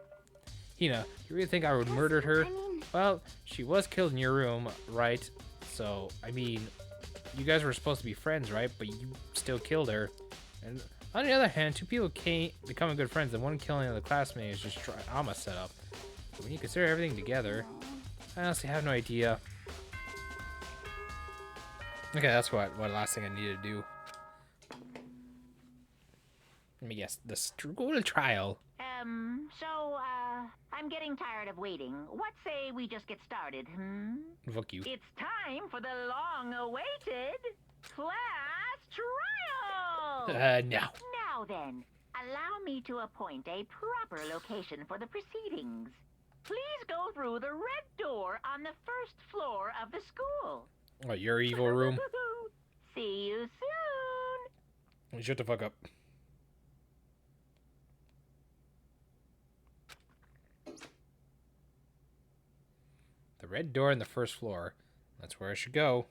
Hina, you really think I would murder her? I mean, Well, she was killed in your room, right? So, I mean, you guys were supposed to be friends, right? But you still killed her. And on the other hand, two people can't become good friends, and one killing the classmate is just drama setup. But when you consider everything together, I honestly have no idea. Okay, that's what last thing I needed to do. Let me guess. Go to trial. I'm getting tired of waiting. What say we just get started, Fuck you. It's time for the long-awaited class trial! No. Now then, allow me to appoint a proper location for the proceedings. Please go through the red door on the first floor of the school. What, your evil room? See you soon! Shut the fuck up. red door on the first floor. That's where I should go.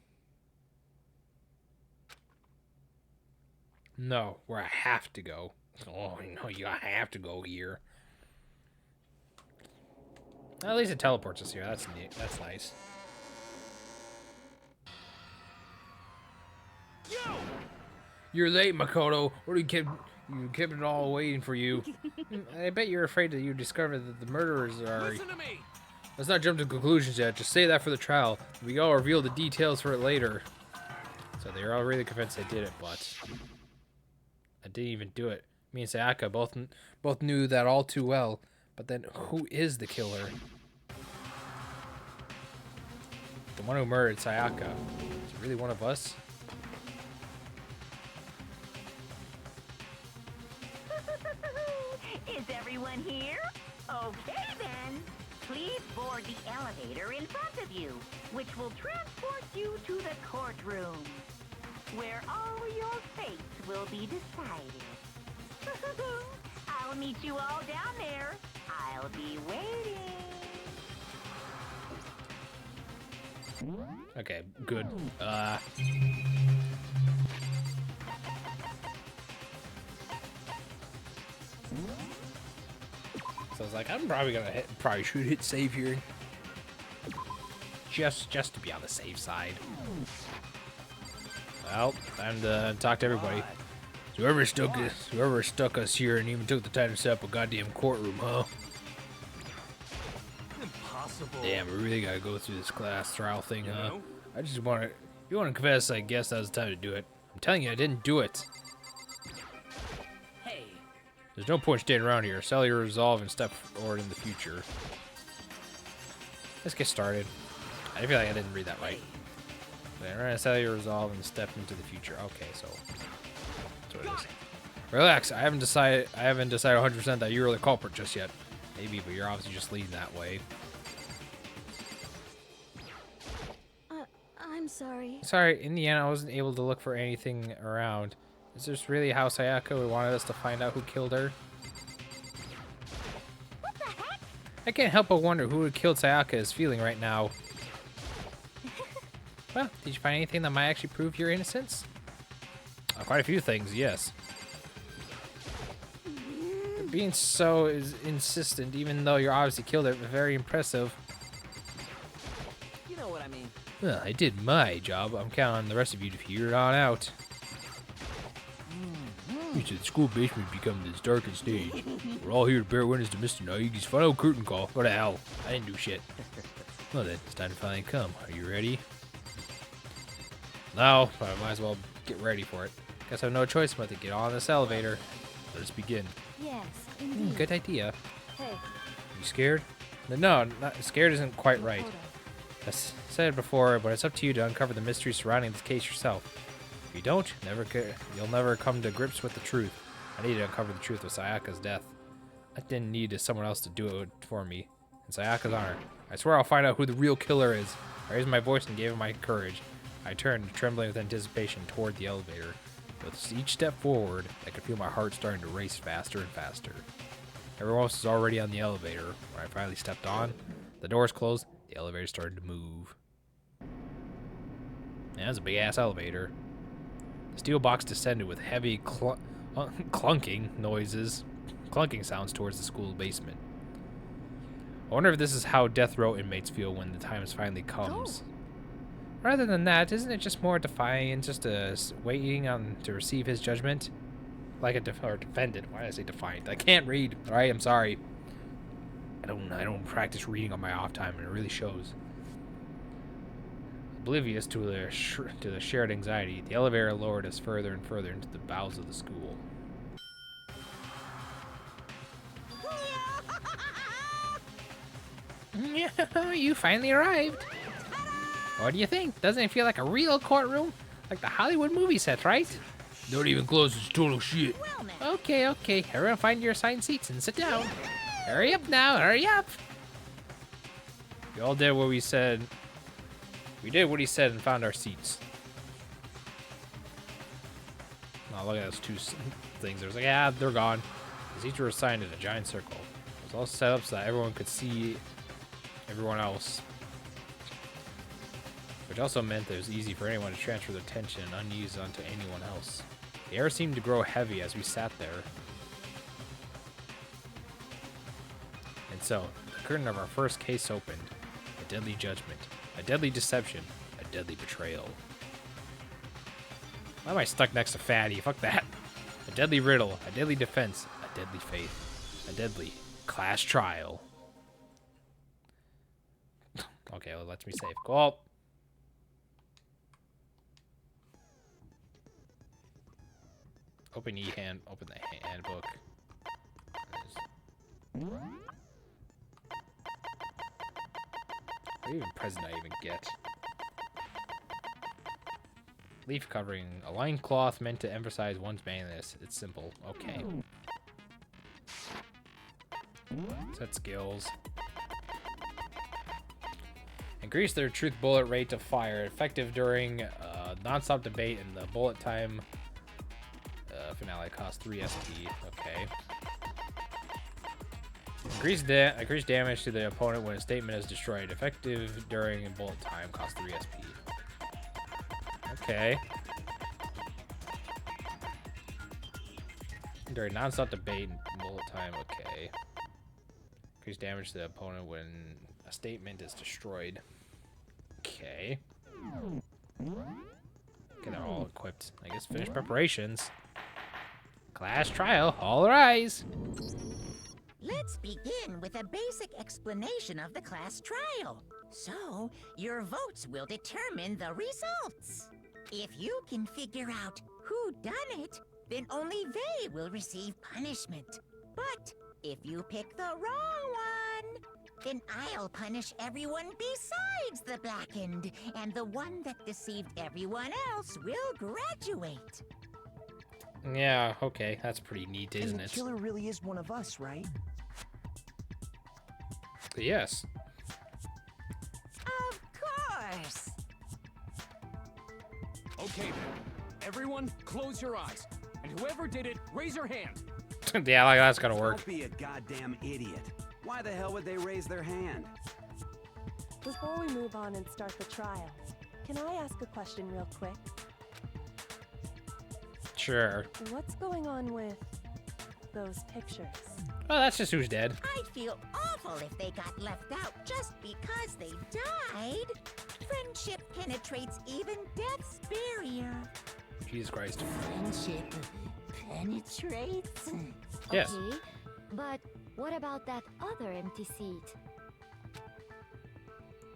No, where I have to go. Oh, no, you have to go here. At least it teleports us here. That's neat. That's nice. Yo! You're late, Makoto. What do you kept it all waiting for you? I bet you're afraid that you discover that the murderers are... Listen to me! Let's not jump to conclusions yet. Just say that for the trial. We all reveal the details for it later. So they're all really convinced I did it, but I didn't even do it. Me and Sayaka both knew that all too well. But then, who is the killer? The one who murdered Sayaka. Is it really one of us? Is everyone here? Okay then. Please board the elevator in front of you, which will transport you to the courtroom, where all your fates will be decided. I'll meet you all down there. I'll be waiting. Okay, good. So I was like, I'm probably gonna should hit save here, just to be on the safe side. Well, time to talk to everybody. So whoever stuck us here and even took the time to set up a goddamn courtroom, huh? Impossible. Damn, we really gotta go through this class trial thing, huh? know? I just want to. If you want to confess, I guess that was the time to do it. I'm telling you, I didn't do it. Hey. There's no point staying around here. Sell your resolve and step forward in the future. Let's get started. I feel like I didn't read that right. Okay, we're gonna sell your resolve and step into the future. Okay, so that's what it is. Relax. I haven't decided 100% that you're the culprit just yet. Maybe, but you're obviously just leading that way. I'm sorry. Sorry, in the end, I wasn't able to look for anything around. Is this really how Sayaka wanted us to find out who killed her? What the heck? I can't help but wonder who killed Sayaka is feeling right now. Well, did you find anything that might actually prove your innocence? Quite a few things, yes. But being so insistent, even though you're obviously killed her, very impressive. You know what I mean. Well, I did my job. I'm counting on the rest of you to figure it on out. You said the school basement become this darkened stage. We're all here to bear witness to Mr. Naigi's final curtain call. What the hell? I didn't do shit. Well then, it's time to finally come. Are you ready? No, but I might as well get ready for it. Guess I have no choice but to get on this elevator. Let's begin. Yes, indeed. Good idea. Hey, You scared? No, not scared isn't quite right. I said it before, but it's up to you to uncover the mystery surrounding this case yourself. If you don't, you'll never come to grips with the truth. I need to uncover the truth of Sayaka's death. I didn't need someone else to do it for me. In Sayaka's honor, I swear I'll find out who the real killer is. I raised my voice and gave him my courage. I turned, trembling with anticipation, toward the elevator. With each step forward, I could feel my heart starting to race faster and faster. Everyone else was already on the elevator. When I finally stepped on, the doors closed, the elevator started to move. Yeah, it was a big-ass elevator. The steel box descended with heavy clunking sounds towards the school basement. I wonder if this is how death row inmates feel when the time finally comes. Rather than that, isn't it just more defiant, just waiting to receive his judgment? Like a defendant. Why did I say defiant? I can't read. All right, I'm sorry. I don't practice reading on my off time, and it really shows. Oblivious to the shared anxiety, the elevator lowered us further and further into the bowels of the school. You finally arrived. What do you think? Doesn't it feel like a real courtroom? Like the Hollywood movie set, right? Not even close, it's total shit. Well, now. Okay. Everyone find your assigned seats and sit down. Hurry up now, hurry up. We all did what we said. We did what he said and found our seats. Oh, look at those two things. There was like, yeah, they're gone. The seats were assigned in a giant circle. It was all set up so that everyone could see everyone else. which also meant that it was easy for anyone to transfer their tension unused onto anyone else. The air seemed to grow heavy as we sat there. And so, the curtain of our first case opened. A deadly judgment, a deadly deception, a deadly betrayal. Why am I stuck next to Fatty? Fuck that. A deadly riddle, a deadly defense, a deadly faith, a deadly class trial. Okay, well, let me save. Cool. Open e-hand. Open the handbook. What even present I even get? Leaf covering. A loincloth meant to emphasize one's manliness. It's simple. Okay. Set skills. Increase their truth bullet rate to fire. Effective during non-stop debate and the bullet time finale. Cost 3 SP. Okay. Increase damage to the opponent when a statement is destroyed. Effective during bullet time. Cost 3 SP. Okay. During non-stop debate and bullet time. Okay. Increase damage to the opponent when a statement is destroyed. Okay. Okay, they're all equipped. I guess finish preparations. Class trial. All rise. Let's begin with a basic explanation of the class trial. So, your votes will determine the results. If you can figure out who done it, then only they will receive punishment. But if you pick the wrong one, then I'll punish everyone besides the blackened, and the one that deceived everyone else will graduate. Yeah, okay. That's pretty neat, isn't And the it? killer really is one of us, right? Yes. Of course. Okay then. Everyone, close your eyes. And whoever did it, raise your hand. Yeah, like that's gonna work. Don't be a goddamn idiot. Why the hell would they raise their hand? Before we move on and start the trial, can I ask a question real quick? Sure. What's going on with those pictures? Oh, that's just who's dead. I'd feel awful if they got left out just because they died. Friendship penetrates even death's barrier. Jesus Christ. Friendship penetrates? Yes. Okay, but what about that other empty seat?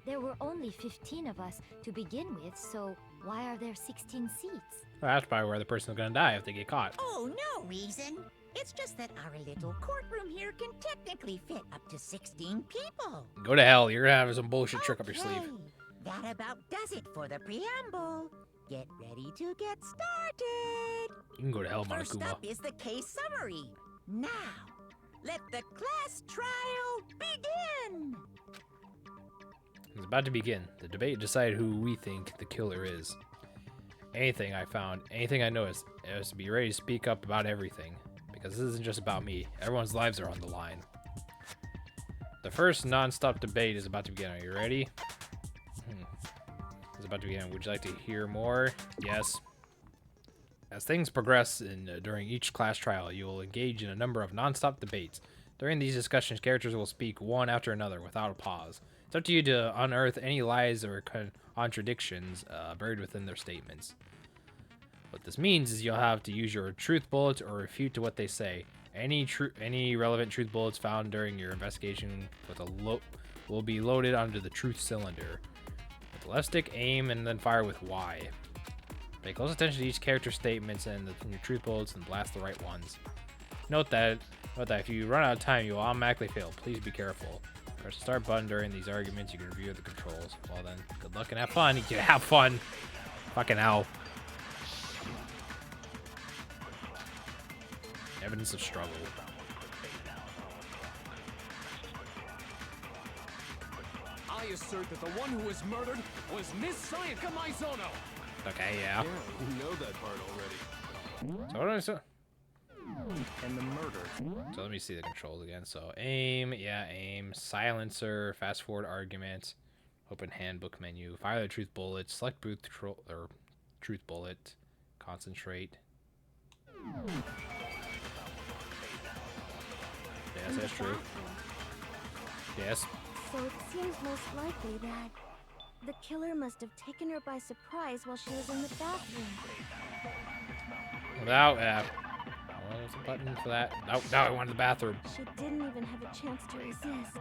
There were only 15 of us to begin with, so why are there 16 seats? Well, that's probably where the person's gonna die if they get caught. Oh, no reason. It's just that our little courtroom here can technically fit up to 16 people. Go to hell. You're gonna have some bullshit trick up your sleeve. Okay, that about does it for the preamble. Get ready to get started. You can go to hell, First Monokuma. up is the case summary. Now, let the class trial begin. It's about to begin. The debate decided who we think the killer is. Anything I found, anything I noticed, it was to be ready to speak up about everything. Because this isn't just about me. Everyone's lives are on the line. The first non-stop debate is about to begin. Are you ready? It's about to begin. Would you like to hear more? Yes. As things progress during each class trial, you will engage in a number of non-stop debates. During these discussions, characters will speak one after another without a pause. It's up to you to unearth any lies or contradictions buried within their statements. What this means is you'll have to use your truth bullets or refute to what they say. Any relevant truth bullets found during your investigation will be loaded onto the truth cylinder. With the left stick, aim and then fire with Y. Pay close attention to each character's statements and your truth bullets and blast the right ones. Note that if you run out of time, you will automatically fail. Please be careful. Press the start button during these arguments. You can review the controls. Well then, good luck and have fun. You can have fun. Fucking hell. Evidence of struggle. I assert that the one who was murdered was Miss Sayaka Maizono. Okay, yeah. We know that part already. So what do I say? And the murder. So let me see the controls again. So aim, yeah, aim, silencer, fast forward argument, Open handbook menu. Fire the truth bullet. Select truth bullet. Concentrate. Yes, that's true. Yes. So it seems most likely that the killer must have taken her by surprise while she was in the bathroom. Without, what was the button for that? No, I wanted the bathroom. She didn't even have a chance to resist.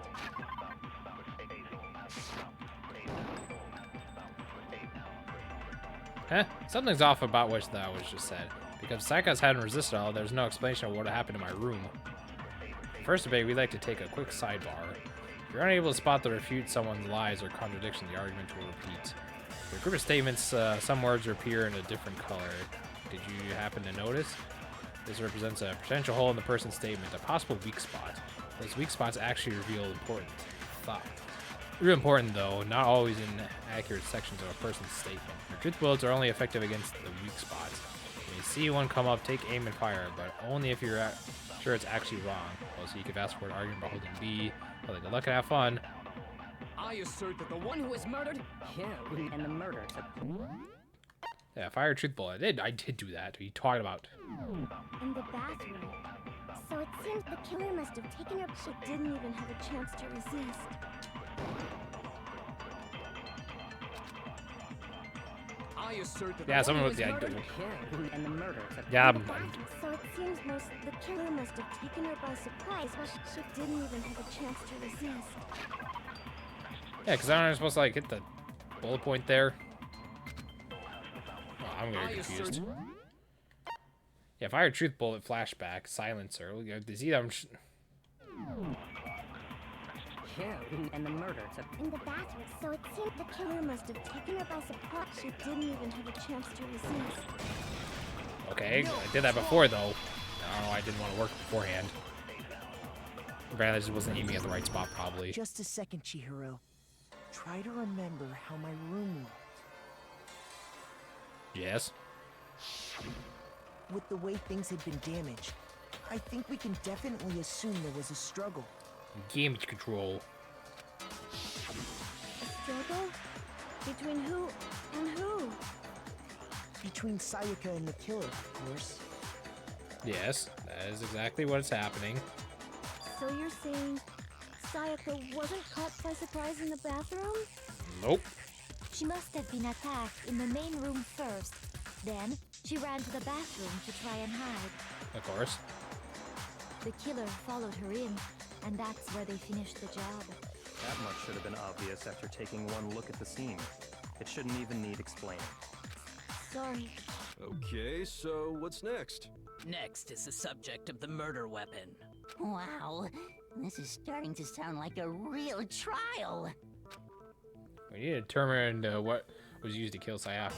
Huh? Something's off about what that was just said. Because Psychos hadn't resisted all, there's no explanation of what happened in my room. First debate, we'd like to take a quick sidebar. If you're unable to spot or refute someone's lies or contradiction, the argument will repeat. For a group of statements, some words appear in a different color. Did you happen to notice? This represents a potential hole in the person's statement, a possible weak spot. Those weak spots actually reveal important thought. Real important, though, not always in accurate sections of a person's statement. Your truth bullets are only effective against the weak spots. When you see one come up, take aim and fire, but only if you're sure it's actually wrong. Also, you can fast forward argument by holding B. Well, good luck and have fun. I assert that the one who was murdered, him, and the murder. Yeah, fire a truth bullet. I did do that. What are you talking about? In the bathroom. So it seems the killer must have taken her. She didn't even have a chance to resist. I assert that Yeah, the someone one with who the was idea. murdered, him, and the murder. Yeah, So it seems the killer must have taken her by surprise while she didn't even have a chance to resist. Yeah, because I'm not supposed to like hit the bullet point there. Oh, I'm very confused. Yeah, fire a truth bullet, flashback, silencer. You see them. Him, and the murder. In the bathroom. So it seems the killer must have taken her by surprise. She didn't even have a chance to resist. Okay, I did that before though. No, I didn't want to work beforehand. Apparently, I just wasn't aiming at the right spot, probably. Just a second, Chihiro. Try to remember how my room looked. Yes. With the way things had been damaged, I think we can definitely assume there was a struggle. Damage control. A struggle? Between who and who? Between Sayaka and the killer, of course. Yes, that is exactly what's happening. So you're saying Sayaka wasn't caught by surprise in the bathroom? Nope. She must have been attacked in the main room first. Then, she ran to the bathroom to try and hide. Of course. The killer followed her in, and that's where they finished the job. That much should have been obvious after taking one look at the scene. It shouldn't even need explaining. Sorry. Okay, so what's next? Next is the subject of the murder weapon. Wow, this is starting to sound like a real trial. We need to determine what was used to kill Sayaka.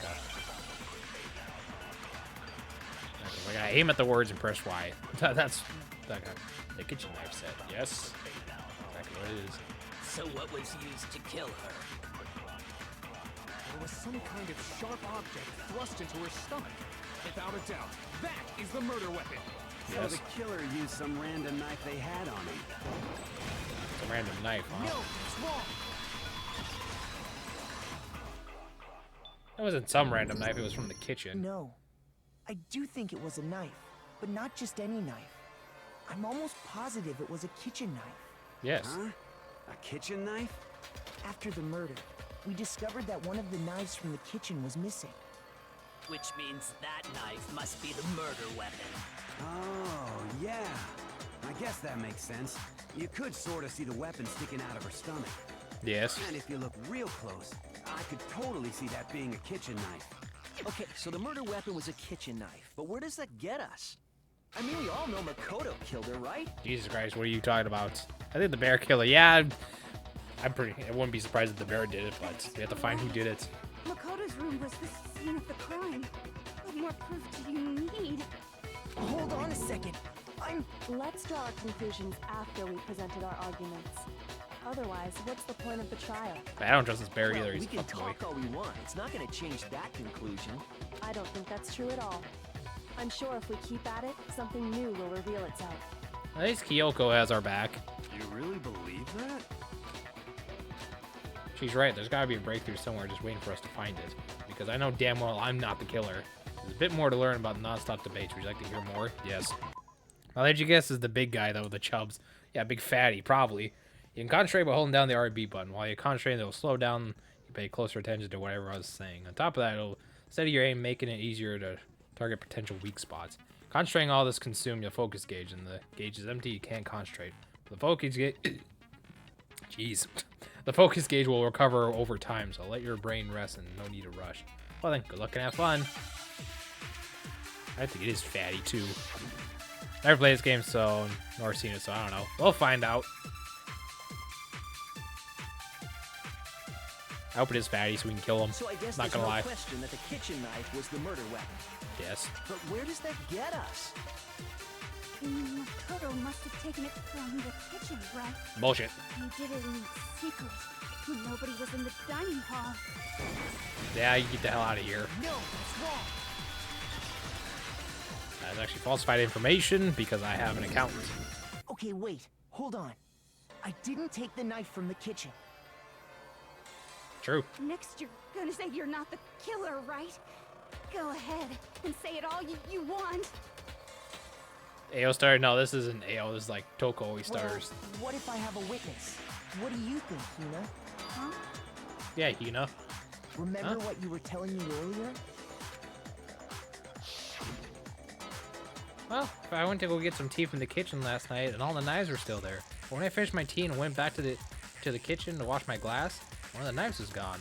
We're gonna aim at the words and press Y. That's the kitchen knife set. Yes, exactly what it is. So what was used to kill her? There was some kind of sharp object thrust into her stomach. Without a doubt, that is the murder weapon. So Yes. the killer used some random knife they had on him. It's a random knife, huh? No, it's wrong. It wasn't some random knife. It was from the kitchen. No. I do think it was a knife, but not just any knife. I'm almost positive it was a kitchen knife. Yes. Huh? A kitchen knife? After the murder, we discovered that one of the knives from the kitchen was missing. Which means that knife must be the murder weapon. Oh, yeah. I guess that makes sense. You could sort of see the weapon sticking out of her stomach. Yes. And if you look real close, I could totally see that being a kitchen knife. Okay, so the murder weapon was a kitchen knife, but where does that get us? I mean, we all know Makoto killed her, right? Jesus Christ, what are you talking about? I think the bear killer. Yeah, I wouldn't be surprised if the bear did it, but we have to find who did it. Makoto's room was the scene of the crime. What more proof do you need? Hold on a second. Let's draw our conclusions after we presented our arguments. Otherwise, what's the point of the trial? I don't trust this bear either. We He's a can fuck boy. talk all we want. It's not going to change that conclusion. I don't think that's true at all. I'm sure if we keep at it, something new will reveal itself. At least Kyoko has our back. You really believe that? She's right. There's gotta be a breakthrough somewhere just waiting for us to find it. Because I know damn well I'm not the killer. There's a bit more to learn about non-stop debates. Would you like to hear more? Yes. I'll let you guess is the big guy, though, the chubs. Yeah, big fatty, probably. You can concentrate by holding down the RB button. While you concentrate, it'll slow down. You pay closer attention to whatever I was saying. On top of that, it'll steady your aim, making it easier to target potential weak spots. Concentrating all this consumes your focus gauge, and the gauge is empty. You can't concentrate. The focus gauge... Jeez. The focus gauge will recover over time, so let your brain rest and no need to rush. Well then, good luck and have fun. I think it is fatty, too. Never played this game, so... nor seen it, so I don't know. We'll find out. I hope it is fatty so we can kill him. So I guess Not there's gonna no lie. question that the kitchen knife was the murder weapon. Yes. But where does that get us? Makoto must have taken it from the kitchen, right? Bullshit. He did it in secret, when nobody was in the dining hall. Yeah, you get the hell out of here. No, that's wrong. That's actually falsified information because I have an accountant. Okay, wait. Hold on. I didn't take the knife from the kitchen. True. Next, you're gonna say you're not the killer, right? Go ahead and say it all you want. AO started. No, this isn't AO. This is like Toko always Well, stars. what if I have a witness? What do you think, Hina? Huh? Yeah, you know. Remember what you were telling me earlier? Well, I went to go get some tea from the kitchen last night, and all the knives were still there. But when I finished my tea and went back to the kitchen to wash my glass, one of the knives was gone.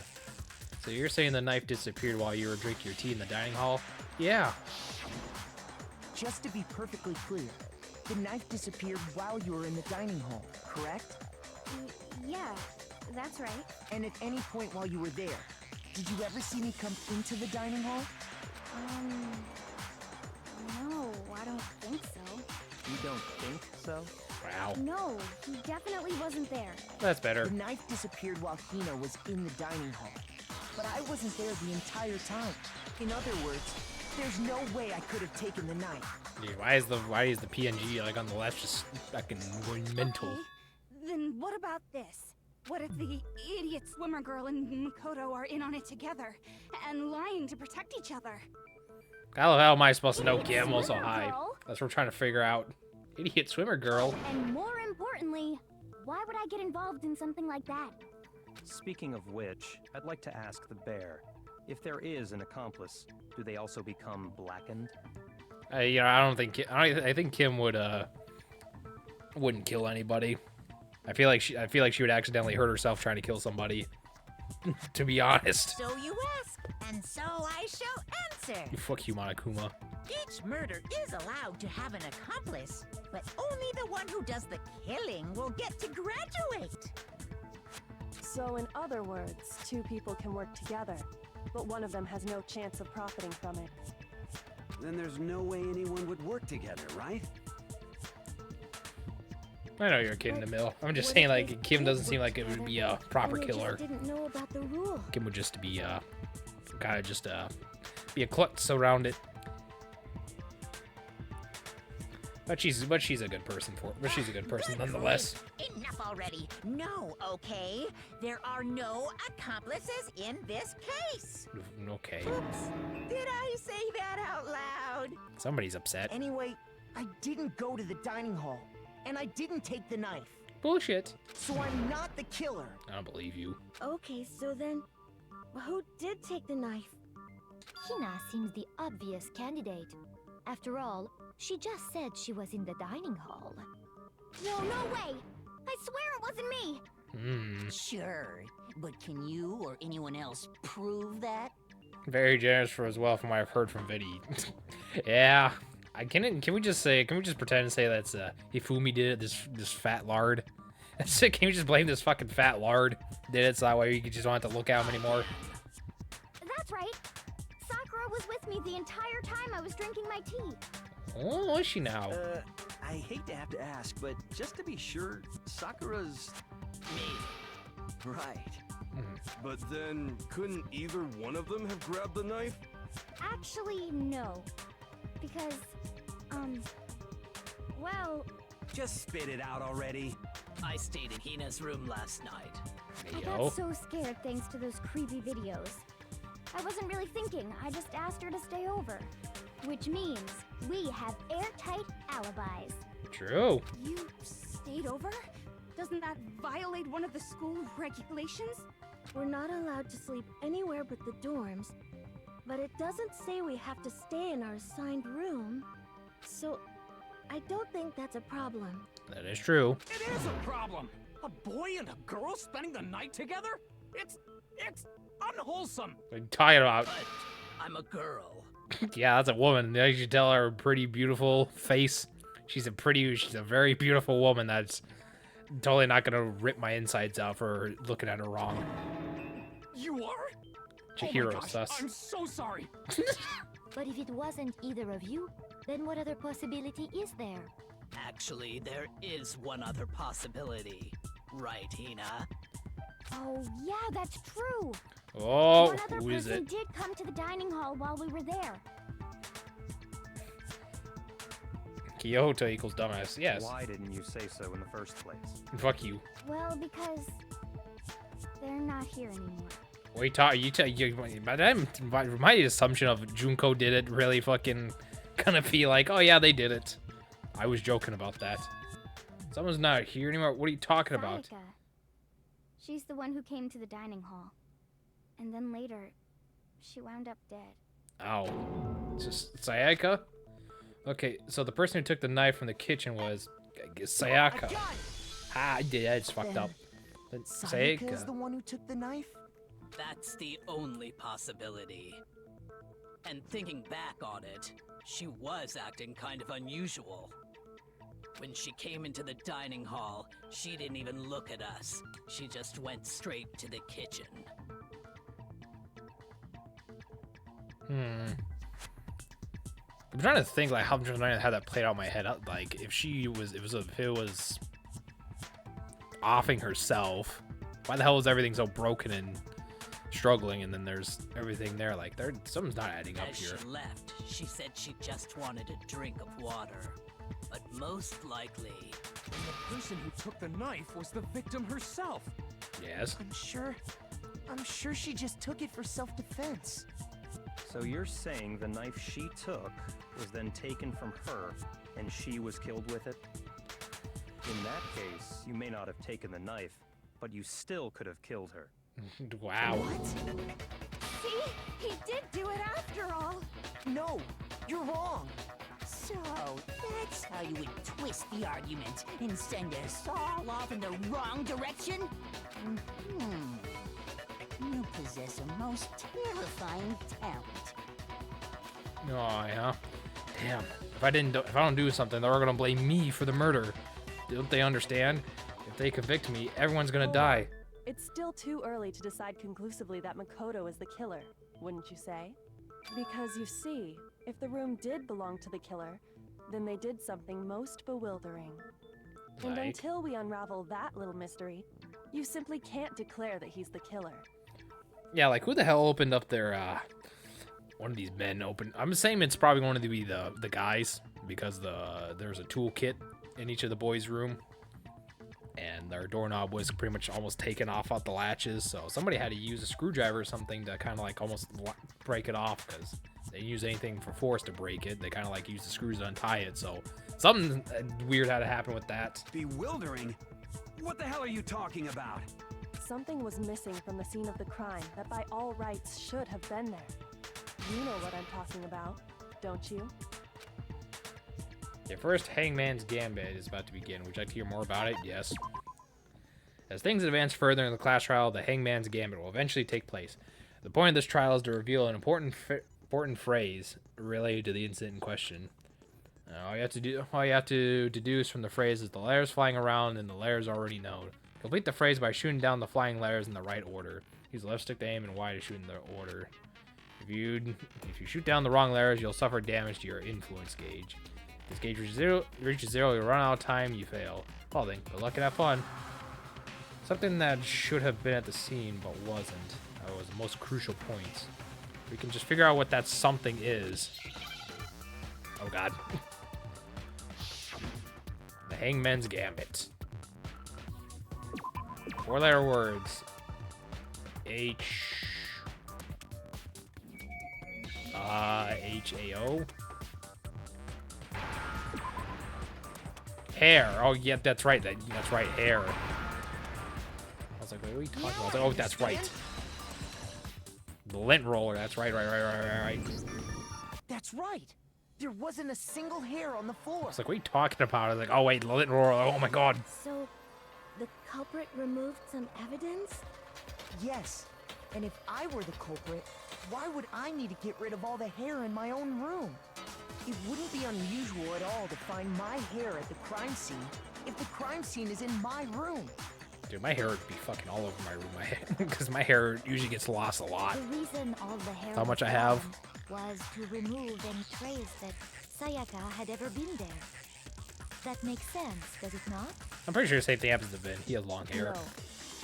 So you're saying the knife disappeared while you were drinking your tea in the dining hall? Yeah. Just to be perfectly clear, the knife disappeared while you were in the dining hall, correct? Yeah, that's right. And at any point while you were there, did you ever see me come into the dining hall? No, I don't think so. You don't think so? Wow. No, he definitely wasn't there. That's better. The knife disappeared while Hina was in the dining hall. But I wasn't there the entire time. In other words, there's no way I could have taken the knife. Dude, why is the PNG like on the left just fucking going mental? Okay. Then what about this? What if the idiot swimmer girl and Makoto are in on it together and lying to protect each other? How the hell am I supposed to know Kim Swimmer also high? girl? That's what we're trying to figure out. Idiot swimmer girl. And more importantly, why would I get involved in something like that? Speaking of which, I'd like to ask the bear, if there is an accomplice, do they also become blackened? You know, I don't think I think Kim wouldn't kill anybody. I feel like she would accidentally hurt herself trying to kill somebody. To be honest. So you ask, and so I shall answer. Fuck you, Monokuma. Each murder is allowed to have an accomplice, but only the one who does the killing will get to graduate. So in other words, two people can work together, but one of them has no chance of profiting from it. Then there's no way anyone would work together, right? I know you're a kid in the middle. I'm just saying, like, Kim doesn't seem like it would be a proper And they killer. just didn't know about the rule. Kim would just be kind of just be a klutz around it. But she's a good person she's a good person nonetheless. Enough already. No, okay? There are no accomplices in this case. Okay. Oops. Did I say that out loud? Somebody's upset. Anyway, I didn't go to the dining hall, and I didn't take the knife. Bullshit. So I'm not the killer. I don't believe you. Okay, so then, who did take the knife? Hina seems the obvious candidate. After all, she just said she was in the dining hall. No way! I swear it wasn't me! Sure, but can you or anyone else prove that? Very generous for as well from what I've heard from Viddy. Yeah. Can we just pretend and say that's Hifumi did it, this fat lard? That's it. Can we just blame this fucking fat lard did it so that way you just don't have to look at him anymore? That's right. Sakura was with me the entire time I was drinking my tea. Oh, is she now? I hate to have to ask, but just to be sure, Sakura's... Me. Right. But then, couldn't either one of them have grabbed the knife? Actually, no. Because, well... Just spit it out already. I stayed in Hina's room last night. I Yo. got so scared thanks to those creepy videos. I wasn't really thinking, I just asked her to stay over. Which means we have airtight alibis. True. You stayed over? Doesn't that violate one of the school regulations? We're not allowed to sleep anywhere but the dorms. But it doesn't say we have to stay in our assigned room. So, I don't think that's a problem. That is true. It is a problem. A boy and a girl spending the night together? It's unwholesome. What are you talking about? But I'm a girl. Yeah, that's a woman. You should tell her pretty beautiful face. She's a very beautiful woman that's totally not gonna rip my insides out for looking at her wrong. You are? Chihiro oh my gosh, sus. I'm so sorry. But if it wasn't either of you, then what other possibility is there? Actually, there is one other possibility. Right, Hina? Oh, yeah, that's true. Oh, one other who is person it? did come to the dining hall while we were there. Kyoto equals dumbass. Yes. Why didn't you say so in the first place? Fuck you. Well, because they're not here anymore. What are you talking? My assumption of Junko did it really fucking gonna be like, oh yeah, they did it. I was joking about that. Someone's not here anymore. What are you talking about? Sayaka. She's the one who came to the dining hall. And then later, she wound up dead. Ow. It's just Sayaka? Okay, so the person who took the knife from the kitchen was, I guess, Sayaka. Ah, I just fucked up. Sayaka is the one who took the knife? That's the only possibility. And thinking back on it, she was acting kind of unusual. When she came into the dining hall, she didn't even look at us. She just went straight to the kitchen. I'm trying to think like how that played out in my head. Like if it was offing herself, why the hell is everything so broken and struggling? And then there's everything there. Like something's not adding up As here. she left, she said she just wanted a drink of water. But most likely, The person who took the knife was the victim herself. Yes. I'm sure she just took it for self-defense. So you're saying the knife she took was then taken from her, and she was killed with it? In that case, you may not have taken the knife, but you still could have killed her. Wow. What? See? He did do it after all. No, you're wrong. So, that's how you would twist the argument and send us all off in the wrong direction? You possess a most terrifying talent. Oh yeah. Damn. If I don't do something, they're gonna blame me for the murder. Don't they understand? If they convict me, everyone's gonna die. It's still too early to decide conclusively that Makoto is the killer, wouldn't you say? Because you see, if the room did belong to the killer, then they did something most bewildering. And Like? until we unravel that little mystery, you simply can't declare that he's the killer. Yeah, like who the hell opened up their one of these men opened? I'm saying it's probably going to be the guys because there's a toolkit in each of the boys' room. And their doorknob was pretty much almost taken off the latches, so somebody had to use a screwdriver or something to kind of like almost break it off, because they didn't use anything for force to break it. They kind of like used the screws to untie it, so something weird had to happen with that. Bewildering? What the hell are you talking about? Something was missing from the scene of the crime that by all rights should have been there. You know what I'm talking about, don't you? Your first Hangman's Gambit is about to begin. Would you like to hear more about it? Yes. As things advance further in the class trial, the Hangman's Gambit will eventually take place. The point of this trial is to reveal an important phrase related to the incident in question. All you have to deduce from the phrase is the letters flying around and the letters already known. Complete the phrase by shooting down the flying letters in the right order. Use the left stick to aim and Y to shoot in the order. If you shoot down the wrong letters, you'll suffer damage to your influence gauge. If this gauge reaches zero, you run out of time, you fail. Well then, good luck and have fun. Something that should have been at the scene but wasn't. That was the most crucial point. We can just figure out what that something is. Oh god. The Hangman's Gambit. 4-letter words. H-A-O? Hair. Oh, yeah, that's right. That's right, hair. I was like, what are we talking about? I was like, oh, that's right. The lint roller. That's right. That's right. There wasn't a single hair on the floor. I was like, what are you talking about? I was like, oh, wait, the lint roller. Oh, my God. So, the culprit removed some evidence? Yes. And if I were the culprit, why would I need to get rid of all the hair in my own room? It wouldn't be unusual at all to find my hair at the crime scene if the crime scene is in my room. Dude, my hair would be fucking all over my room, because my hair usually gets lost a lot. The reason all the hair How much was I have? gone was to remove any trace that Sayaka had ever been there. That makes sense, does it not? I'm pretty sure the same thing happens to Vin. He has long hair. No.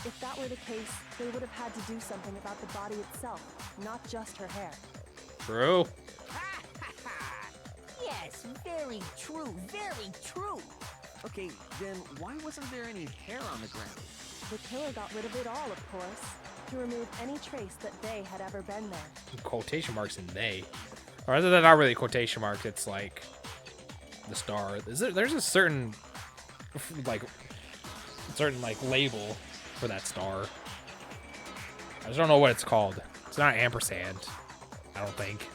If that were the case, they would have had to do something about the body itself, not just her hair. True. Yes, very true, very true. Okay, then why wasn't there any hair on the ground? The killer got rid of it all, of course, to remove any trace that they had ever been there. Quotation marks in they. Or they're not really quotation marks, it's like the star. There's a certain like label for that star. I just don't know what it's called. It's not ampersand, I don't think.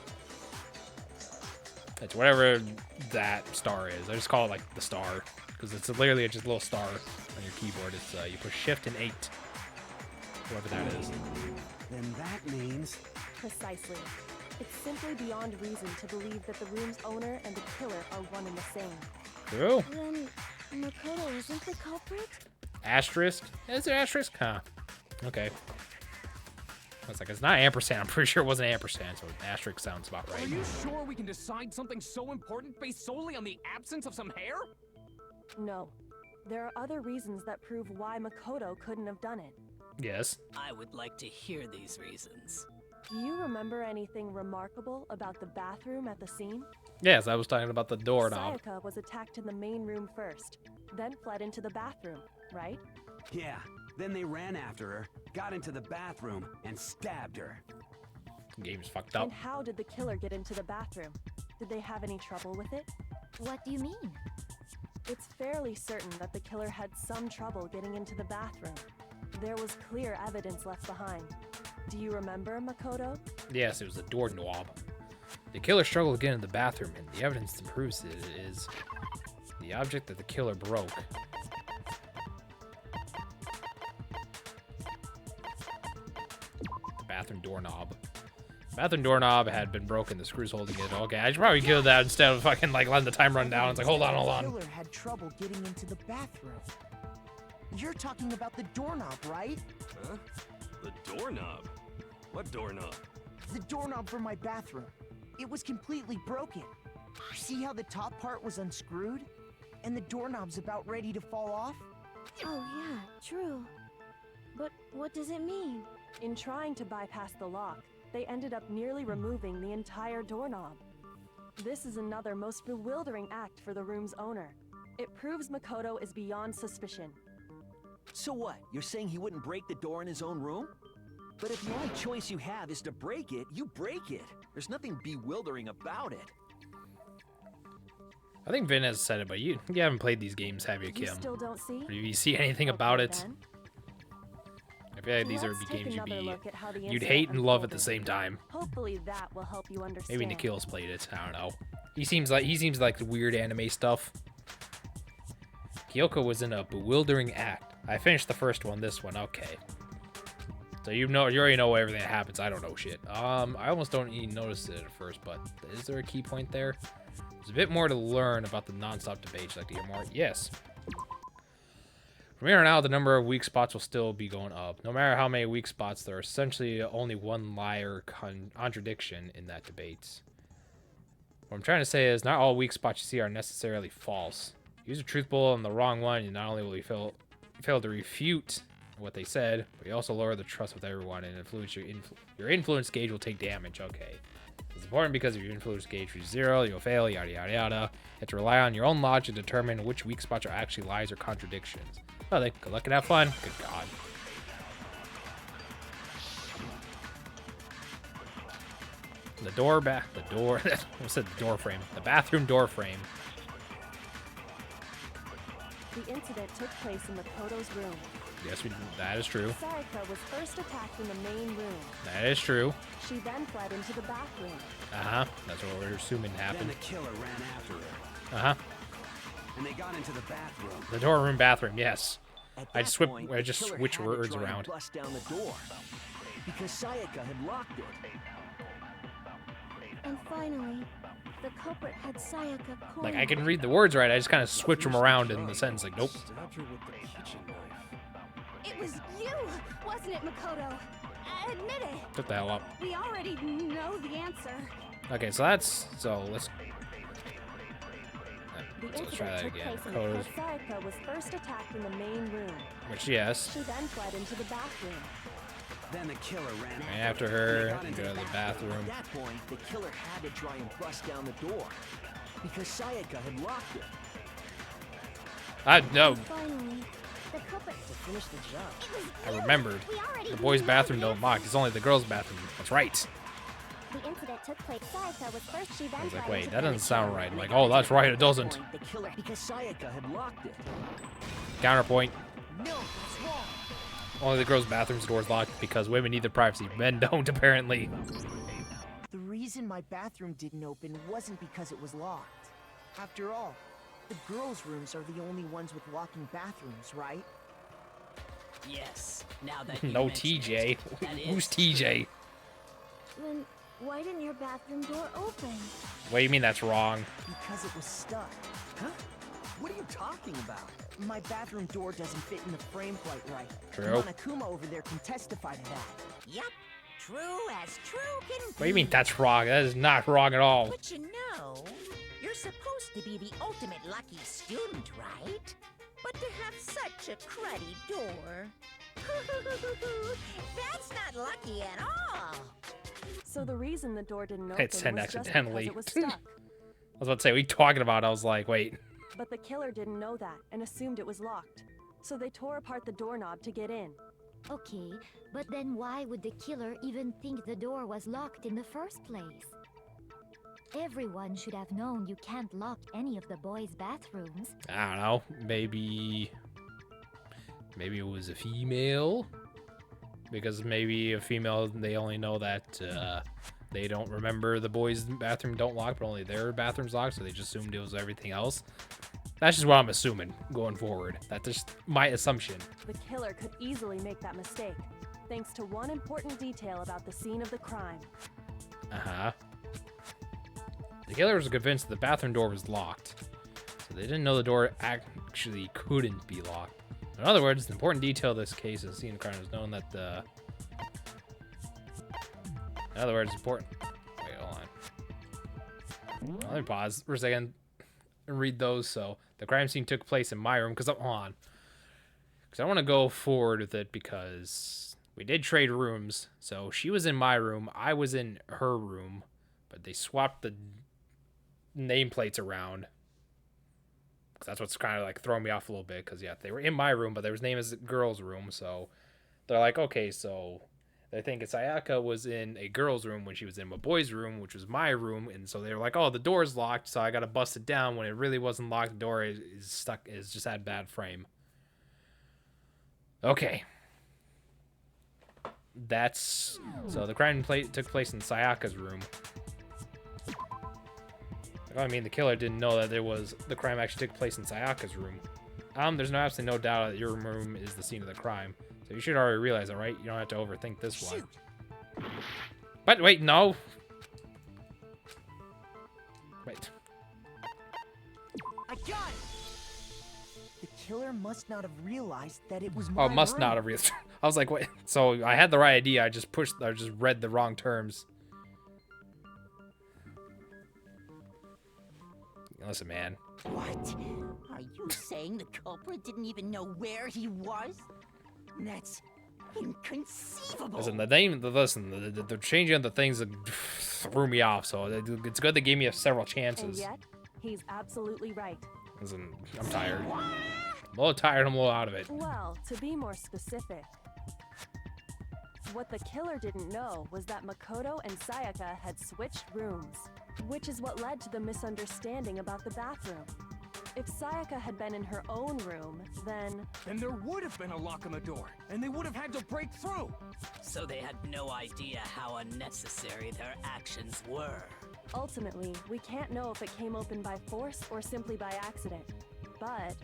It's whatever that star is. I just call it like the star because it's literally just a little star on your keyboard. It's you push Shift and 8, whatever that is. Then that means... Precisely. It's simply beyond reason to believe that the room's owner and the killer are one and the same. True. Then Makoto isn't the culprit? Asterisk? Is there asterisk? Huh. Okay. I was like, it's not ampersand. I'm pretty sure it wasn't ampersand, so asterisk sounds about right. Are you sure we can decide something so important based solely on the absence of some hair? No. There are other reasons that prove why Makoto couldn't have done it. Yes. I would like to hear these reasons. Do you remember anything remarkable about the bathroom at the scene? Yes, I was talking about the doorknob. Sayaka was attacked in the main room first, then fled into the bathroom, right? Yeah, then they ran after her, got into the bathroom, and stabbed her. Game's fucked up. And how did the killer get into the bathroom? Did they have any trouble with it? What do you mean? It's fairly certain that the killer had some trouble getting into the bathroom. There was clear evidence left behind. Do you remember, Makoto? Yes, it was the doorknob. The killer struggled to get into the bathroom, and the evidence proves it is the object that the killer broke. The bathroom doorknob. The bathroom doorknob had been broken. The screws holding it. Okay, I should probably kill that instead of fucking like letting the time run down. It's like, hold on. The killer had trouble getting into the bathroom. You're talking about the doorknob, right? Huh? The doorknob? What doorknob? The doorknob for my bathroom. It was completely broken. See how the top part was unscrewed? And the doorknob's about ready to fall off? Oh yeah, true. But what does it mean? In trying to bypass the lock, they ended up nearly removing the entire doorknob. This is another most bewildering act for the room's owner. It proves Makoto is beyond suspicion. So what? You're saying he wouldn't break the door in his own room? But if the only choice you have is to break it, you break it. There's nothing bewildering about it. I think Vin has said it, but you haven't played these games, have you, Kim? You still don't see? Or do you see anything about it? Then. I feel like these are Let's games take another look at how the you'd incident hate and love at the unfolded. same time. Hopefully that will help you understand. Maybe Nikhil's played it. I don't know. He seems like the weird anime stuff. Kyoko was in a bewildering act. I finished the first one. This one, okay. So you already know everything that happens. I don't know shit. I almost don't even notice it at first, but is there a key point there? There's a bit more to learn about the non-stop debate. You'd like to hear more? Yes. From here on out, the number of weak spots will still be going up. No matter how many weak spots, there are essentially only one liar contradiction in that debate. What I'm trying to say is not all weak spots you see are necessarily false. Use a truthful on the wrong one, and not only will you fail to refute what they said, but you also lower the trust with everyone and influence your influence gauge will take damage. Okay. There's a important because if your influence gauge reaches 0, you'll fail, yada yada yada. You have to rely on your own logic to determine which weak spots are actually lies or contradictions. Oh, good luck and have fun. Good God. The door I said the door frame. The bathroom door frame. The incident took place in Makoto's room. Yes, that is true. Sayaka was first attacked in the main room. That is true. She then fled into the bathroom. Uh-huh. That's what we're assuming happened. Then the killer ran after her. Uh-huh. And they got into the bathroom. The door bathroom, yes. I just killer switch had to words try and around. Bust down the door because Sayaka had locked it. And finally, the culprit had Sayaka cornered. Like, I can read the words right, I just kind of switch them around in the sentence, like, nope. Stabbed her with the kitchen knife. It was you, wasn't it, Makoto? Admit it. Shut the hell up. We already know the answer. Okay, so let's try that again. Because Sayaka was first attacked in the main room. Which, yes. She then fled into the bathroom. Then the killer ran after her, and go to the bathroom. At that point, the killer had to try and bust down the door because Sayaka had locked it. No. Finally, the culprit to finish the job. I remembered. The boys' bathroom don't lock. It's only the girls' bathroom. That's right. The incident took place. Sayaka was first. She then I was like, fled wait, into that the doesn't sound right. I'm like, oh, that's right, it doesn't. The killer because Sayaka had locked it. Counterpoint. No, that's wrong. Only the girls' bathroom's door's locked because women need their privacy. Men don't, apparently. The reason my bathroom didn't open wasn't because it was locked. After all, the girls' rooms are the only ones with locking bathrooms, right? Yes. Now that you No mention TJ. it, that Who's is TJ? Then why didn't your bathroom door open? What do you mean that's wrong? Because it was stuck. Huh? What are you talking about? My bathroom door doesn't fit in the frame quite right. True. Monokuma over there can testify to that. Yup, true as true can be. What do you mean that's wrong? That is not wrong at all. But you know, you're supposed to be the ultimate lucky student, right? But to have such a cruddy door. That's not lucky at all. So the reason the door didn't open It said was just accidentally. because it was stuck. I was about to say, what are you talking about? I was like, wait. But the killer didn't know that and assumed it was locked. So they tore apart the doorknob to get in. Okay, but then why would the killer even think the door was locked in the first place? Everyone should have known you can't lock any of the boys' bathrooms. I don't know. Maybe it was a female. Because maybe a female, they only know that they don't remember the boys' bathroom don't lock, but only their bathroom's locked, so they just assumed it was everything else. That's just what I'm assuming going forward. That's just my assumption. The killer could easily make that mistake, thanks to one important detail about the scene of the crime. Uh-huh. The killer was convinced the bathroom door was locked, so they didn't know the door actually couldn't be locked. In other words, the important detail of this case is the scene of crime is known that the... In other words, important... Wait, hold on. Let me pause for a second and read those. So, the crime scene took place in my room, because... Hold on. Because I want to go forward with it, because we did trade rooms. So, she was in my room, I was in her room, but they swapped the nameplates around. That's what's kind of like throwing me off a little bit, because yeah, they were in my room, but their name is girls' room, so they're like, okay, so they think Sayaka was in a girl's room when she was in a boy's room, which was my room, and so they were like, oh, the door's locked, so I gotta bust it down when it really wasn't locked. The door is stuck, is just had bad frame. Okay. That's so the crime took place in Sayaka's room. I mean, the killer didn't know that the crime actually took place in Sayaka's room. There's absolutely no doubt that your room is the scene of the crime. So you should already realize that, right? You don't have to overthink this one. But wait, no. Wait. I got it! The killer must not have realized that it was my Oh, must room. not have realized. I was like, wait. So I had the right idea. I just read the wrong terms. Listen, man. What? Are you saying the culprit didn't even know where he was? That's inconceivable. Listen, the changing of the things. threw me off. So it's good they gave me several And chances. yet, he's absolutely right. Listen, I'm tired. I'm a little tired. I'm a little out of it. Well, to be more specific, what the killer didn't know was that Makoto and Sayaka had switched rooms, which is what led to the misunderstanding about the bathroom. If Sayaka had been in her own room, then there would have been a lock on the door, and they would have had to break through. So they had no idea how unnecessary their actions were. ultimately, we can't know if it came open by force or simply by accident. But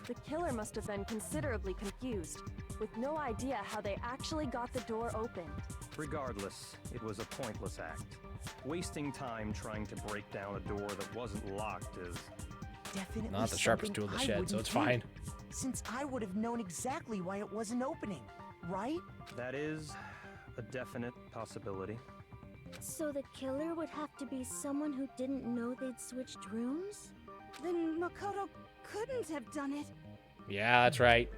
the killer must have been considerably confused, with no idea how they actually got the door open. Regardless, it was a pointless act. Wasting time trying to break down a door that wasn't locked is... Definitely not the sharpest tool in the something I shed, so wouldn't it's fine. do, since I would have known exactly why it wasn't opening, right? That is a definite possibility. So the killer would have to be someone who didn't know they'd switched rooms? Then Makoto couldn't have done it. Yeah, that's right.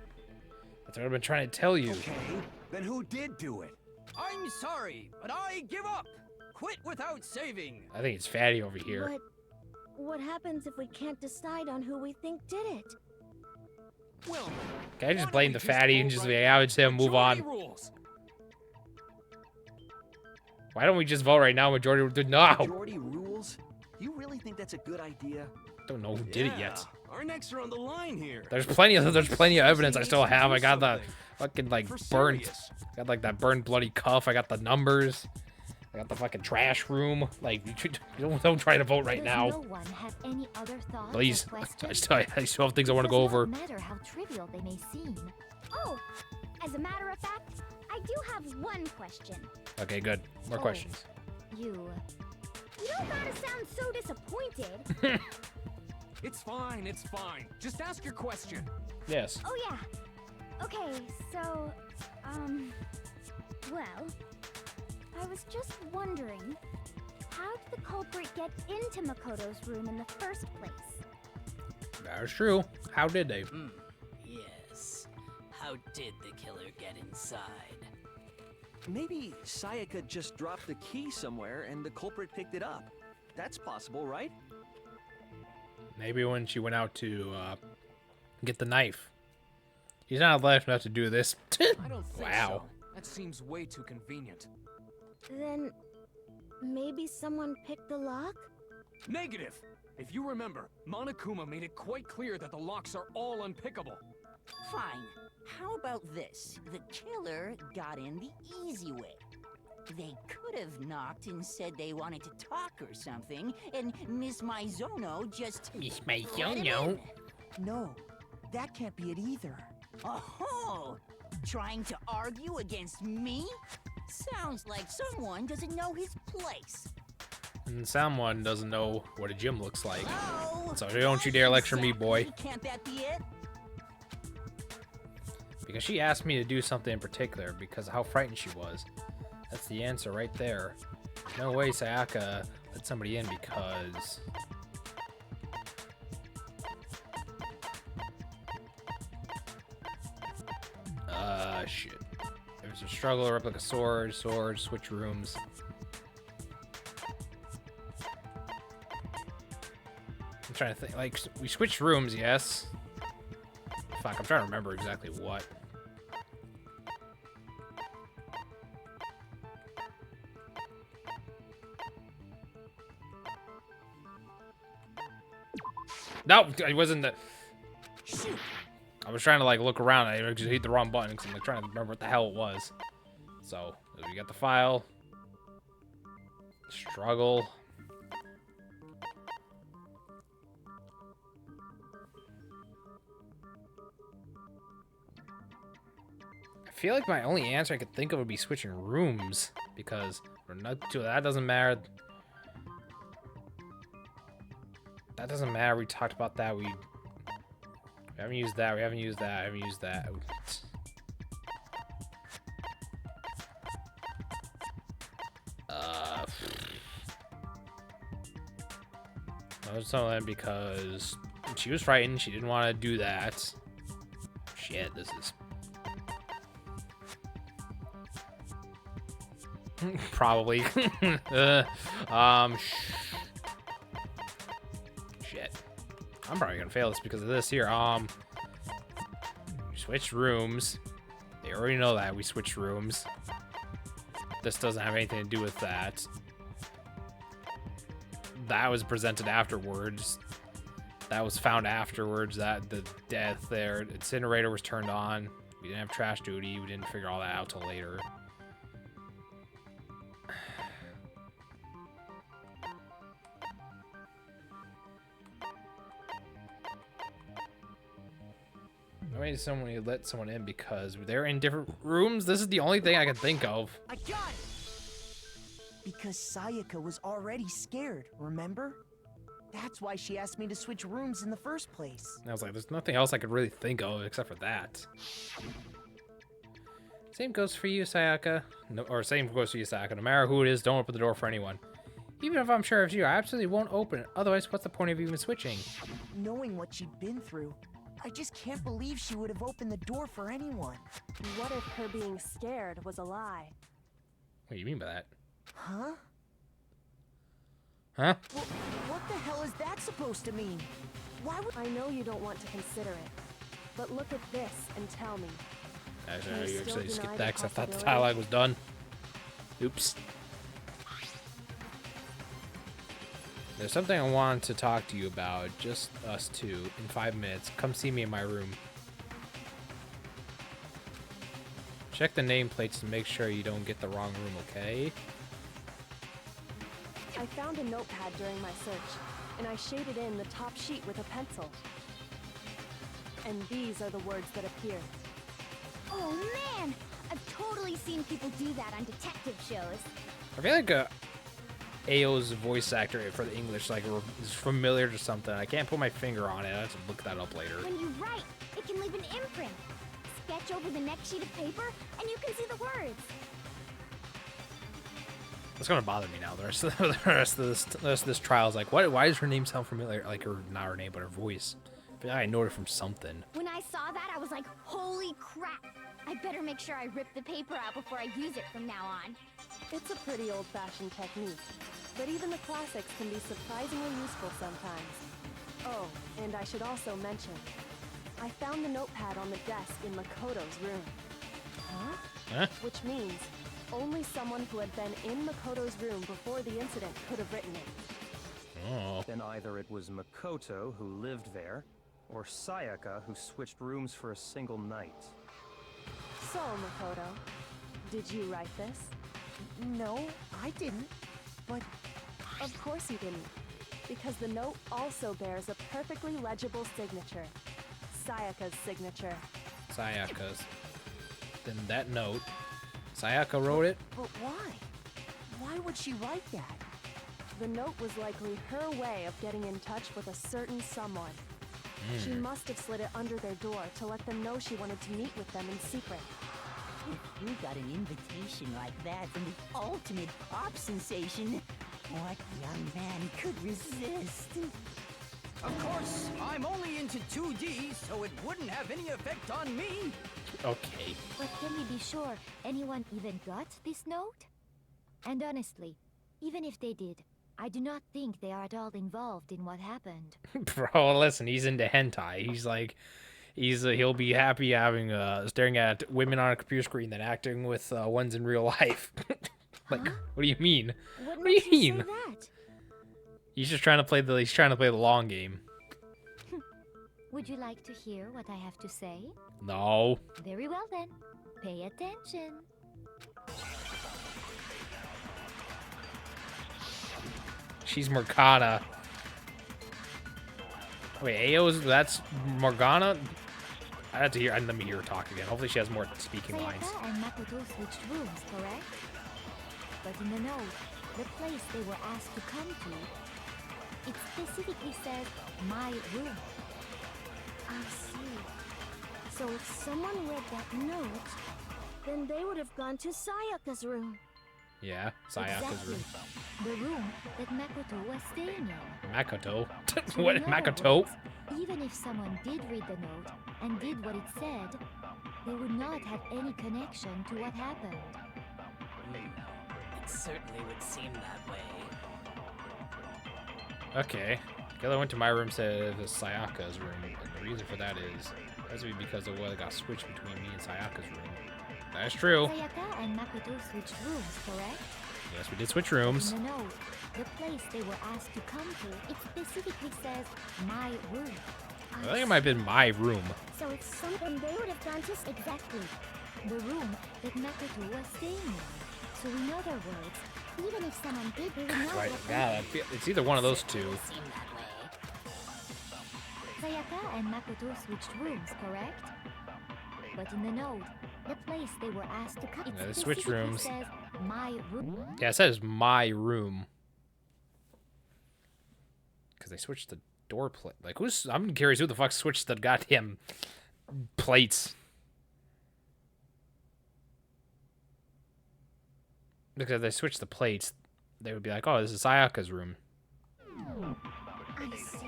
That's what I've been trying to tell you. Okay, then who did do it? I'm sorry, but I give up. Quit without saving. I think it's Fatty over here. But what happens if we can't decide on who we think did it? Well, Can I just blame the Fatty and just be, I would say move on? rules. Why don't we just vote right now? Majority no. Majority rules? You really think that's a good idea? Don't know who did it yet. Our necks are on the line here. There's plenty of evidence I still have. I got the fucking like burnt, got like that burned bloody cuff. I got the numbers. I got the fucking trash room. Like, you don't try to vote right now. Does no one have any other thoughts Please, or I still have things I want to go over. It does not matter how trivial they may seem. Oh, as a matter of fact, I do have one question. Okay, good. More questions. You don't gotta sound so disappointed. It's fine, it's fine. Just ask your question. Yes. Oh yeah. Okay, so, well, I was just wondering, how did the culprit get into Makoto's room in the first place? That's true. How did they? Yes. How did the killer get inside? Maybe Sayaka just dropped the key somewhere and the culprit picked it up. That's possible, right? Maybe when she went out to get the knife. He's not alive enough to do this. I don't think Wow. so. That seems way too convenient. Then maybe someone picked the lock? Negative! If you remember, Monokuma made it quite clear that the locks are all unpickable. Fine. How about this? The killer got in the easy way. They could have knocked and said they wanted to talk or something, and Miss Maizono just... Miss let him Maizono? in. No, that can't be it either. Oh, trying to argue against me? Sounds like someone doesn't know his place. And someone doesn't know what a gym looks like. Oh, So don't you dare lecture me, boy. Can't that be it? Because she asked me to do something in particular because of how frightened she was. That's the answer right there. No way Sayaka let somebody in because... shit. There's a struggle, replica sword, switch rooms. I'm trying to think, like, we switched rooms, yes. Fuck, I'm trying to remember exactly what. No, it wasn't the... I was trying to, like, look around. I just hit the wrong button because I'm, like, trying to remember what the hell it was. So, we got the file. Struggle. I feel like my only answer I could think of would be switching rooms. Because, we're not to that doesn't matter. That doesn't matter. We talked about that. We haven't used that. We haven't used that. I haven't used that. I was telling them because she was frightened. She didn't want to do that. Shit, this is... Probably. Shit. I'm probably gonna fail this because of this here. You switched rooms. They already know that we switched rooms. This doesn't have anything to do with that. That was presented afterwards. That was found afterwards. That the death there, incinerator was turned on. We didn't have trash duty. We didn't figure all that out till later. Maybe someone let someone in because they're in different rooms. This is the only thing I can think of. I got it! Because Sayaka was already scared, remember? That's why she asked me to switch rooms in the first place. And I was like, there's nothing else I could really think of except for that. Same goes for you, Sayaka. No, or same goes for you, Sayaka. No matter who it is, don't open the door for anyone. Even if I'm sure it's you, I absolutely won't open it. Otherwise, what's the point of even switching? Knowing what she'd been through, I just can't believe she would have opened the door for anyone. What if her being scared was a lie? What do you mean by that? Huh? Huh? Well, what the hell is that supposed to mean? Why would... I know you don't want to consider it, but look at this and tell me. Actually, you actually skipped that because I thought the dialogue was done. Oops. There's something I wanted to talk to you about, just us two, in 5 minutes. Come see me in my room. Check the nameplates to make sure you don't get the wrong room, okay? I found a notepad during my search, and I shaded in the top sheet with a pencil. And these are the words that appear. Oh man! I've totally seen people do that on detective shows. I feel like Ao's voice actor for the English is familiar to something. I can't put my finger on it. I have to look that up later. When you write, it can leave an imprint. Sketch over the next sheet of paper, and you can see the words. It's gonna bother me now. The rest of this trial is like, why does her name sound familiar? Like not her name, but her voice. I feel like I know it from something. When I saw that, I was like, holy crap! I better make sure I rip the paper out before I use it from now on. It's a pretty old-fashioned technique, but even the classics can be surprisingly useful sometimes. Oh, and I should also mention, I found the notepad on the desk in Makoto's room. Huh? Which means only someone who had been in Makoto's room before the incident could have written it. Oh. Then either it was Makoto who lived there, or Sayaka who switched rooms for a single night. So, Makoto, did you write this? No, I didn't. But... Of course you didn't. Because the note also bears a perfectly legible signature. Sayaka's signature. Sayaka's. Then that note, Sayaka wrote it? But why? Why would she write that? The note was likely her way of getting in touch with a certain someone. She must have slid it under their door to let them know she wanted to meet with them in secret. If you got an invitation like that from the ultimate pop sensation, what young man could resist? Of course, I'm only into 2D, so it wouldn't have any effect on me. Okay. But can we be sure anyone even got this note? And honestly, even if they did, I do not think they are at all involved in what happened. Bro, listen, he's into hentai. He's like, he'll be happy having staring at women on a computer screen than acting with ones in real life. Like, what do you mean? What do you mean? Say that? He's just trying to play the long game. Would you like to hear what I have to say? No. Very well then. Pay attention. She's Morgana. Wait, that's Morgana? I had to hear. Let me hear her talk again. Hopefully she has more speaking lines. Sayaka and Makoto switched rooms, correct? But in the note, the place they were asked to come to, it specifically says my room. I see. So if someone read that note, then they would have gone to Sayaka's room. Yeah, Sayaka's room. The room that Makoto was staying in. Makoto? So What? in other Makoto? words, even if someone did read the note and did what it said, they would not have any connection to what happened. It certainly would seem that way. Okay. Killer went to my room, said it was Sayaka's room, and the reason for that is has to be because of what got switched between me and Sayaka's room. That's true. Sayaka and Makoto switched rooms, correct? Yes, we did switch rooms. In the note, the place they were asked to come to, it specifically says my room. I think it might have been my room. So it's something they would have gone to Exactly. The room that Makoto was staying in. So in other words, even if someone did, they would know Right, what yeah, it's either one of those two. Seem that way. Sayaka and Makoto switched rooms, correct? But in the note, the place they were asked to come, Yeah, they it switched specifically rooms. says my room. Yeah, it says my room. Because they switched the door plate. Like, I'm curious who the fuck switched the goddamn plates. Because if they switched the plates, they would be like, oh, this is Sayaka's room. I see.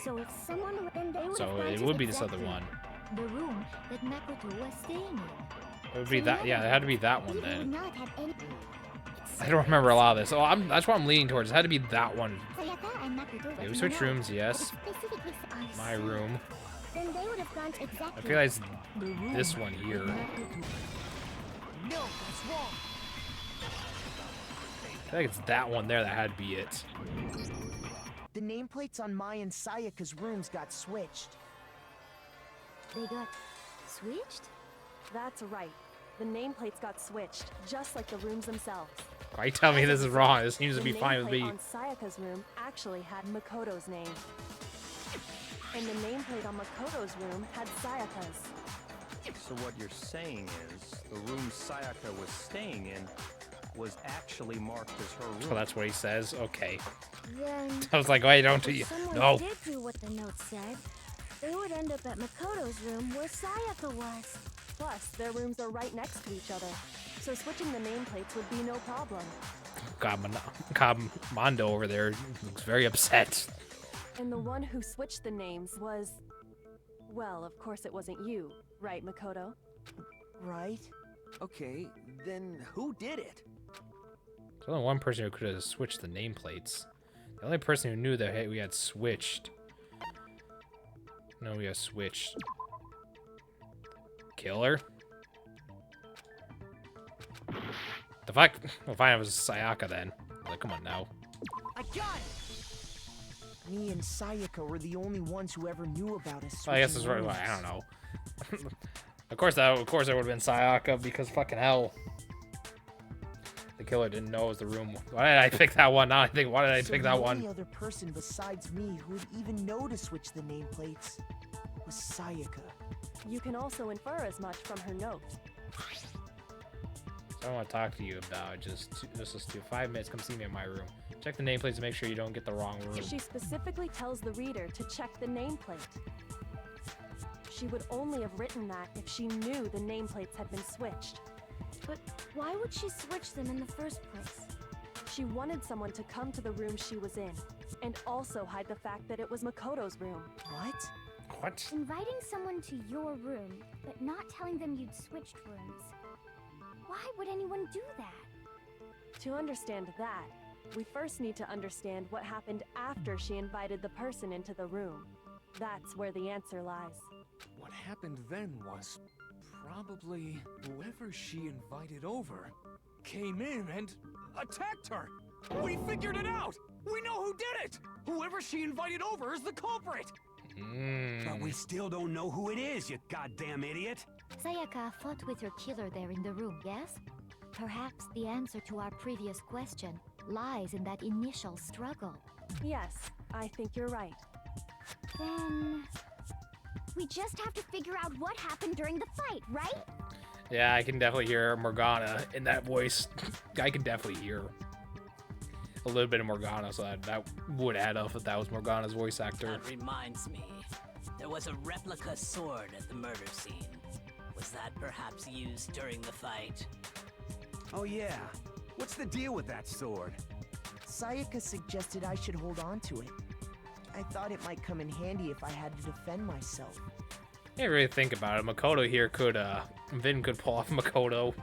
So if someone then they would So have gone it to would be this Exactly. other one. The room that Makoto was staying in. It would be that, yeah, it had to be that one We would then. not have any... I don't remember a lot of this. Oh, that's what I'm leaning towards. It had to be that one. Sayaka and Makoto Yeah, we was switched in the rooms, note, yes. but it specifically says My room. then they would have gone to I feel like it's this one here. No, that's wrong. I feel like it's that one there that had to be it. The nameplates on Mai and Sayaka's rooms got switched. They got switched? That's right. The nameplates got switched, just like the rooms themselves. Why you tell me this is wrong? This seems to The be fine with nameplate me. on Sayaka's room actually had Makoto's name. And the nameplate on Makoto's room had Sayaka's. So what you're saying is, the room Sayaka was staying in was actually marked as her room. Oh, that's what he says. Okay. Then I was like, wait, don't if you? someone No. did do what the note said, they would end up at Makoto's room where Sayaka was. Plus, their rooms are right next to each other. So switching the nameplates would be no problem. God, Mondo over there looks very upset. And the one who switched the names was... Well, of course it wasn't you, right, Makoto? Right? Okay, then who did it? There's only one person who could have switched the nameplates. The only person who knew that we had switched. No, we have switched. Killer? The fuck? Well, fine, it was Sayaka then. Like, come on now. I got it! Me and Sayaka were the only ones who ever knew about us. I guess it's right. I don't know. Of course, it would have been Sayaka because fucking hell. The killer didn't know it was the room. Why did I pick that one? Now I think, why did I pick that The one? only other person besides me who would even know to switch the nameplates was Sayaka. You can also infer as much from her note. So I want to talk to you about just 5 minutes. Come see me in my room. Check the nameplates to make sure you don't get the wrong room. She specifically tells the reader to check the nameplate. She would only have written that if she knew the nameplates had been switched. But why would she switch them in the first place? She wanted someone to come to the room she was in, and also hide the fact that it was Makoto's room. What? What? Inviting someone to your room, but not telling them you'd switched rooms. Why would anyone do that? To understand that, we first need to understand what happened after she invited the person into the room. That's where the answer lies. What happened then was probably whoever she invited over came in and attacked her. We figured it out! We know who did it! Whoever she invited over is the culprit! But we still don't know who it is, you goddamn idiot! Sayaka fought with her killer there in the room, yes? Perhaps the answer to our previous question lies in that initial struggle. Yes, I think you're right. Then... we just have to figure out what happened during the fight, right? Yeah, I can definitely hear Morgana in that voice. I can definitely hear a little bit of Morgana, so that would add up if that was Morgana's voice actor. That reminds me. There was a replica sword at the murder scene. Was that perhaps used during the fight? Oh yeah. What's the deal with that sword? Sayaka suggested I should hold on to it. I thought it might come in handy if I had to defend myself. I didn't really think about it. Makoto here could, Vin could pull off Makoto.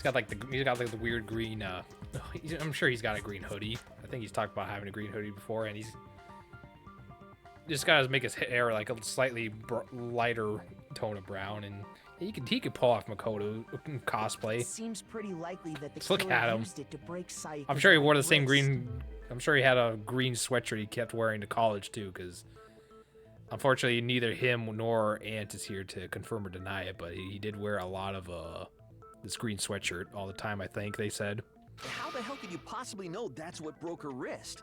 He's got like the weird green. I'm sure he's got a green hoodie. I think he's talked about having a green hoodie before, and he's just gotta make his hair like a slightly lighter tone of brown, and he could pull off Makoto cosplay. It seems pretty likely that the Just look killer at him. used it to break Sayaka's I'm sure he wore the right same wrist. green. I'm sure he had a green sweatshirt he kept wearing to college too, because unfortunately neither him nor Ant is here to confirm or deny it, but he did wear a lot of this green sweatshirt all the time. I think they said. How the hell could you possibly know that's what broke her wrist?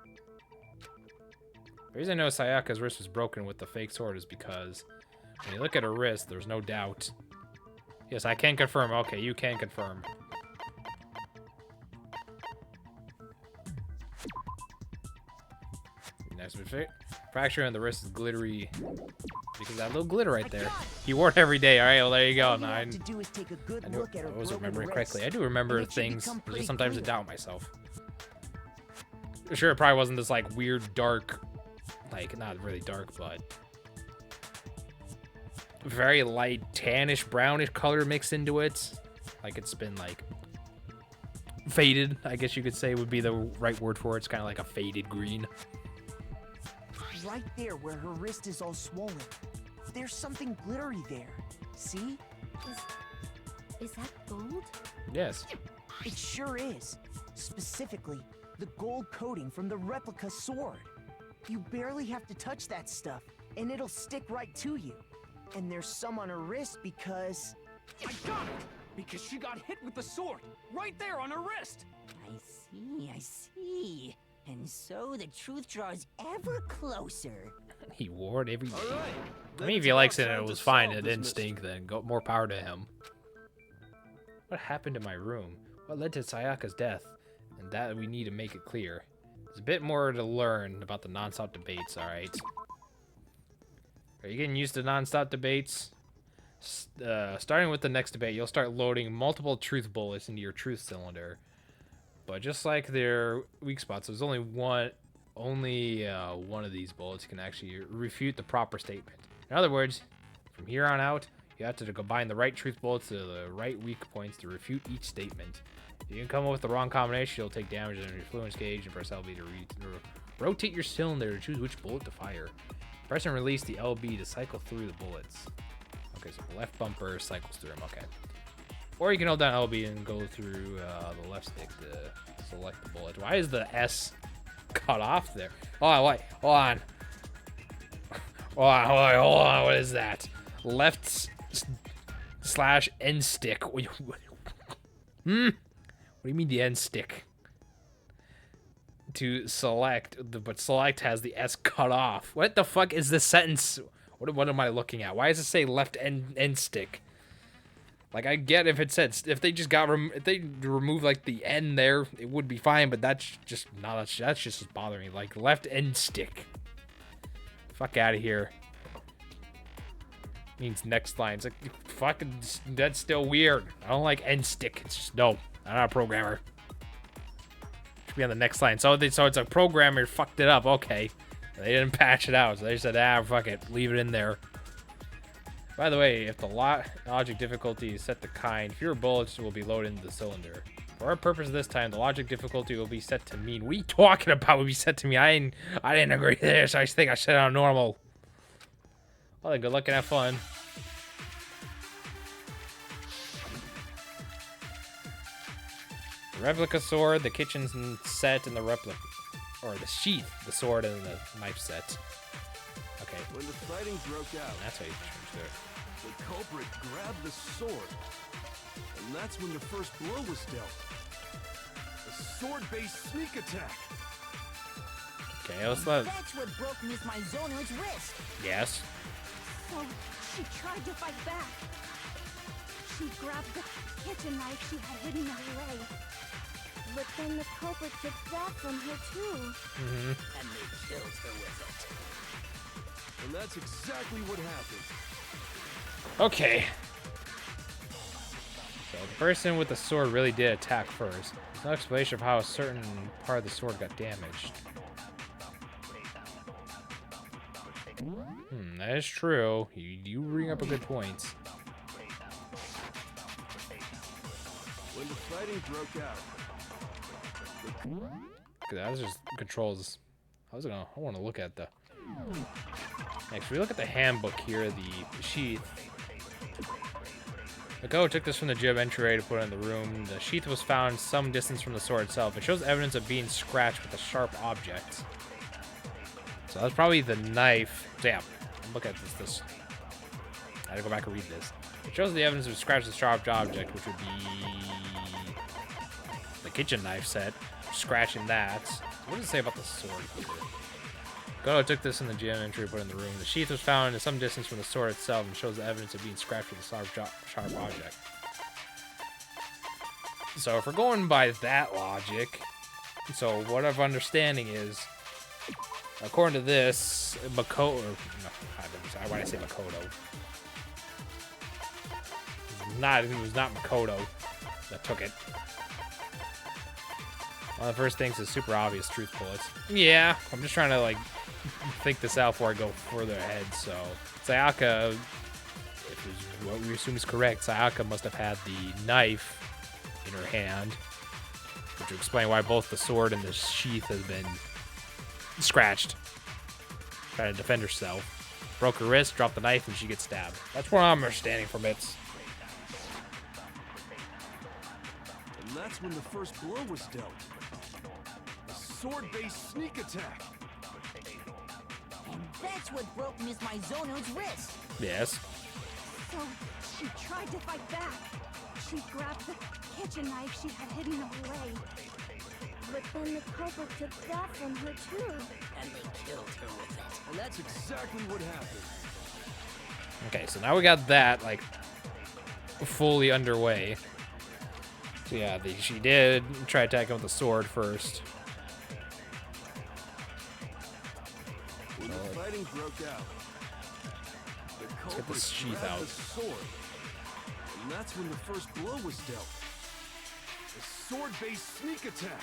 The reason I know Sayaka's wrist was broken with the fake sword is because when you look at her wrist, there's no doubt. Yes, I can confirm. Okay, you can confirm. Next, fracture on the wrist is glittery because that little glitter right there. He wore it every day. All right, well there you go. All you have to do is take a good look at her I was broken remembering wrist, correctly. I do remember and it should things. become There's pretty sometimes I clear. doubt myself. Sure, it probably wasn't this like weird dark, like not really dark, but very light tannish brownish color mixed into it. Like it's been like faded, I guess you could say would be the right word for it. It's kind of like a faded green. Right there where her wrist is all swollen. There's something glittery there. See? Is that gold? Yes. It sure is. Specifically, the gold coating from the replica sword. You barely have to touch that stuff, and it'll stick right to you. And there's some on her wrist because... I got it! Because she got hit with the sword, right there on her wrist! I see. And so the truth draws ever closer. He wore it every day. All right, I then mean, if it's he likes it about and it time was to fine, solve it this didn't mystery. stink, then go more power to him. What happened to my room? What led to Sayaka's death? And that we need to make it clear. There's a bit more to learn about the non-stop debates, alright? Are you getting used to non-stop debates? Starting with the next debate, you'll start loading multiple truth bullets into your truth cylinder. But just like their weak spots, there's only one of these bullets can actually refute the proper statement. In other words, from here on out, you have to combine the right truth bullets to the right weak points to refute each statement. If you can come up with the wrong combination, you'll take damage on your fluence gauge and press LB to rotate your cylinder to choose which bullet to fire. Press and release the LB to cycle through the bullets. Okay, so the left bumper cycles through them, okay. Or you can hold down LB and go through the left stick to select the bullet. Why is the S cut off there? Hold on, wait, hold on. Hold on, what is that? Left slash end stick. What do you mean the end stick? To select, but select has the S cut off. What the fuck is this sentence? What am I looking at? Why does it say left end stick? Like, I get if it said, if they just got, if they remove like the end there, it would be fine, but that's just, no, that's just bothering me. Like, left end stick. Fuck out of here. Means next line. It's like, fucking, that's still weird. I don't like end stick. It's just, no, I'm not a programmer. Should be on the next line. So it's a programmer fucked it up. Okay. They didn't patch it out, so they said, fuck it, leave it in there. By the way, if the logic difficulty is set to kind, fewer bullets will be loaded into the cylinder. For our purpose this time, the logic difficulty will be set to mean. What are you talking about? Will be set to me? I didn't agree to this. I think I set it on normal. Well, then good luck and have fun. The replica sword, the kitchen set, and the replica, or the sheath, the sword, and the knife set. Okay. When the fighting broke out, That's how you changed it. the culprit grabbed the sword, and that's when the first blow was dealt. A sword-based sneak attack. Okay, let's let. That's what broke Miss Mizono's wrist. Yes. So she tried to fight back. She grabbed the kitchen knife she had hidden away. But then the culprit took that from her too. Mm-hmm. And they killed her with it. And that's exactly what happened. Okay. So the person with the sword really did attack first. There's no explanation of how a certain part of the sword got damaged. That is true. You bring up a good point. When the fighting broke out. That was just controls. I want to look at the. Next, we look at the handbook here, the sheath. Makoto took this from the gym entryway to put it in the room. The sheath was found some distance from the sword itself. It shows evidence of being scratched with a sharp object. So that's probably the knife. Damn. Look at this. I gotta go back and read this. It shows the evidence of scratch with a sharp object, which would be the kitchen knife set. Scratching that. What does it say about the sword here? Makoto took this in the gym entry to put it in the room. The sheath was found at some distance from the sword itself and shows the evidence of being scratched with a sharp object. So if we're going by that logic, so what our understanding is, according to this, Makoto, why did I say Makoto? It was not Makoto that took it. One of the first things is super obvious truth bullets. Yeah, I'm just trying to like think this out before I go further ahead. So Sayaka, if what we assume is correct, Sayaka must have had the knife in her hand, which would explain why both the sword and the sheath has been scratched. Trying to defend herself. Broke her wrist, dropped the knife, and she gets stabbed. That's what I'm understanding from it. And that's when the first blow was dealt. A sword-based sneak attack. And that's what broke Miss Mizono's wrist. Yes. So, she tried to fight back. She grabbed the kitchen knife she had hidden away. But then the culprit took that from her too. And they killed her with it. Well, that's exactly what happened. Okay, so now we got that, like, fully underway. So yeah, she did try attacking with the sword first. When the fighting broke out, the culprit sheath grabbed out. the sword. And that's when the first blow was dealt. A sword-based sneak attack.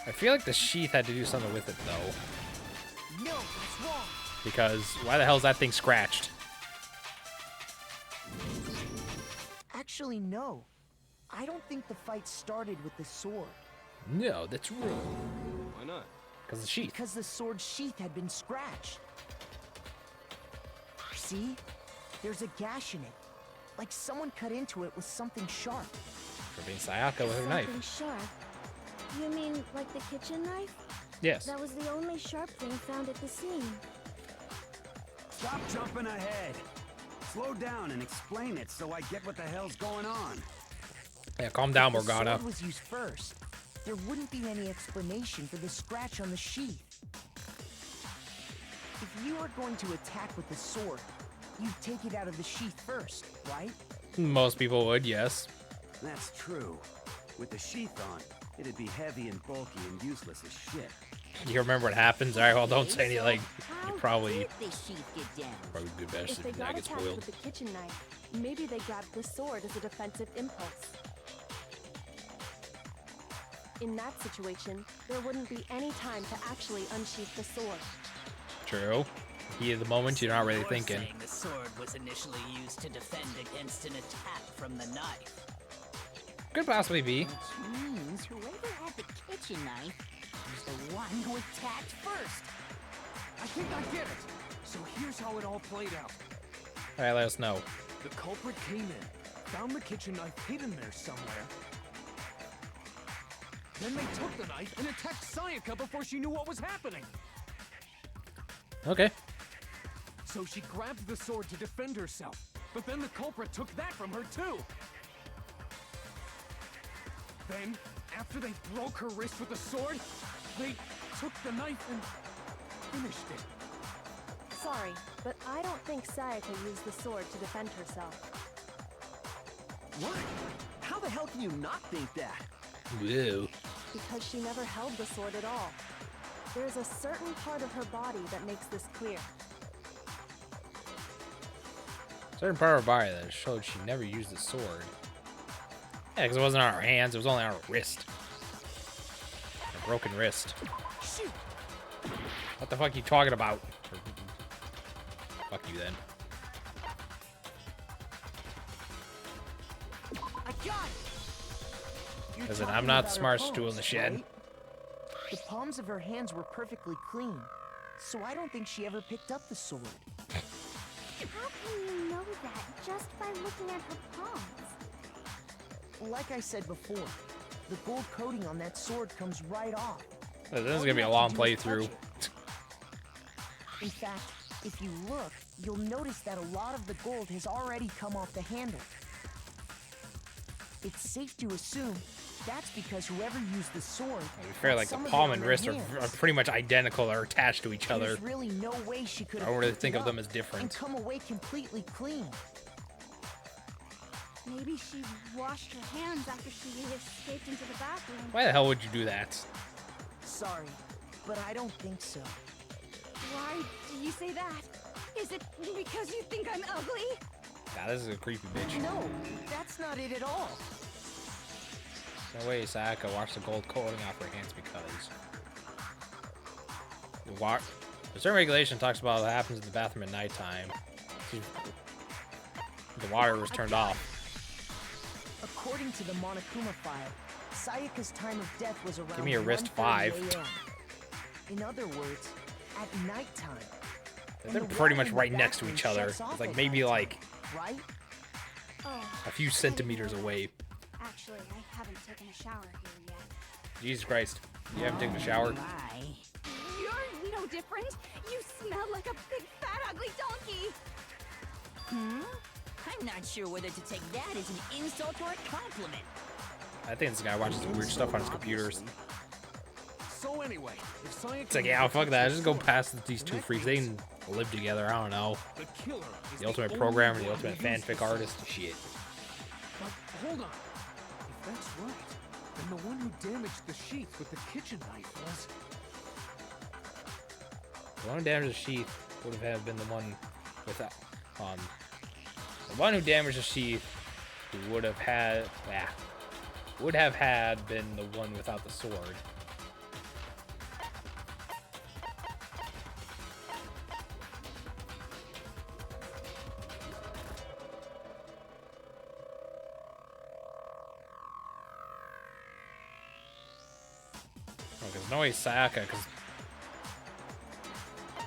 I feel like the sheath had to do something with it, though. No, that's wrong. Because why the hell is that thing scratched? Actually, no. I don't think the fight started with the sword. No, that's wrong. Why not? Because the sheath. Because the sword sheath had been scratched. See? There's a gash in it. Like someone cut into it with something sharp. For being Sayaka with her knife. Something sharp. You mean like the kitchen knife? Yes. That was the only sharp thing found at the scene. Stop jumping ahead. Slow down and explain it so I get what the hell's going on. Yeah, calm down, If the Morgana. sword was used first, there wouldn't be any explanation for the scratch on the sheath. If you were going to attack with the sword, you'd take it out of the sheath first, right? Most people would, yes. That's true. With the sheath on, it'd be heavy and bulky and useless as shit. You remember what happens? Alright, well, don't say anything. Like, you probably The sheath get down. do best If they if got that gets attacked spoiled. with the kitchen knife, maybe they grabbed the sword as a defensive impulse. In that situation, there wouldn't be any time to actually unsheath the sword. True. Heat of the moment, you're not really You're thinking. saying the sword was initially used to defend against an attack from the knife. Could possibly be. Which means whoever had the kitchen knife was the one who attacked first. I think I get it. So here's how it all played out. Alright, let us know. The culprit came in, found the kitchen knife hidden there somewhere. Then they took the knife and attacked Sayaka before she knew what was happening. Okay. So she grabbed the sword to defend herself, but then the culprit took that from her too. Then, after they broke her wrist with the sword, they took the knife and finished it. Sorry, but I don't think Sayaka used the sword to defend herself. What? How the hell can you not think that? Whoa. Because she never held the sword at all. There's a certain part of her body that makes this clear. Certain part of her body that showed she never used the sword. Yeah, because it wasn't on her hands, it was only on her wrist. A broken wrist. Shoot! What the fuck are you talking about? Fuck you then. I got it! You're Listen, talking I'm not about the her smartest tool in palms, the shed. right? The palms of her hands were perfectly clean, so I don't think she ever picked up the sword. How can you know that just by looking at her palms? Like I said before, the gold coating on that sword comes right off. This is All gonna you be a have to long do is playthrough. touch it. In fact, if you look, you'll notice that a lot of the gold has already come off the handle. It's safe to assume that's because whoever used the sword. To be fair, had like the some of it palm on and their wrist are hands. pretty much identical or attached to each other. There's really no way she could I have don't really picked think it of them up as different. and come away completely clean. Maybe she washed her hands after she escaped into the bathroom. Why the hell would you do that? Sorry, but I don't think so. Why do you say that? Is it because you think I'm ugly? God, this is a creepy bitch. No, that's not it at all. No way Sayaka washed the gold coating off her hands because... A certain regulation talks about what happens in the bathroom at nighttime. The water was turned off. According to the Monokuma file, Sayaka's time of death was around Give me a wrist 1:30 5. a.m. In other words, at nighttime. And They're the pretty water much in the right next to bathroom each other. shuts off It's like at maybe nighttime, like right? Oh, a few centimeters away. actually, I haven't taken a shower here yet. Jesus Christ. You haven't taken a shower? You're no different. You smell like a big, fat, ugly donkey. I'm not sure whether to take that as an insult or a compliment. I think this guy watches weird stuff on his computers. So anyway, if Sayaka It's like, yeah, fuck that. Just go past these two freaks. They can live together. I don't know. the killer is The ultimate only programmer, one the ultimate who used the fanfic sword. artist. Shit. But hold on. If that's right, then the one who damaged the sheath with the kitchen knife was... The one who damaged the sheath would have been the one without. The one who damaged the sheath would have had. Would have had been the one without the sword. Because no way Sayaka,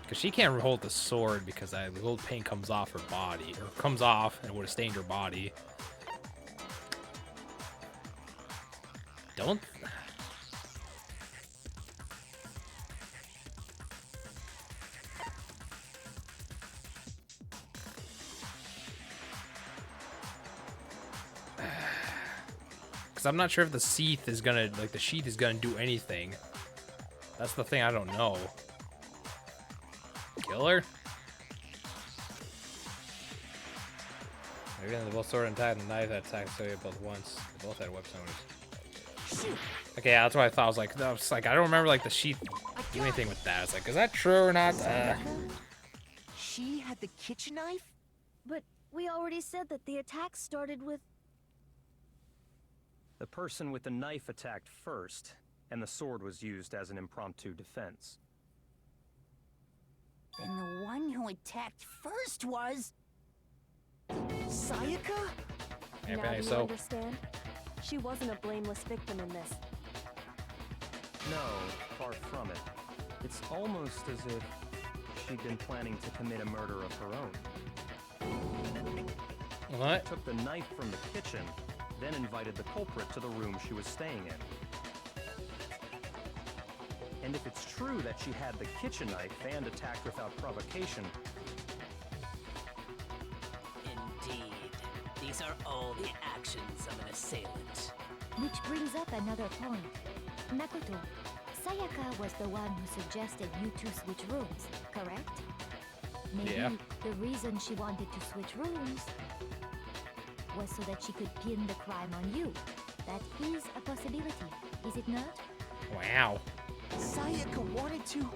because she can't hold the sword because the gold paint comes off her body, or comes off and it would have stained her body. Don't. Because I'm not sure if the sheath is gonna, like, the sheath is gonna do anything. That's the thing I don't know. Kill her? Maybe the both sword and and knife that attacked Soya both once. They both had weapon owners. Okay, yeah, that's what I thought. I was like, I don't remember like the sheath do anything with that. It's like, is that true or not? She had the kitchen knife? But we already said that the attack started with... The person with the knife attacked first, and the sword was used as an impromptu defense. Then the one who attacked first was... Sayaka? Yeah, Now do you so. understand? She wasn't a blameless victim in this. No, far from it. It's almost as if she'd been planning to commit a murder of her own. What? Took the knife from the kitchen, then invited the culprit to the room she was staying in. And if it's true that she had the kitchen knife and attacked without provocation... Indeed. These are all the actions of an assailant. Which brings up another point. Makoto, Sayaka was the one who suggested you two switch rooms, correct? Maybe Yeah. the reason she wanted to switch rooms was so that she could pin the crime on you. That is a possibility, is it not? Wow. Sayaka wanted to...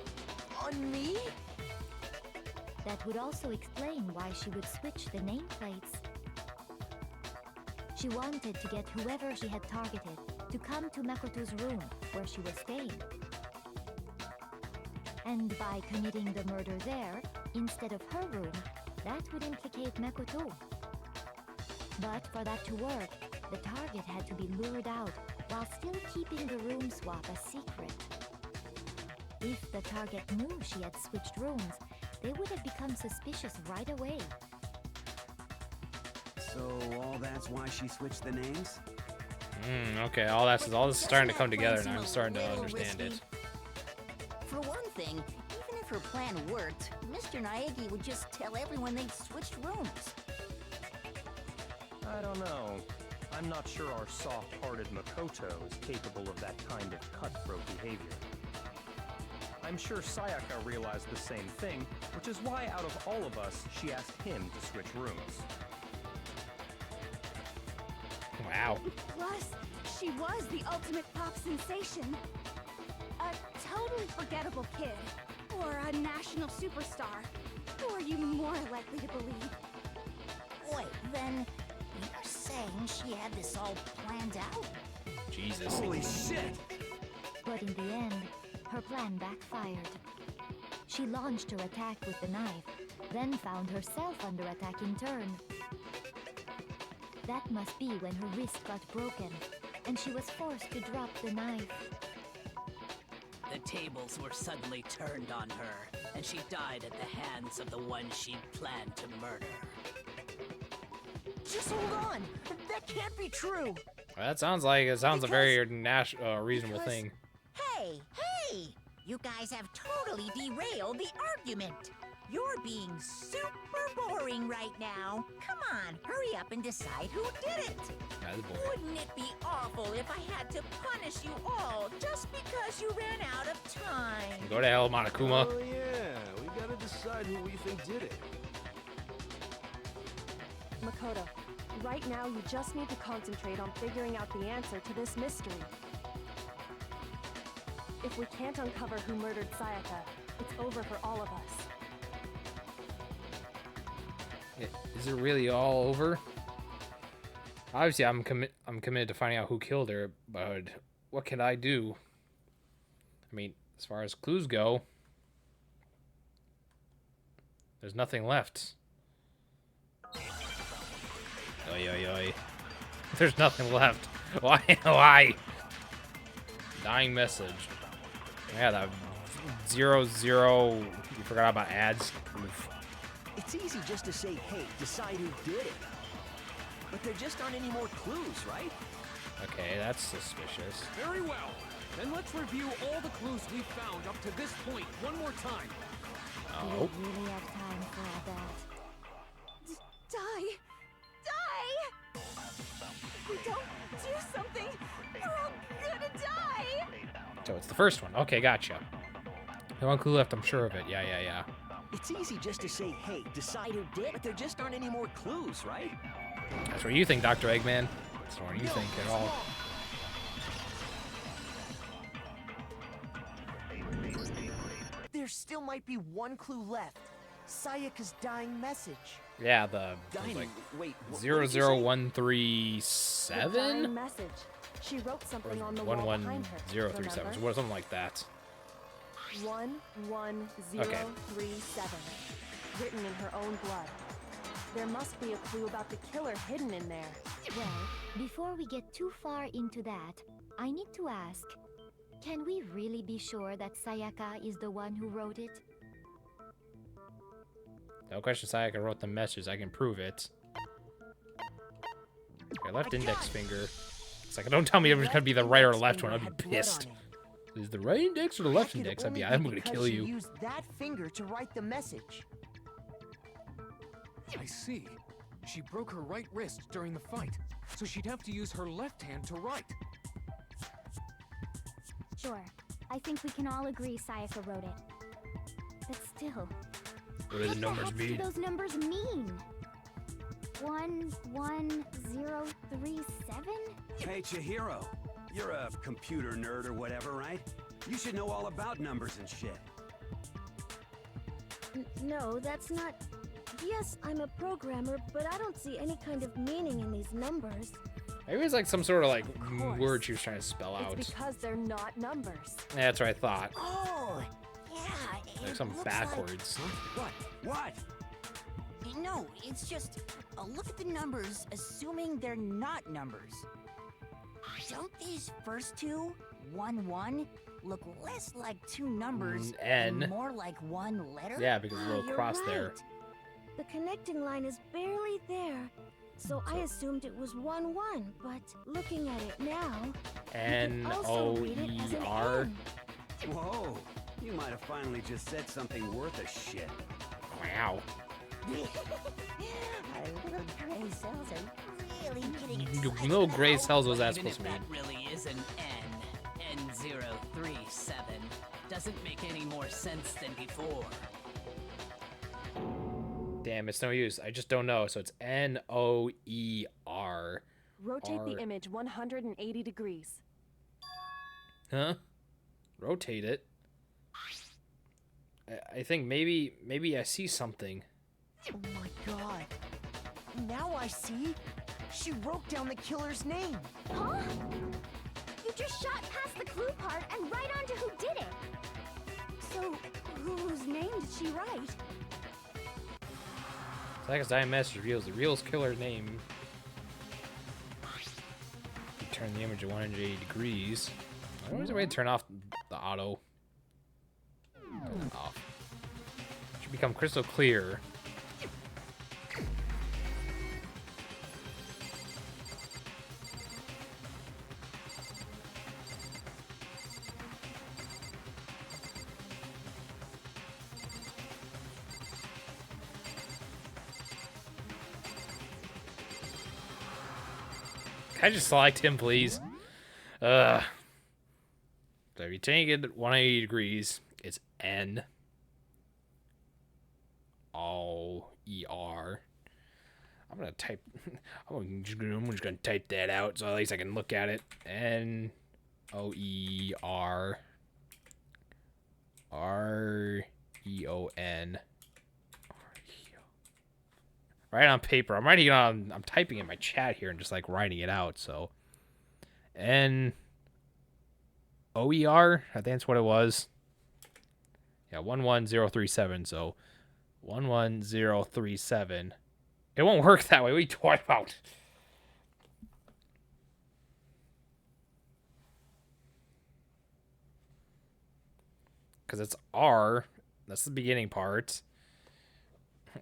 on me? That would also explain why she would switch the nameplates. She wanted to get whoever she had targeted to come to Makoto's room where she was staying. And by committing the murder there, instead of her room, that would implicate Makoto. But for that to work, the target had to be lured out while still keeping the room swap a secret. If the target knew she had switched rooms, they would have become suspicious right away. So all that's why she switched the names? Okay, all this is starting to come together now. I'm starting to understand it. For one thing, even if her plan worked, Mr. Naegi would just tell everyone they'd switched rooms. I don't know. I'm not sure our soft-hearted Makoto is capable of that kind of cutthroat behavior. I'm sure Sayaka realized the same thing, which is why out of all of us, she asked him to switch rooms. Wow. Plus, she was the ultimate pop sensation. A totally forgettable kid. Or a national superstar. Who are you more likely to believe? Wait, then you're saying she had this all planned out? Jesus. Holy shit! But in the end, her plan backfired. She launched her attack with the knife, then found herself under attack in turn. That must be when her wrist got broken, and she was forced to drop the knife. The tables were suddenly turned on her, and she died at the hands of the one she'd planned to murder. Just hold on! That can't be true! Well, that sounds a very reasonable thing. Hey! You guys have totally derailed the argument. You're being super boring right now. Come on, hurry up and decide who did it. Wouldn't it be awful if I had to punish you all just because you ran out of time? Go to hell, Monokuma. Oh yeah, we gotta decide who we think did it. Makoto, right now you just need to concentrate on figuring out the answer to this mystery. If we can't uncover who murdered Sayaka, it's over for all of us. Is it really all over? Obviously, I'm committed to finding out who killed her, but what can I do? I mean, as far as clues go, there's nothing left. Oi, oi, oi. There's nothing left. Why? Why? Dying message. Yeah, that 00. You forgot about ads. Oof. It's easy just to say, hey, decide who did it. But there just aren't any more clues, right? Okay, that's suspicious. Very well. Then let's review all the clues we've found up to this point one more time. We don't really have time for all that. Die! Die! If we don't do something, we're all gonna die! So it's the first one. Okay, gotcha. The one clue left, I'm sure of it. Yeah. It's easy just to say, hey, decide who did it. But there just aren't any more clues, right? That's what you think, Dr. Eggman. That's not what you think at all. There still might be one clue left. Sayaka's dying message. Yeah, the Dying, wait, what 00137? The dying message. She wrote something on the wall behind her. 11037. Remember? Something like that. 11037. Written in her own blood. There must be a clue about the killer hidden in there. Well, before we get too far into that, I need to ask, can we really be sure that Sayaka is the one who wrote it? No question, Sayaka wrote the message. I can prove it. Okay, left index finger. It's like, don't tell me it was gonna be the right or left one. I'd be pissed. Is the right index or the left index? I'm gonna kill you. She used that finger to write the message. I see. She broke her right wrist during the fight, so she'd have to use her left hand to write. Sure. I think we can all agree Sayaka wrote it. But still, What do the numbers what the heck mean? do those numbers mean? 11037? Hey, Chihiro. You're a computer nerd or whatever, right? You should know all about numbers and shit. No, that's not... Yes, I'm a programmer, but I don't see any kind of meaning in these numbers. Maybe it's like some sort of like word she was trying to spell out. It's because they're not numbers. Yeah, that's what I thought. Oh, yeah. Like some backwards. What? No, it's just look at the numbers, assuming they're not numbers. Don't these first two, 1-1, look less like two numbers N. and more like one letter? Yeah, because there's a little You're cross right. there. The connecting line is barely there. So I assumed it was 1-1, but looking at it now, N-O-E-R. Whoa, you might have finally just said something worth a shit. Wow. Our little gray cells are really getting No gray cells was that Even supposed to if mean. that really is an N, N037, doesn't make any more sense than before. Damn, it's no use. I just don't know. So it's N-O-E-R. Rotate R. the image 180 degrees. Huh? Rotate it. I think maybe I see something. Oh my god. Now I see. She wrote down the killer's name. Huh? You just shot past the clue part and right onto who did it. So whose name did she write? Zach's Dying Message reveals the real killer's name. You turn the image at 180 degrees. I don't know way to turn off the auto. Turn it off. It should become crystal clear. Can I just select him, please? So if you take it 180 degrees, it's N O E R. I'm gonna type. I'm just gonna type that out so at least I can look at it. N O E R R E O N. Right on paper. I'm writing it on. I'm typing in my chat here and just like writing it out. So N O E R. I think that's what it was. Yeah, 11037. So 11037. It won't work that way. What are you talking about? Because it's R. That's the beginning part.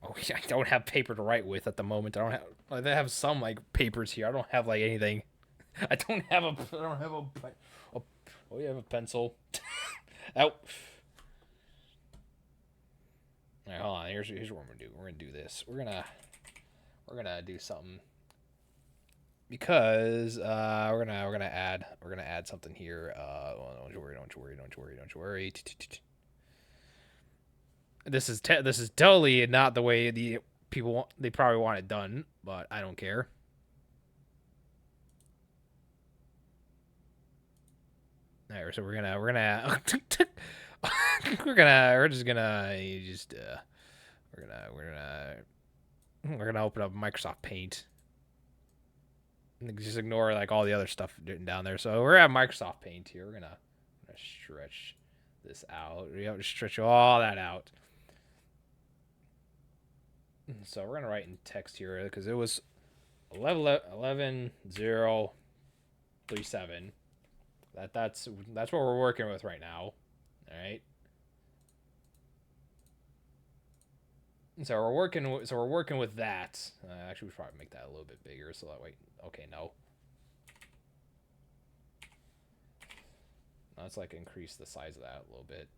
Oh, yeah, I don't have paper to write with at the moment. I have some like papers here. I don't have like anything. I don't have a. Oh, you have a pencil. Out. All right, hold on. Here's what we're gonna do. We're gonna do this. We're gonna do something because we're gonna add something here. Don't you worry. This is totally not the way the people want. They probably want it done, but I don't care. All right, so we're gonna open up Microsoft Paint. And just ignore like all the other stuff down there. So we're at Microsoft Paint here. We're gonna stretch this out. We have to stretch all that out. So we're gonna write in text here because it was 11037. That's what we're working with right now. All right. So we're working with that. Actually, we should probably make that a little bit bigger so that way. Okay, no. Let's like increase the size of that a little bit.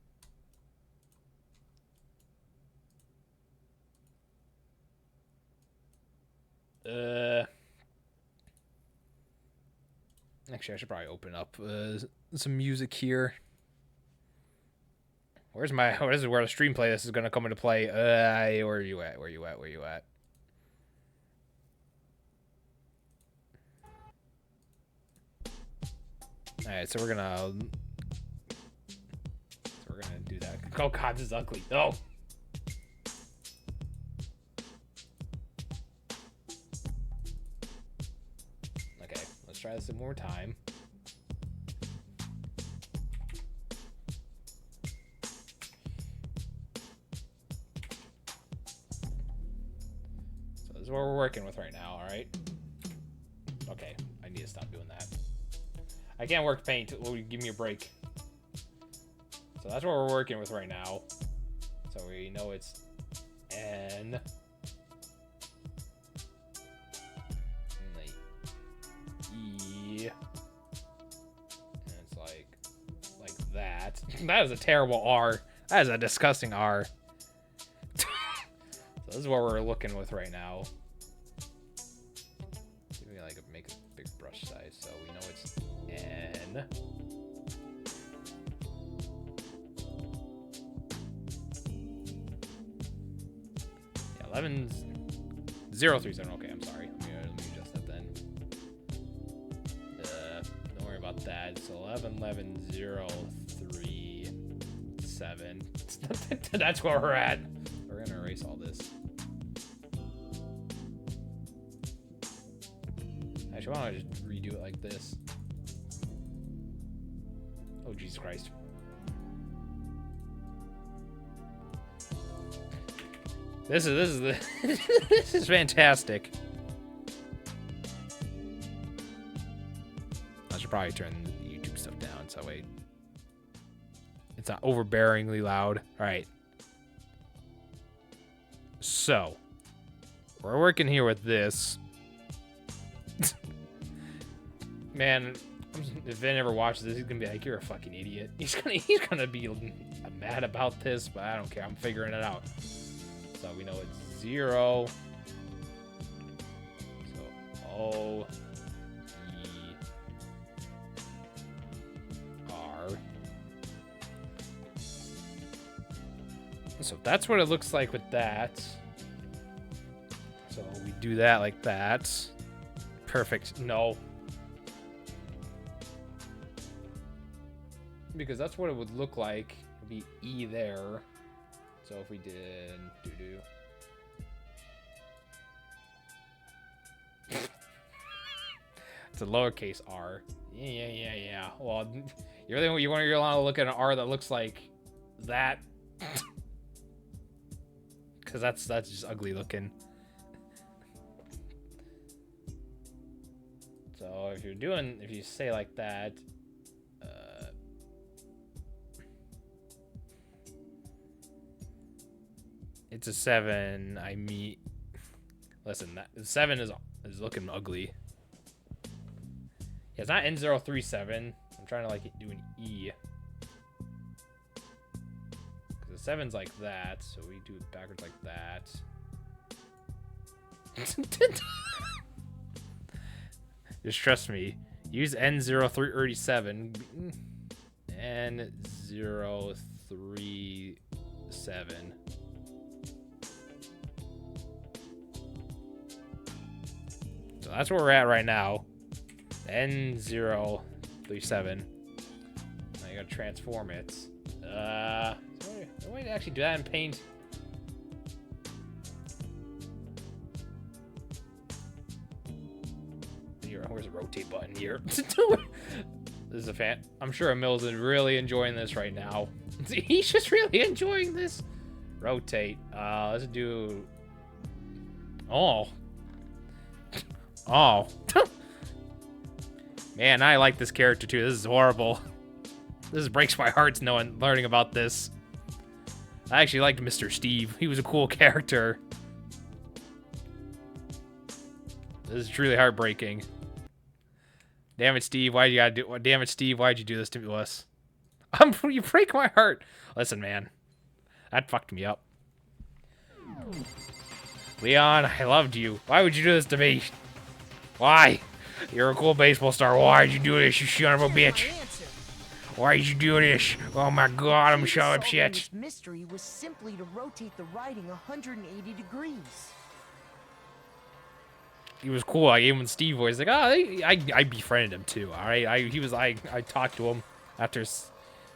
Actually, I should probably open up some music here. Where the stream playlist is gonna come into play? Where are you at? Where you at? All right, so we're gonna do that. Oh God, this is ugly. No. Okay, let's try this one more time. So this is what we're working with right now, all right? Okay, I need to stop doing that. I can't work paint. Give me a break. So that's what we're working with right now. So we know it's N. E. And it's like that. That is a terrible R. That is a disgusting R. So this is what we're looking with right now. Maybe like make a big brush size so we know it's N. Yeah, 11's 037. Okay, I'm sorry. Let me adjust that then. Don't worry about that. It's 11,037. That's where we're at. We're gonna erase all this. Actually, why don't I just redo it like this? Oh, Jesus Christ. This is this is fantastic. I should probably turn the YouTube stuff down so it's not overbearingly loud. All right. So we're working here with this. Man, if Vin ever watches this, he's gonna be like, "You're a fucking idiot." He's gonna be mad about this, but I don't care. I'm figuring it out. So we know it's 0. So O E R. So that's what it looks like with that. So we do that like that. Perfect. No. Because that's what it would look like. It'd be E there. So if we did doo-doo. It's a lowercase r. Yeah. Well, you're allowed to look at an r that looks like that. Cause that's just ugly looking. So if you say like that, it's a 7. Listen, that 7 is looking ugly. Yeah, it's not N037. I'm trying to like do an E. Because the 7's like that, so we do it backwards like that. Just trust me. Use N037. N037. So that's where we're at right now. N037. Now you gotta transform it. No way to actually do that in paint. Here, where's the rotate button here? This is a fan. I'm sure Emil's really enjoying this right now. He's just really enjoying this. Rotate. Let's do. Oh. Man, I like this character too. This is horrible. This breaks my heart learning about this. I actually liked Mr. Steve. He was a cool character. This is truly heartbreaking. Damn it, Steve. Why'd you do this to us? You break my heart. Listen, man. That fucked me up. Leon, I loved you. Why would you do this to me? Why? You're a cool baseball star. Why'd you do this, you son of a bitch? Why'd you do this? Oh my god, I'm so upset. This mystery was simply to rotate the writing 180 degrees. He was cool. I gave him the Steve voice. Like, I befriended him too. All right, I talked to him after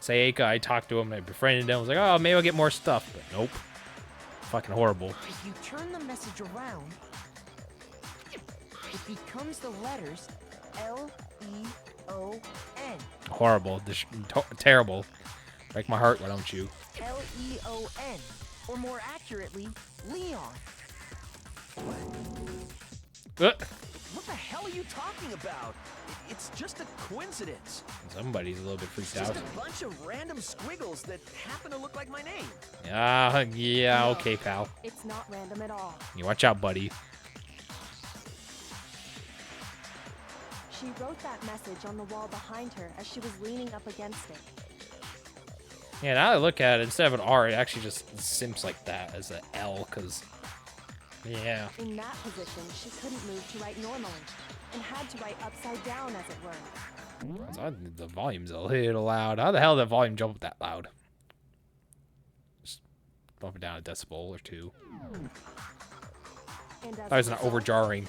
Sayaka. I talked to him. And I befriended him. I was like, oh, maybe I'll get more stuff. But nope. Fucking horrible. If you turn the message around, it becomes the letters L-E-O-N. Horrible. Terrible. Break my heart, why don't you? L-E-O-N. Or more accurately, Leon. What the hell are you talking about? It's just a coincidence. Somebody's a little bit freaked It's out. just a bunch of random squiggles that happen to look like my name. Yeah, No, okay, pal. It's not random at all. You watch out, buddy. She wrote that message on the wall behind her as she was leaning up against it. Yeah, now that I look at it, instead of an R, it actually just simps like that as an L, because, yeah. In that position, she couldn't move to write normally, and had to write upside down, as it were. So the volume's a little loud. How the hell did that volume jump that loud? Just bump it down a decibel or two. And as That was a not result, over-jarring.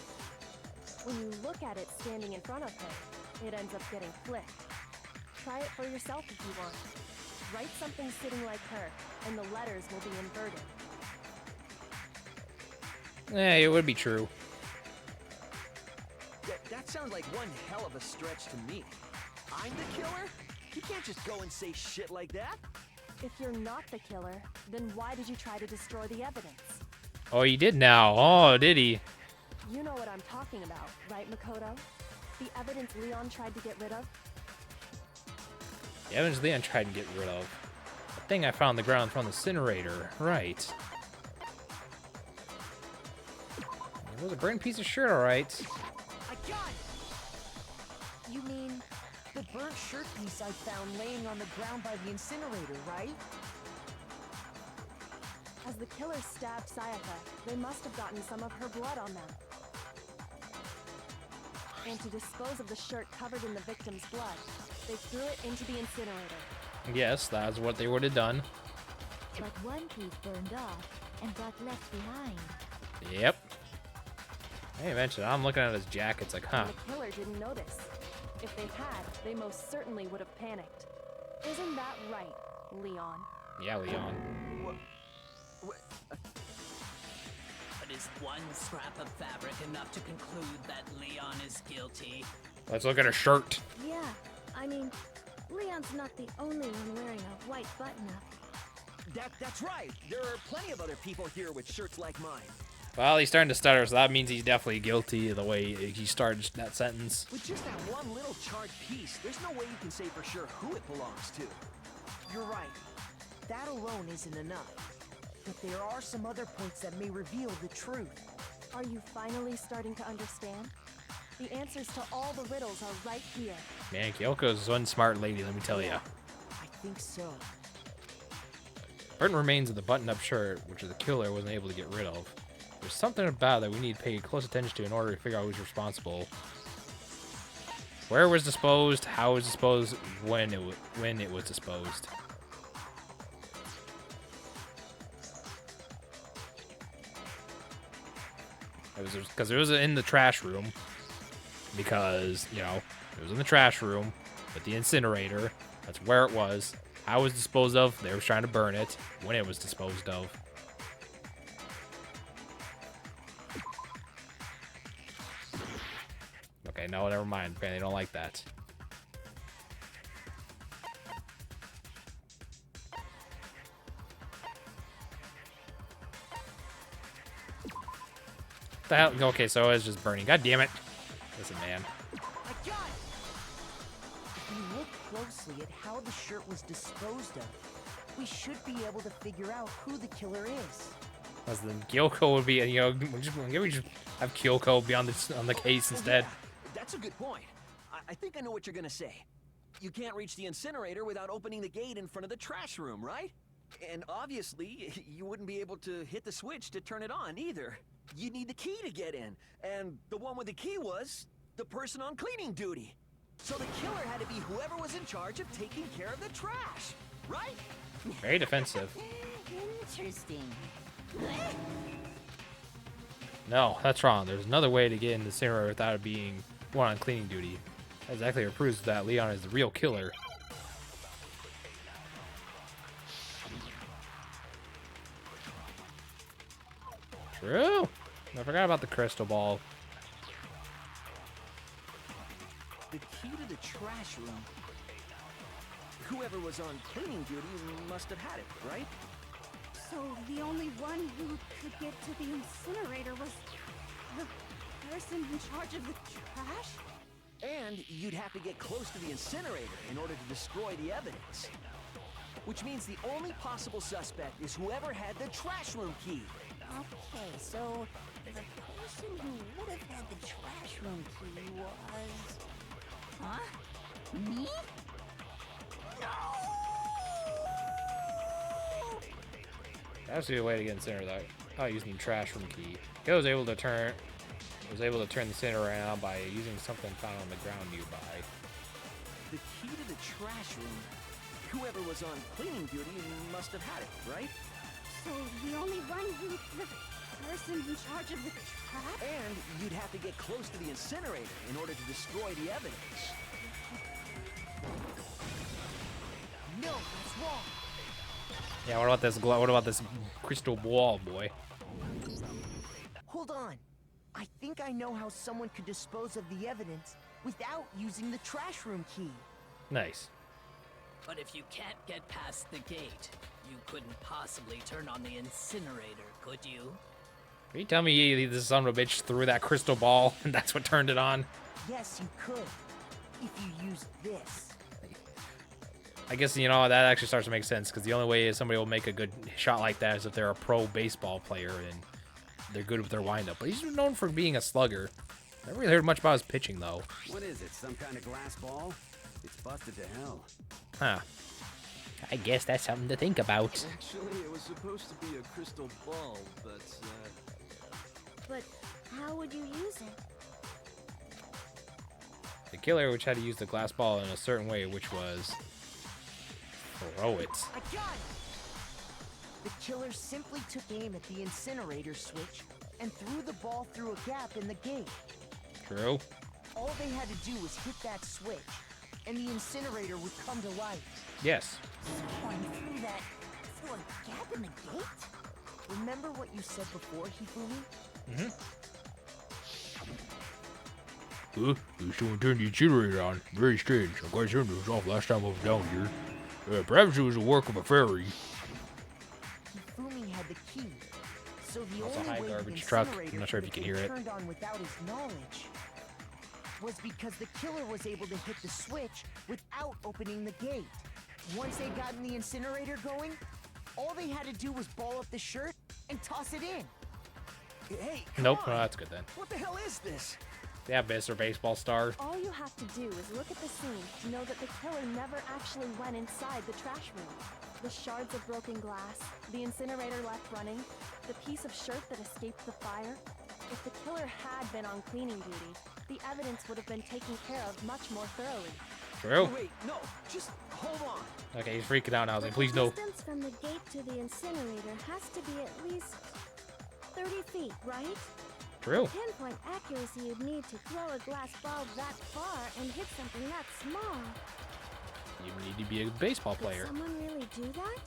when you look at it standing in front of her, it ends up getting flipped. Try it for yourself if you want. Write something sitting like her, and the letters will be inverted. It would be true. That sounds like one hell of a stretch to me. I'm the killer? You can't just go and say shit like that. If you're not the killer, then why did you try to destroy the evidence? Oh, he did now. Oh, did he? You know what I'm talking about, right, Makoto? The evidence Leon tried to get rid of? The evidence Leon tried to get rid of. The thing I found on the ground from the incinerator. Right. It was a burnt piece of shirt, alright. I got it! You mean the burnt shirt piece I found laying on the ground by the incinerator, right? As the killer stabbed Sayaka, they must have gotten some of her blood on them. And to dispose of the shirt covered in the victim's blood, they threw it into the incinerator. Yes, that's what they would have done. But one piece burned off and got left behind. Yep. Hey, mentioned I'm looking at his jacket. It's like, huh. And the killer didn't notice. If they had, they most certainly would have panicked. Isn't that right, Leon? Yeah, Leon. But is one scrap of fabric enough to conclude that Leon is guilty? Let's look at her shirt. Yeah, I mean, Leon's not the only one wearing a white button-up. That's right. There are plenty of other people here with shirts like mine. Well, he's starting to stutter, so that means he's definitely guilty of the way he started that sentence. With just that one little charred piece, there's no way you can say for sure who it belongs to. You're right. That alone isn't enough. But there are some other points that may reveal the truth. Are you finally starting to understand? The answers to all the riddles are right here. Man, Kyoko's one smart lady, let me tell ya. I think so. Burnt remains of the button-up shirt, which the killer wasn't able to get rid of. There's something about that we need to pay close attention to in order to figure out who's responsible. Where it was disposed, how it was disposed, when it was disposed. It was because it was in the trash room. Because, you know, it was in the trash room with the incinerator. That's where it was. How it was disposed of. They were trying to burn it. When it was disposed of. Okay, no, never mind. Apparently they don't like that. What the hell? Okay, so it's just burning. God damn it. Listen, man. I got it! If we look closely at how the shirt was disposed of, we should be able to figure out who the killer is. As then Kyoko would be, you know, we just have Kyoko be on the case instead. Yeah, that's a good point. I think I know what you're gonna say. You can't reach the incinerator without opening the gate in front of the trash room, right? And obviously, you wouldn't be able to hit the switch to turn it on either. You need the key to get in, and the one with the key was the person on cleaning duty. So the killer had to be whoever was in charge of taking care of the trash, right? Very defensive. Interesting. No, that's wrong. There's another way to get in the incinerator without it being one on cleaning duty. That exactly proves that Leon is the real killer. True. I forgot about the crystal ball. The key to the trash room. Whoever was on cleaning duty must have had it, right? So the only one who could get to the incinerator was the person in charge of the trash? And you'd have to get close to the incinerator in order to destroy the evidence. Which means the only possible suspect is whoever had the trash room key. Okay, so the person who would have had the trash room key was... Huh? Me? That's the way to get incinerator though. Oh, using the trash room key. He was able to turn the incinerator around by using something found on the ground nearby. The key to the trash room. Whoever was on cleaning duty must have had it, right? So the only one the person in charge of the trash? And you'd have to get close to the incinerator in order to destroy the evidence. No, that's wrong. Yeah, what about this crystal ball, boy? Hold on. I think I know how someone could dispose of the evidence without using the trash room key. Nice. But if you can't get past the gate, you couldn't possibly turn on the incinerator, could you? Are you telling me this son of a bitch threw that crystal ball and that's what turned it on? Yes, you could. If you use this. I guess, you know, that actually starts to make sense, because the only way somebody will make a good shot like that is if they're a pro baseball player and they're good with their windup. But he's known for being a slugger. Never really heard much about his pitching, though. What is it, some kind of glass ball? It's busted to hell. Huh. I guess that's something to think about. Actually, it was supposed to be a crystal ball, but, But how would you use it? The killer, which had to use the glass ball in a certain way, which was... throw it. I got it! The killer simply took aim at the incinerator switch and threw the ball through a gap in the gate. True. All they had to do was hit that switch, and the incinerator would come to life. Yes. Someone threw that through a gap in the gate? Remember what you said before, Hifumi? Mm-hmm. Someone turned the incinerator on. Very strange. I'm quite certain it was off last time I was down here. Perhaps it was a work of a fairy. Hifumi had the key, so the That's a only high way garbage the truck. incinerator I'm not sure if could you can have hear been it. turned on without his knowledge was because the killer was able to hit the switch without opening the gate. Once they got in the incinerator going, all they had to do was ball up the shirt and toss it in. Hey, Nope, no, that's good then. what the hell is this? Yeah, Mr. Baseball Star. All you have to do is look at the scene to know that the killer never actually went inside the trash room. The shards of broken glass, the incinerator left running, the piece of shirt that escaped the fire. If the killer had been on cleaning duty, the evidence would have been taken care of much more thoroughly. True. Wait, no, just hold on. Okay, he's freaking out now. He's like, The please no. distance from the gate to the incinerator has to be at least 30 feet, right? True. For pinpoint accuracy, you'd need to throw a glass ball that far and hit something that small. You need to be a baseball player. Did someone really do that?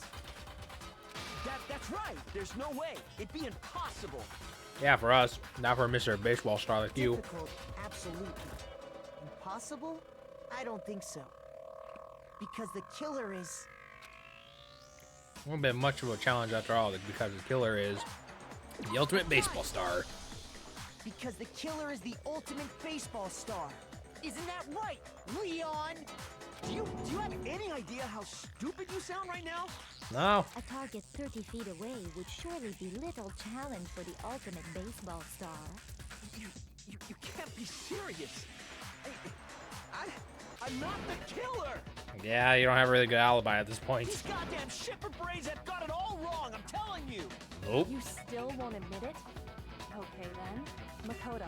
That's right. There's no way. It'd be impossible. Yeah, for us, not for Mr. Baseball Star like you. Difficult, absolutely. Impossible? I don't think so. Because the killer is... It won't be much of a challenge after all, because the killer is the ultimate baseball star. Because the killer is the ultimate baseball star. Isn't that right, Leon? Do you have any idea how stupid you sound right now? No. A target 30 feet away would surely be little challenge for the ultimate baseball star. You can't be serious. I'm not the killer. Yeah, you don't have a really good alibi at this point. These goddamn shipper brains have got it all wrong, I'm telling you. Nope. You still won't admit it? Okay then. Makoto,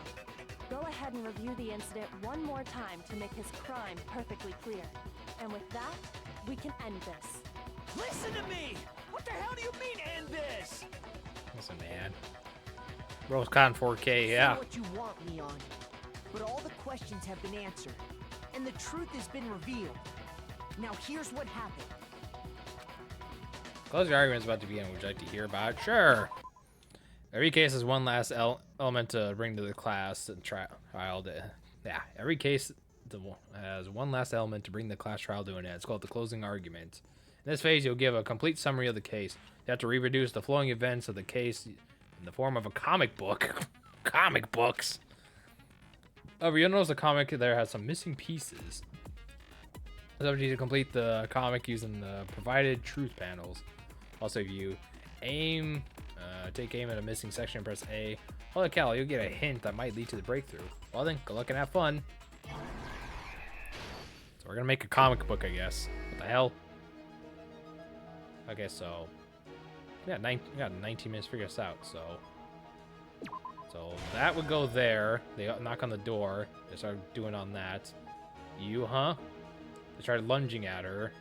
go ahead and review the incident one more time to make his crime perfectly clear. And with that, we can end this. Listen to me! What the hell do you mean, end this? Listen, man. Bro's caught in 4K, yeah. Say what you want, Leon. But all the questions have been answered. And the truth has been revealed. Now here's what happened. Close your argument's about to begin. Would you like to hear about it? Sure. Every case has one last element to bring to the class and trial. Yeah, every case has one last element to bring the class trial to an end. It's called the closing argument. In this phase, you'll give a complete summary of the case. You have to reproduce the flowing events of the case in the form of a comic book. Comic books. Oh, you'll notice the comic there has some missing pieces. So you need to complete the comic using the provided truth panels. Also, if you aim, take aim at a missing section and press A, holy cow, you'll get a hint that might lead to the breakthrough. Well then, good luck and have fun. So we're gonna make a comic book, I guess. What the hell? Okay, so we got 19 minutes to figure this out. So that would go there. They knock on the door. They start doing on that. You, huh? They started lunging at her.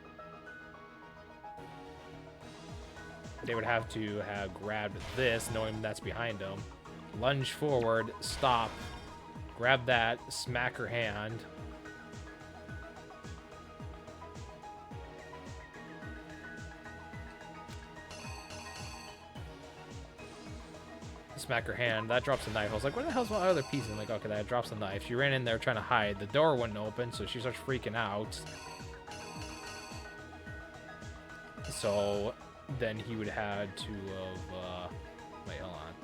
They would have to have grabbed this, knowing that's behind them. Lunge forward, stop, grab that, smack her hand. Smack her hand. That drops a knife. I was like, what the hell's my other piece? And I'm like, okay, that drops a knife. She ran in there trying to hide. The door wouldn't open, so she starts freaking out. So then he would have to have, wait, hold on.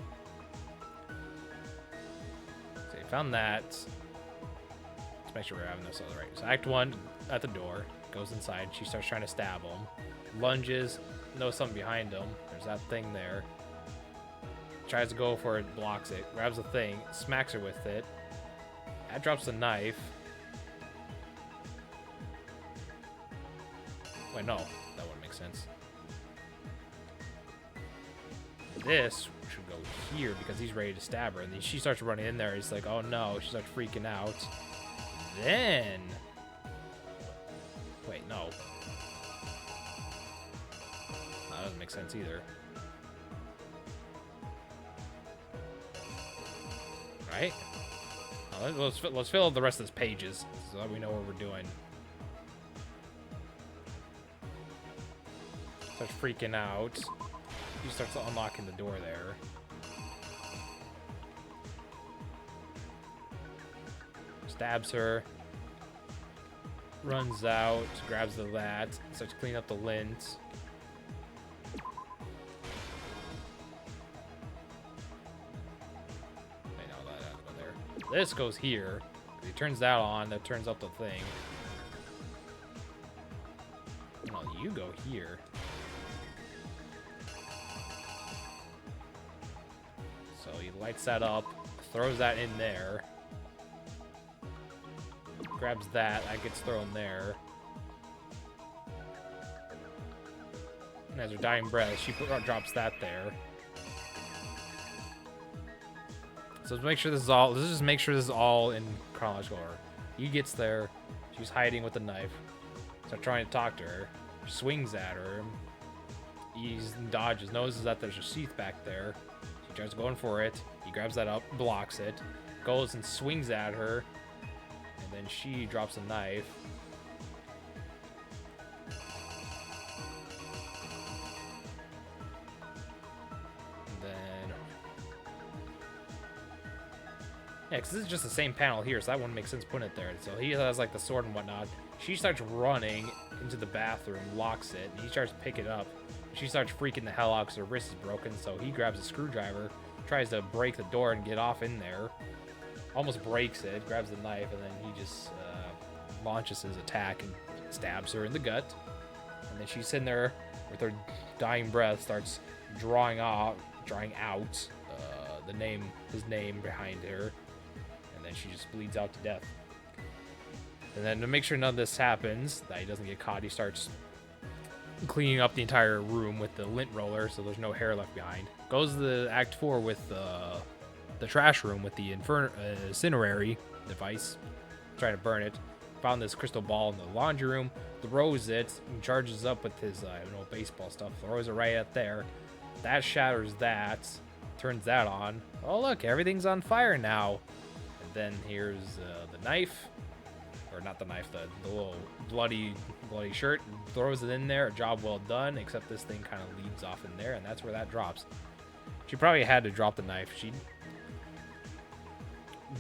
So he found that. Let's make sure we're having this all right. So Act 1, at the door, goes inside. She starts trying to stab him. Lunges, knows something behind him. There's that thing there. Tries to go for it, blocks it, grabs the thing, smacks her with it. That drops the knife. Wait, no, that wouldn't make sense. This should go here because he's ready to stab her, and then she starts running in there. He's like, oh no, she starts freaking out. Then, wait, no, that doesn't make sense either. Right? Let's fill out the rest of these pages so that we know what we're doing. Starts freaking out. He starts unlocking the door there. Stabs her. Runs out. Grabs the that. Starts cleaning up the lint. This goes here. He turns that on. That turns up the thing. No, you go here. So he lights that up, throws that in there. Grabs that. That gets thrown there. And as her dying breath, she drops that there. So let's make sure this is all. Let's just make sure this is all in chronological order. He gets there. She's hiding with the knife. So trying to talk to her. Swings at her. He dodges. Notices that there's a sheath back there. She tries going for it. He grabs that up, blocks it, goes and swings at her, and then she drops a knife. Yeah, because this is just the same panel here, so that wouldn't make sense putting it there. So he has, like, the sword and whatnot. She starts running into the bathroom, locks it, and he starts picking it up. She starts freaking the hell out because her wrist is broken, so he grabs a screwdriver, tries to break the door and get off in there. Almost breaks it, grabs the knife, and then he just launches his attack and stabs her in the gut. And then she's sitting there with her dying breath, starts drawing out his name behind her. And then she just bleeds out to death. And then to make sure none of this happens, that he doesn't get caught, he starts cleaning up the entire room with the lint roller so there's no hair left behind. Goes to the Act 4 with the trash room with the incinerary device, trying to burn it. Found this crystal ball in the laundry room, throws it, and charges up with his baseball stuff, throws it right at there. That shatters that, turns that on. Oh look, everything's on fire now. And then here's the knife. Or not the knife, the little bloody shirt, throws it in there. A job well done, except this thing kind of leads off in there, and that's where that drops. She probably had to drop the knife.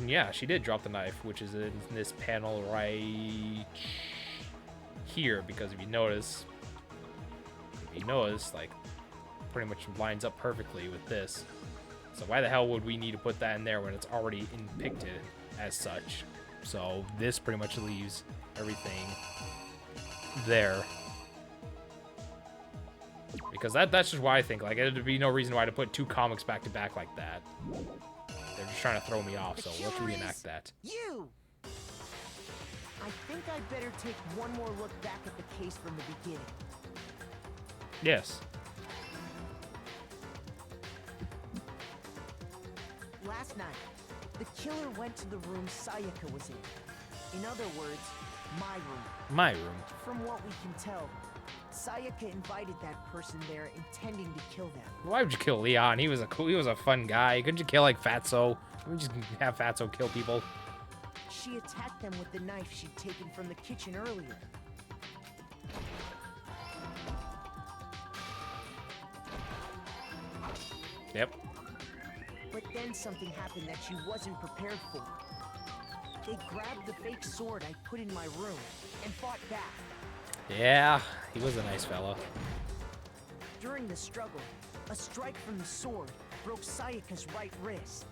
Yeah, she did drop the knife, which is in this panel right here, because if you notice, like, pretty much lines up perfectly with this. So why the hell would we need to put that in there when it's already depicted as such. So this pretty much leaves everything there. Because that's just why I think, like, there'd be no reason why to put 2 comics back to back like that. They're just trying to throw me off, so let's reenact that. You! I think I'd better take one more look back at the case from the beginning. Yes. Last night, the killer went to the room Sayaka was in. In other words, my room. My room. From what we can tell, Sayaka invited that person there intending to kill them. Why would you kill Leon? He was a fun guy. Couldn't you kill like Fatso? Couldn't you just have Fatso kill people? She attacked them with the knife she'd taken from the kitchen earlier. Yep. But then something happened that she wasn't prepared for. They grabbed the fake sword I put in my room and fought back. Yeah, he was a nice fella. During the struggle, a strike from the sword broke Sayaka's right wrist.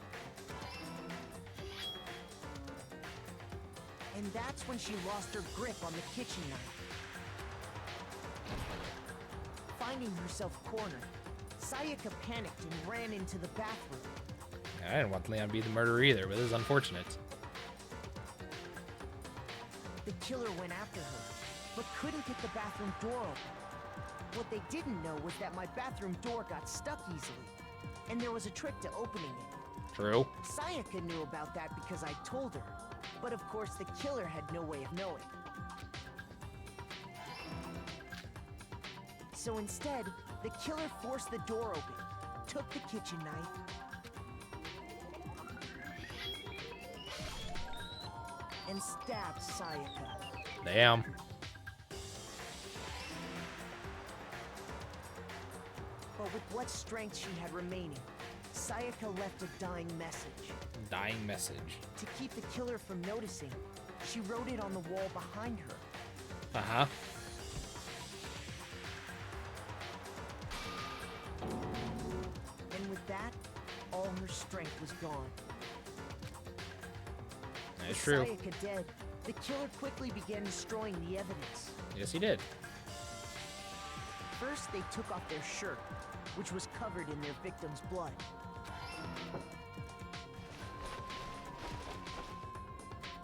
And that's when she lost her grip on the kitchen knife. Finding herself cornered, Sayaka panicked and ran into the bathroom. I didn't want Leon to be the murderer either, but this is unfortunate. The killer went after her, but couldn't get the bathroom door open. What they didn't know was that my bathroom door got stuck easily, and there was a trick to opening it. True. Sayaka knew about that because I told her, but of course the killer had no way of knowing. So instead, the killer forced the door open, took the kitchen knife, and stabbed Sayaka. Damn. But with what strength she had remaining, Sayaka left a dying message. Dying message. To keep the killer from noticing, she wrote it on the wall behind her. Uh-huh. And with that, all her strength was gone. That's With true. Sayaka dead, the killer quickly began destroying the evidence. Yes, he did. First, they took off their shirt, which was covered in their victim's blood.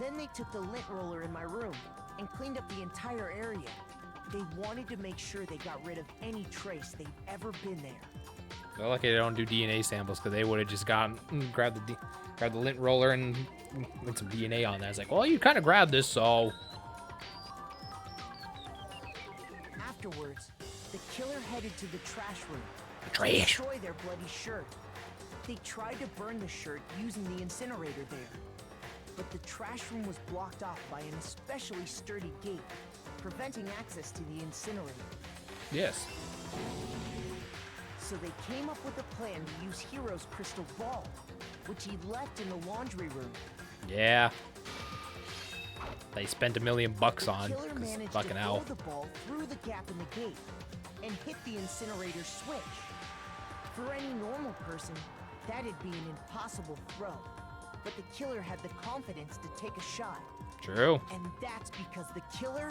Then they took the lint roller in my room and cleaned up the entire area. They wanted to make sure they got rid of any trace they'd ever been there. They're lucky they don't do DNA samples, because they would have just gone grabbed the lint roller and went some DNA on that. It's like, well, you kind of grabbed this, so. Afterwards, the killer headed to the trash room to Trash. destroy their bloody shirt. They tried to burn the shirt using the incinerator there, but the trash room was blocked off by an especially sturdy gate, preventing access to the incinerator. Yes. So they came up with a plan to use Hero's crystal ball, which he left in the laundry room. Yeah. They spent $1 million on. The killer 'Cause managed fucking to hell. throw the ball through the gap in the gate and hit the incinerator switch. For any normal person, that'd be an impossible throw. But the killer had the confidence to take a shot. True. And that's because the killer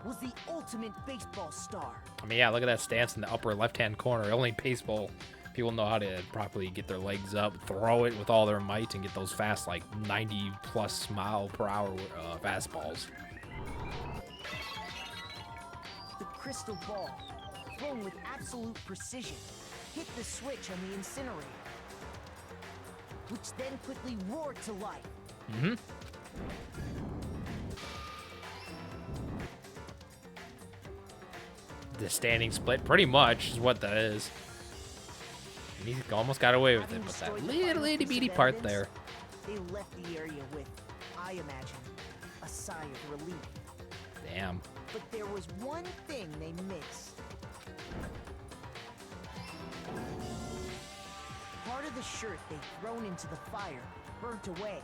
was the ultimate baseball star. I mean, yeah, look at that stance in the upper left-hand corner. Only baseball people know how to properly get their legs up, throw it with all their might, and get those fast, like 90+ mile per hour fastballs. The crystal ball, thrown with absolute precision, hit the switch on the incinerator, which then quickly roared to life. Mm-hmm. The standing split, pretty much, is what that is. And he almost got away with it, but that little itty bitty part there. They left the area with, I imagine, a sigh of relief. Damn. But there was one thing they missed. Part of the shirt they'd thrown into the fire burnt away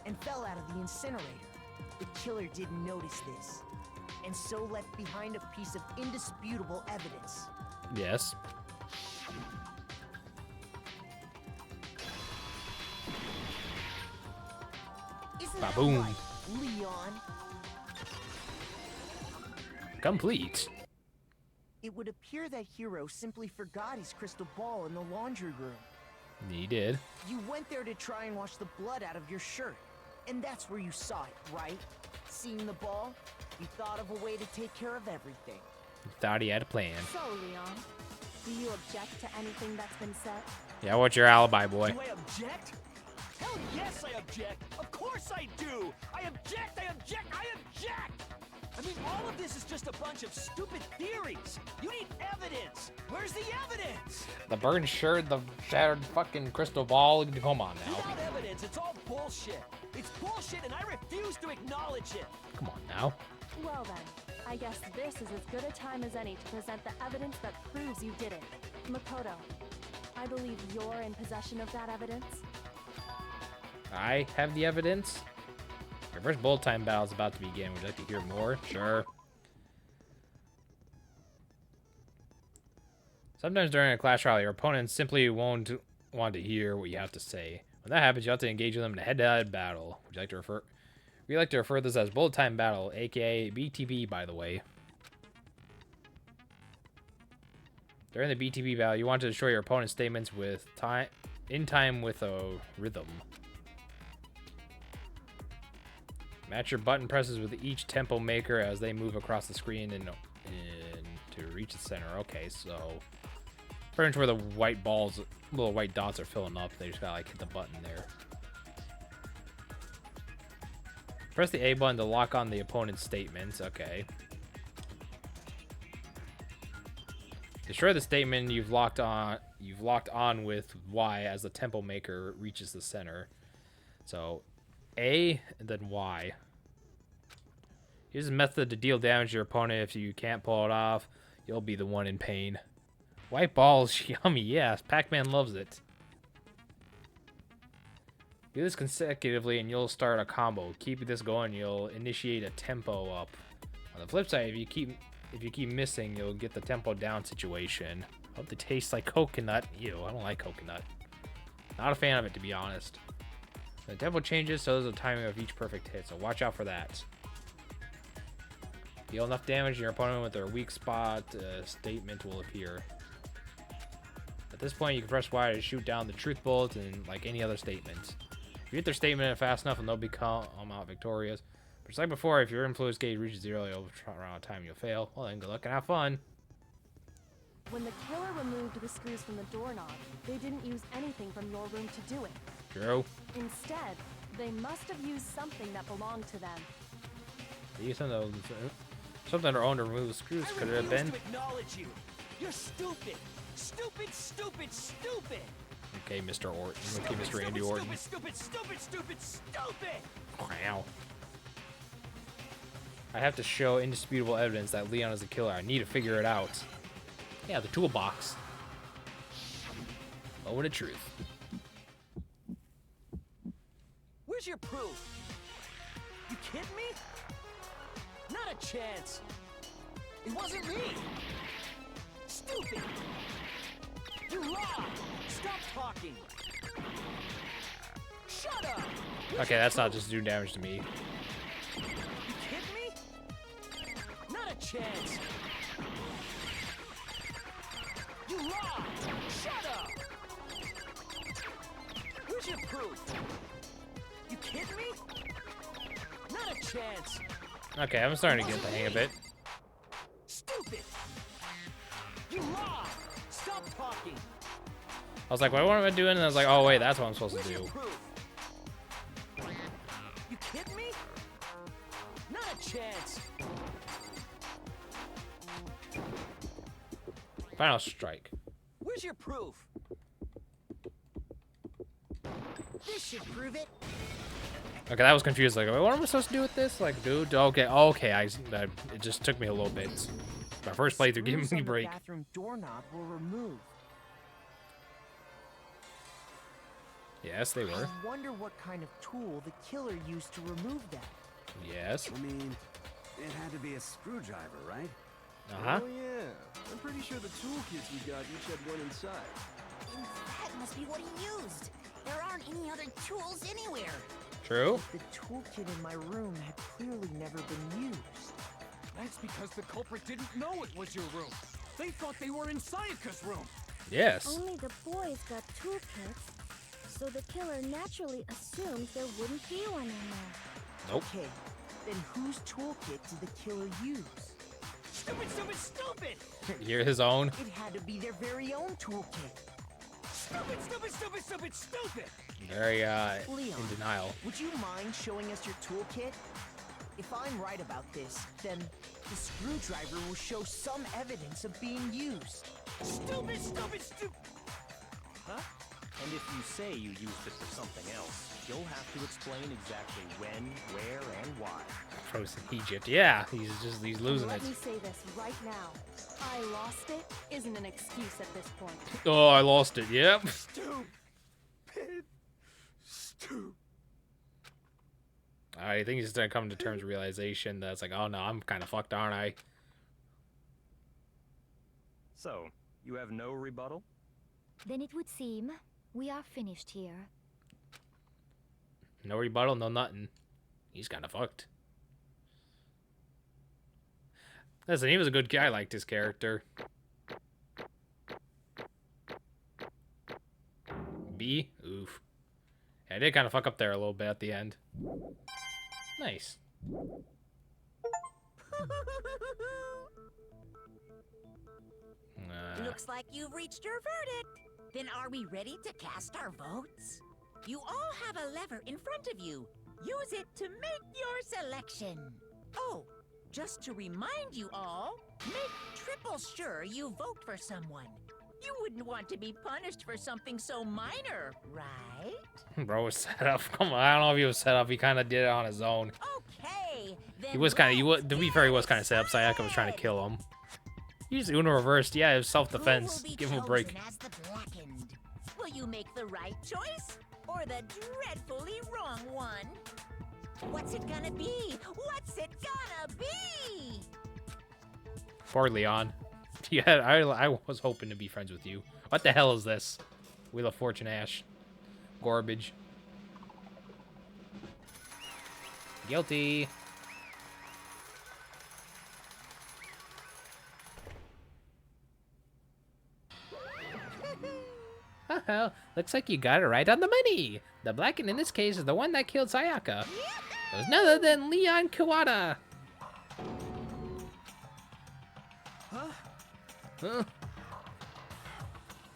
and fell out of the incinerator. The killer didn't notice this, and so left behind a piece of indisputable evidence. Yes. Is Ba-boom. Right, Leon. Complete. It would appear that Hero simply forgot his crystal ball in the laundry room. He did. You went there to try and wash the blood out of your shirt. And that's where you saw it, right? Seeing the ball, you thought of a way to take care of everything. He thought he had a plan. So, Leon, do you object to anything that's been said? Yeah, what's your alibi, boy? Do I object? Hell yes, I object. Of course I do. I object, I object, I object. I mean, all of this is just a bunch of stupid theories. You need evidence. Where's the evidence? The burned shirt, the shattered fucking crystal ball. Come on now. Without evidence, it's all bullshit. It's bullshit and I refuse to acknowledge it. Come on now. Well then, I guess this is as good a time as any to present the evidence that proves you did it. Makoto, I believe you're in possession of that evidence. I have the evidence. Your first bullet time battle is about to begin. Would you like to hear more? Sure. Sometimes during a clash royale, your opponents simply won't want to hear what you have to say. When that happens, you have to engage with them in a head-to-head battle. Would you like to refer? We like to refer to this as bullet time battle, aka BTB, by the way. During the BTB battle, you want to destroy your opponent's statements with in time with a rhythm. Match your button presses with each tempo maker as they move across the screen and to reach the center. Okay, so pretty much where the white balls, little white dots are filling up, they just gotta like hit the button there. Press the A button to lock on the opponent's statements. Okay. Destroy the statement you've locked on with Y as the tempo maker reaches the center. So A and then Y. Use a method to deal damage to your opponent. If you can't pull it off, you'll be the one in pain. White balls, yummy, yes. Pac-Man loves it. Do this consecutively and you'll start a combo. Keep this going, you'll initiate a tempo up. On the flip side, if you keep missing, you'll get the tempo down situation. Hope it tastes like coconut. Ew, I don't like coconut. Not a fan of it, to be honest. The tempo changes, so does the timing of each perfect hit, so watch out for that. Deal enough damage to your opponent with their weak spot, statement will appear. At this point, you can press Y to shoot down the truth bullets and like any other statement. If you hit their statement fast enough, and they'll become out victorious. But just like before, if your influence gauge reaches 0, you'll run out of time, you'll fail. Well then, good luck and have fun. When the killer removed the screws from the doorknob, they didn't use anything from your room to do it. True. Instead, they must have used something that belonged to them. They used something their own to remove the screws. Could it have been? To acknowledge you. You're stupid. Stupid, stupid, stupid. Okay, Mr. Orton. Okay, Mr. Andy Orton. Stupid, stupid, stupid, stupid. Wow. I have to show indisputable evidence that Leon is the killer. I need to figure it out. Yeah, the toolbox. Moment of truth. Where's your proof? You kidding me? Not a chance. It wasn't me. Stupid. You lied. Stop talking. Shut up. Okay, that's not just doing damage to me. You kidding me? Not a chance. You lied. Shut up. Where's your proof? You kidding me? Not a chance. Okay, I'm starting to get the hang of it. Stupid. You lied. Stop talking. I was like, what am I doing? And I was like, oh wait, that's what I'm supposed to do. You kidding me? Not a chance. Final strike. Where's your proof? This should prove it. Okay, that was confused. Like, what am I supposed to do with this? Like, dude, okay, it just took me a little bit. My first playthrough, give me a break. The bathroom doorknob were removed. Yes, they were. I wonder what kind of tool the killer used to remove that. Yes. I mean, it had to be a screwdriver, right? Oh yeah, I'm pretty sure the toolkits we got each had one inside. That must be what he used. There aren't any other tools anywhere. True. The toolkit in my room had clearly never been used. That's because the culprit didn't know it was your room. They thought they were in Sayaka's room. Yes. Only the boys got toolkits, so the killer naturally assumed there wouldn't be one in there. Nope. Okay, then whose toolkit did the killer use? Stupid, stupid, stupid! You're his own. It had to be their very own toolkit. Stupid, stupid, stupid, stupid, stupid! Very Leon, in denial. would you mind showing us your toolkit? If I'm right about this, then the screwdriver will show some evidence of being used. Stupid, stupid, stupid! Huh? And if you say you used it for something else, you'll have to explain exactly when, where, and why. Frozen Egypt. Yeah, he's losing Let it. me say this right now. I lost it isn't an excuse at this point. Oh, I lost it. Yep. Stupid. I think he's just gonna come to terms with realization that it's like, oh no, I'm kind of fucked, aren't I? So, you have no rebuttal? Then it would seem we are finished here. No rebuttal, no nothing. He's kind of fucked. Listen, he was a good guy. I liked his character. B? Oof. Yeah, I did kind of fuck up there a little bit at the end. Nice. Looks like you've reached your verdict. Then are we ready to cast our votes? You all have a lever in front of you. Use it to make your selection. Oh, just to remind you all, make triple sure you vote for someone. You wouldn't want to be punished for something so minor, right? Bro was set up. Come on, I don't know if he was set up. He kind of did it on his own. Okay, then He was kind of. To be fair, he was kind of set up. Sayaka was trying to kill him. Usually Uno reversed. Yeah, it was self-defense. Give him a break. As the blackened. Will you make the right choice or the dreadfully wrong one? What's it gonna be? What's it gonna be? Poor Leon. Yeah, I was hoping to be friends with you. What the hell is this? Wheel of Fortune Ash. Garbage. Guilty. Oh, looks like you got it right on the money. The blackened in this case is the one that killed Sayaka. It was none other than Leon Kawada. Huh?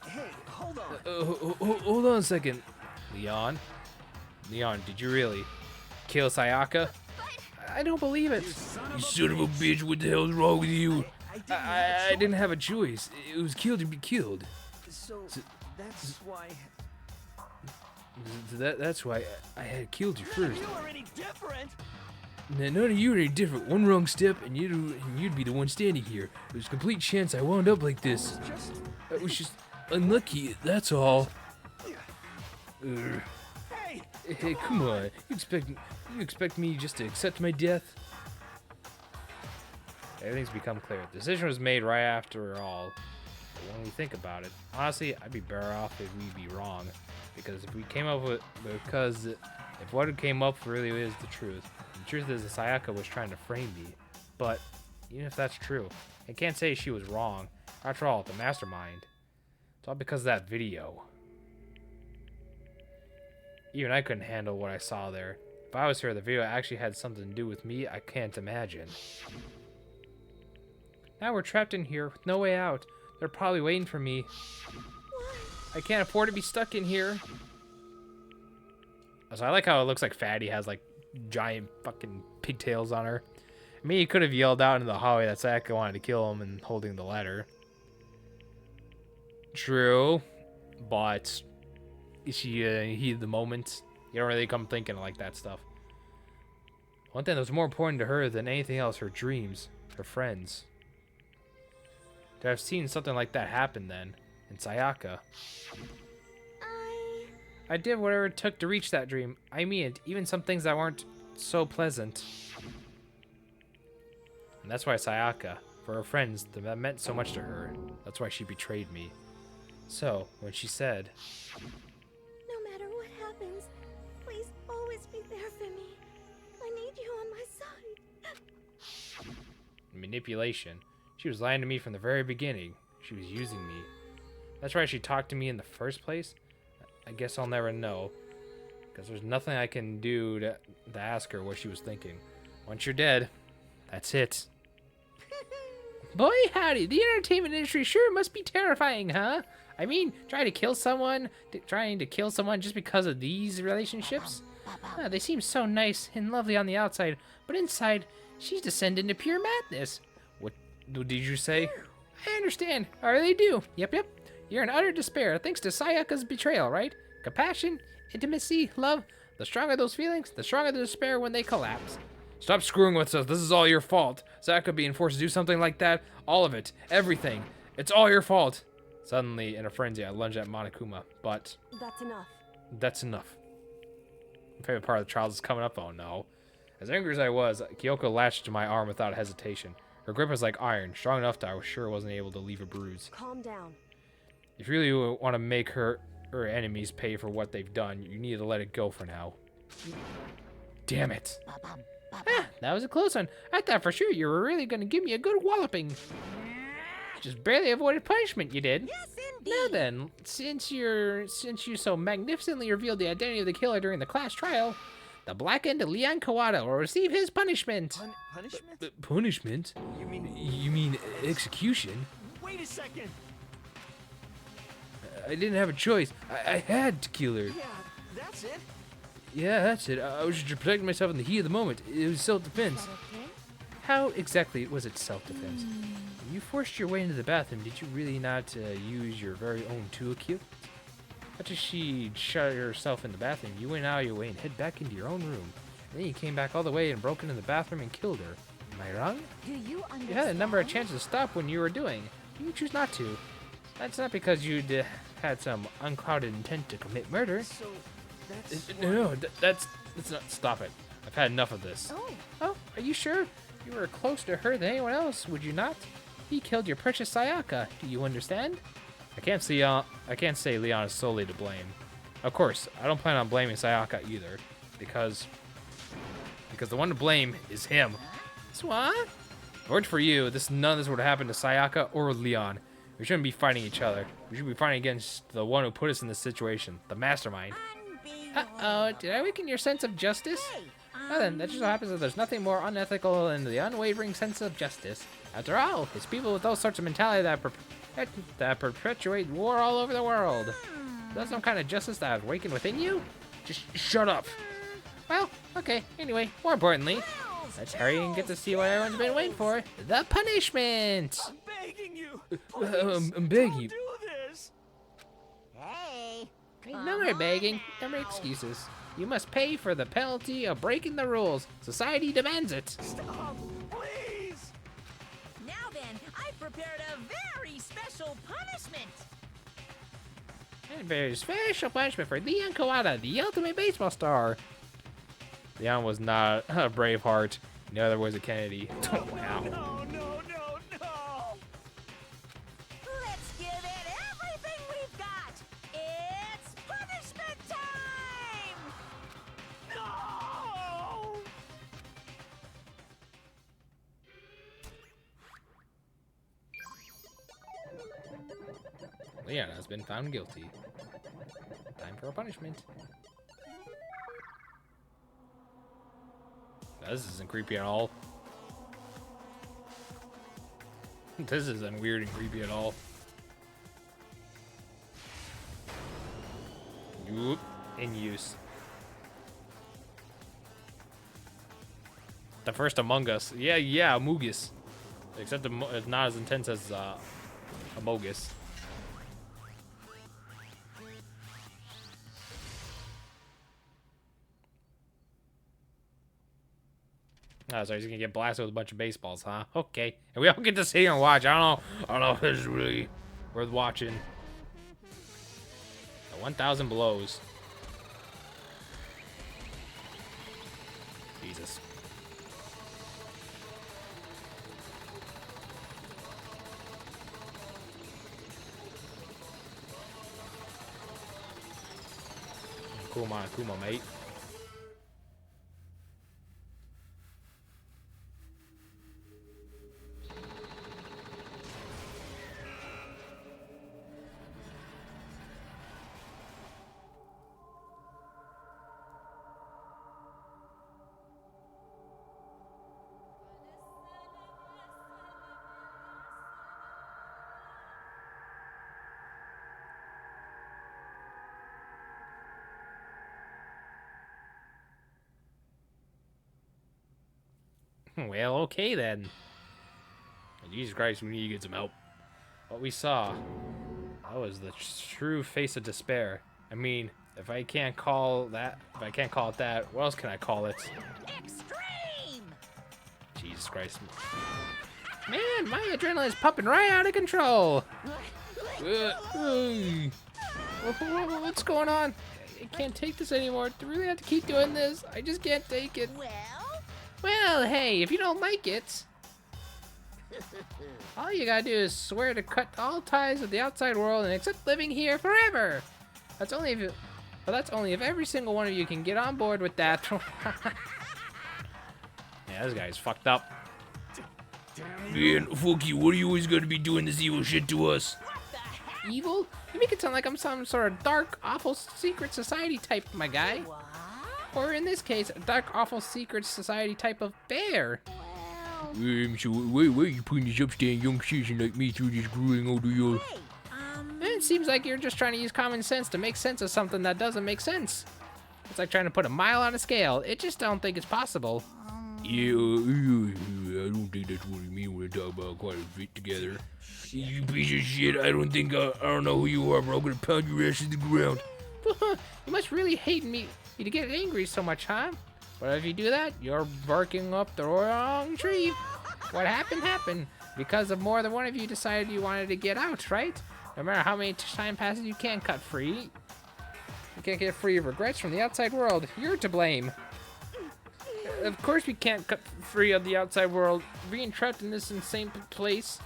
Hey, hold on. Hold on a second. Leon? Leon, did you really kill Sayaka? I don't believe it. You son of a bitch, what the hell's wrong with you? I didn't have a choice. It was killed to be killed. So that's why... That's why I had killed you first. You are any different? None of you are any different. One wrong step and you'd be the one standing here. There's a complete chance I wound up like this. I was just unlucky, that's all. Hey, come on. You expect me just to accept my death? Everything's become clear. The decision was made right after all. But when we think about it, honestly, I'd be better off if we'd be wrong. Because if what came up really is the truth. The truth is that Sayaka was trying to frame me. But even if that's true, I can't say she was wrong. After all, the mastermind. It's all because of that video. Even I couldn't handle what I saw there. If I was here, the video actually had something to do with me, I can't imagine. Now we're trapped in here with no way out. They're probably waiting for me. I can't afford to be stuck in here. So I like how it looks like Fatty has like giant fucking pigtails on her. I mean, he could have yelled out into the hallway that Sayaka wanted to kill him and holding the letter. True, but is she heat of the moment? You don't really come thinking like that stuff. One thing that was more important to her than anything else, her dreams, her friends. To have seen something like that happen then, in Sayaka. I did whatever it took to reach that dream. I mean it, even some things that weren't so pleasant. And that's why Sayaka, for her friends, that meant so much to her. That's why she betrayed me. So, when she said, No matter what happens, please always be there manipulation. She was lying to me from the very beginning. She was using me. That's why she talked to me in the first place. I guess I'll never know. Because there's nothing I can do to ask her what she was thinking. Once you're dead, that's it. Boy, howdy, the entertainment industry sure must be terrifying, huh? I mean, trying to kill someone just because of these relationships? They seem so nice and lovely on the outside, but inside, she's descended into pure madness. What did you say? I understand. I really do. Yep. You're in utter despair thanks to Sayaka's betrayal, right? Compassion, intimacy, love. The stronger those feelings, the stronger the despair when they collapse. Stop screwing with us. This is all your fault. Sayaka being forced to do something like that. All of it. Everything. It's all your fault. Suddenly, in a frenzy, I lunged at Monokuma, but... That's enough. That's enough. My favorite part of the trials is coming up. Oh, no. As angry as I was, Kyoko latched to my arm without hesitation. Her grip was like iron, strong enough that I was sure wasn't able to leave a bruise. Calm down. If you really want to make her enemies pay for what they've done, you need to let it go for now. Damn it. That was a close one. I thought for sure you were really going to give me a good walloping. Just barely avoided punishment, you did. Yes, indeed. Now then, since you so magnificently revealed the identity of the killer during the class trial, the blackened Leon Kawada will receive his punishment. Punishment? Punishment? You mean execution? Wait a second. I didn't have a choice. I had to kill her. Yeah, that's it. Yeah, that's it. I was just protecting myself in the heat of the moment. It was self-defense. How exactly was it self-defense? You forced your way into the bathroom. Did you really not use your very own toolkit? After she shut herself in the bathroom, you went out of your way and hid back into your own room. Then you came back all the way and broke into the bathroom and killed her. Am I wrong? Do you understand? You had a number of chances to stop when you were doing. You choose not to. That's not because you'd had some unclouded intent to commit murder. So, that's... No, that's not... Stop it. I've had enough of this. Oh, Are you sure? You were closer to her than anyone else, would you not? He killed your precious Sayaka. Do you understand? I can't say Leon is solely to blame. Of course, I don't plan on blaming Sayaka either, because the one to blame is him. Swan? Word for you, none of this would have happened to Sayaka or Leon. We shouldn't be fighting each other. We should be fighting against the one who put us in this situation, the mastermind. Uh-oh, did I weaken your sense of justice? Well then, that just so happens that there's nothing more unethical than the unwavering sense of justice. After all, it's people with those sorts of mentality that perpetuate war all over the world. That's some kind of justice that has awakened within you? Just shut up. Well, okay, anyway, more importantly, let's hurry and get to see what everyone's been waiting for. The punishment! I'm begging you. I'm begging you. Do this. hey. No more begging, no more excuses. You must pay for the penalty of breaking the rules. Society demands it. Stop, please. Now then, I've prepared a very special punishment. A very special punishment for Leon Kawada, the ultimate baseball star. Leon was not a Braveheart. Neither was a Kennedy. Wow. No. Let's give it everything we've got. It's punishment time. No. Leon has been found guilty. Time for a punishment. This isn't creepy at all. This isn't weird and creepy at all. Oop, in use. The first Among Us. Yeah, Amogus. Except it's not as intense as Amogus. Oh, so he's gonna get blasted with a bunch of baseballs, huh? Okay. And we all get to sit here and watch. I don't know if this is really worth watching. 1,000 blows. Jesus. Kuma, mate. Well, okay then. Jesus Christ, we need to get some help. What we saw, that was the true face of despair. I mean, if I can't call it that, what else can I call it? Extreme! Jesus Christ. Man, my adrenaline's pumping right out of control. What's going on? I can't take this anymore. Do we really have to keep doing this? I just can't take it. Well, hey, if you don't like it, all you gotta do is swear to cut all ties with the outside world and accept living here forever. That's only if every single one of you can get on board with that. Yeah, this guy's fucked up. Man, fuck you. What are you always gonna be doing this evil shit to us? Evil? You make it sound like I'm some sort of dark, awful secret society type, my guy. Or in this case, a dark, awful secret society type of bear. So why are you putting this upstanding young citizen like me through this grueling ordeal? It seems like you're just trying to use common sense to make sense of something that doesn't make sense. It's like trying to put a mile on a scale. It just don't think it's possible. Yeah, I don't think that's what you mean when I talk about quite a bit together. You piece of shit, I don't know who you are, but I'm gonna pound your ass to the ground. You must really hate me to get angry so much, huh? But if you do that, you're barking up the wrong tree. What happened. Because of more than one of you decided you wanted to get out, right? No matter how many time passes, you can't cut free. You can't get free of regrets from the outside world. You're to blame. Of course we can't cut free of the outside world. Being trapped in this insane place.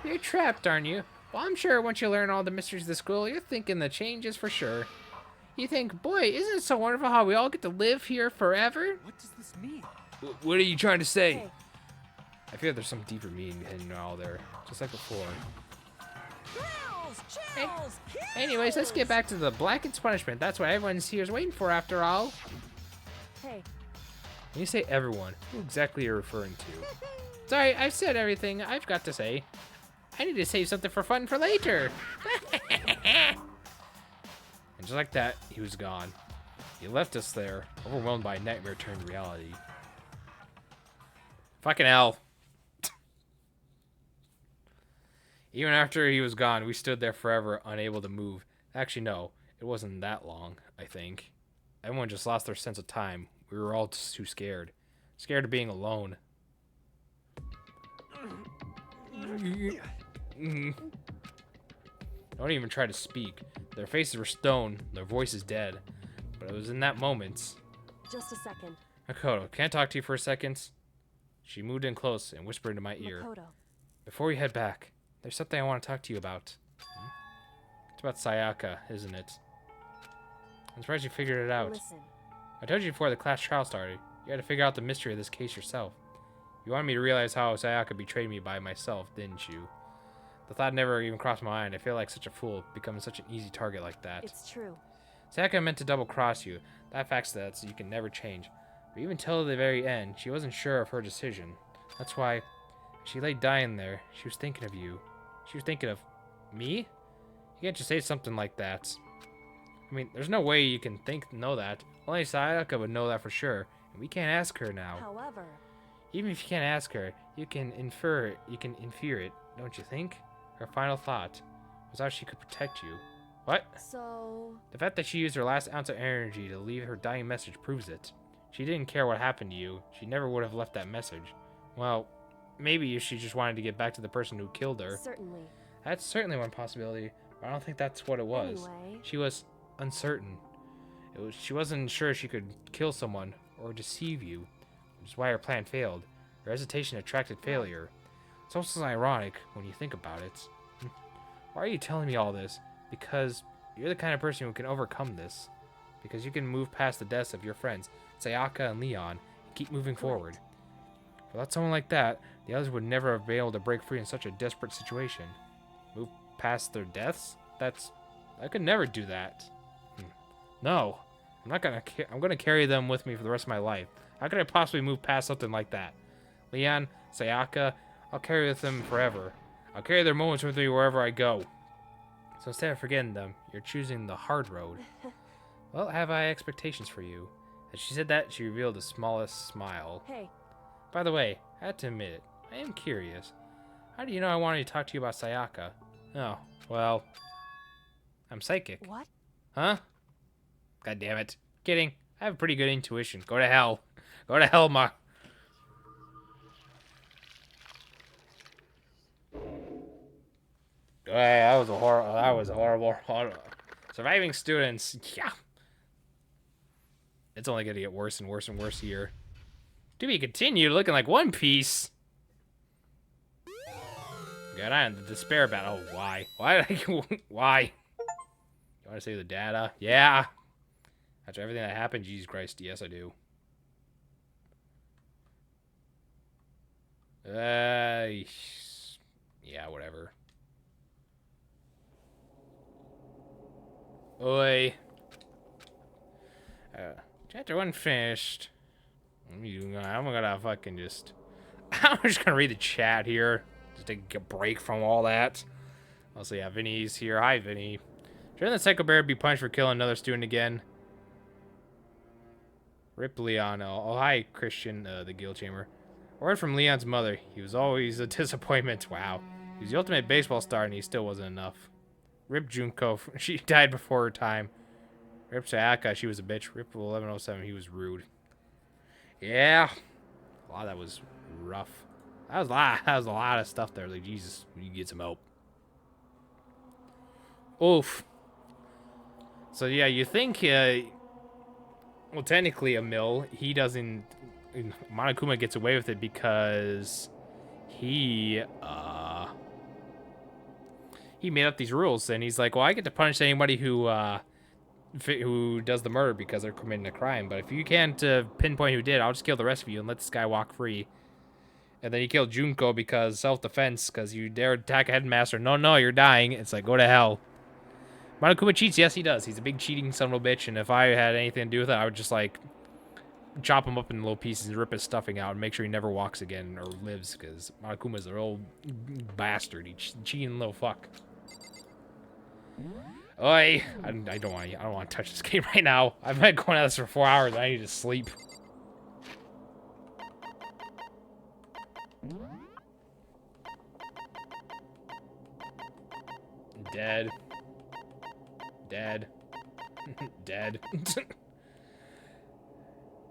You're trapped, aren't you? Well, I'm sure once you learn all the mysteries of the school, you're thinking the changes for sure. You think, boy, isn't it so wonderful how we all get to live here forever? What does this mean? What are you trying to say? I feel there's some deeper meaning hidden all there, just like before. Anyways, let's get back to the Blackened's punishment. That's what everyone's here is waiting for, after all. Hey. When you say everyone, who exactly are you referring to? Sorry, I've said everything I've got to say. I need to save something for fun for later. And just like that, he was gone. He left us there, overwhelmed by a nightmare turned reality. Fucking hell. Even after he was gone, we stood there forever, unable to move. Actually, no, it wasn't that long, I think. Everyone just lost their sense of time. We were all just too scared. Scared of being alone. Don't even try to speak. Their faces were stone, their voices dead. But it was in that moment. Just a second. Makoto, can I talk to you for a second? She moved in close and whispered into my ear. Makoto. Before we head back, there's something I want to talk to you about. It's about Sayaka, isn't it? I'm surprised you figured it out. Listen. I told you before the class trial started. You had to figure out the mystery of this case yourself. You wanted me to realize how Sayaka betrayed me by myself, didn't you? The thought never even crossed my mind. I feel like such a fool, becoming such an easy target like that. It's true. Sayaka meant to double-cross you. That fact's that you can never change. But even till the very end, she wasn't sure of her decision. That's why, as she lay dying there, she was thinking of you. She was thinking of me? You can't just say something like that. I mean, there's no way you can know that. Only Sayaka would know that for sure, and we can't ask her now. However, even if you can't ask her, you can infer it. You can infer it, don't you think? Her final thought was how she could protect you. What? So... The fact that she used her last ounce of energy to leave her dying message proves it. She didn't care what happened to you. She never would have left that message. Well, maybe she just wanted to get back to the person who killed her. Certainly. That's certainly one possibility, but I don't think that's what it was. Anyway. She was uncertain. She wasn't sure she could kill someone or deceive you, which is why her plan failed. Her hesitation attracted failure. It's also ironic when you think about it. Why are you telling me all this? Because you're the kind of person who can overcome this. Because you can move past the deaths of your friends, Sayaka and Leon, and keep moving forward. Without someone like that, the others would never have been able to break free in such a desperate situation. Move past their deaths? I could never do that. No, I'm gonna carry them with me for the rest of my life. How could I possibly move past something like that? Leon, Sayaka, I'll carry with them forever. I'll carry their moments with me wherever I go. So instead of forgetting them, you're choosing the hard road. Well, have I expectations for you? As she said that, she revealed the smallest smile. Hey. By the way, I have to admit it. I am curious. How do you know I wanted to talk to you about Sayaka? Oh, well, I'm psychic. What? Huh? God damn it. Kidding. I have a pretty good intuition. Go to hell. Go to hell, Ma. That was a horrible. Surviving students. Yeah. It's only gonna get worse and worse and worse here. To be continued, looking like One Piece. Got on the despair battle. Oh, why? Why did I? Why? You want to save the data? Yeah. After everything that happened, Jesus Christ, yes I do. Yeah, whatever. Oi. Chapter 1 finished. I'm gonna fucking just... I'm just gonna read the chat here. Just take a break from all that. Also, yeah, Vinny's here. Hi, Vinny. Shouldn't the Psycho Bear be punished for killing another student again? Rip Leon. Oh, hi, Christian, the Guild Chamber. Word from Leon's mother. He was always a disappointment. Wow. He was the ultimate baseball star, and he still wasn't enough. Rip Junko. She died before her time. Rip Sayaka. She was a bitch. Rip 1107. He was rude. Yeah. A lot of that was rough. That was a lot of stuff there. Like, Jesus, we need to get some help. Oof. So, yeah, you think, well, technically, Emil, he doesn't... Monokuma gets away with it because he made up these rules, and he's like, well, I get to punish anybody who does the murder because they're committing a crime, but if you can't pinpoint who did, I'll just kill the rest of you and let this guy walk free. And then he killed Junko because self-defense, because you dare attack a headmaster. No, you're dying. It's like, go to hell. Monokuma cheats. Yes, he does. He's a big cheating son of a bitch, and if I had anything to do with it, I would just, like, chop him up in little pieces and rip his stuffing out and make sure he never walks again or lives, because Monokuma's a real bastard. He's cheating little fuck. Oi! I don't want to touch this game right now. I've been going at this for 4 hours. I need to sleep. Dead. Dead. Dead.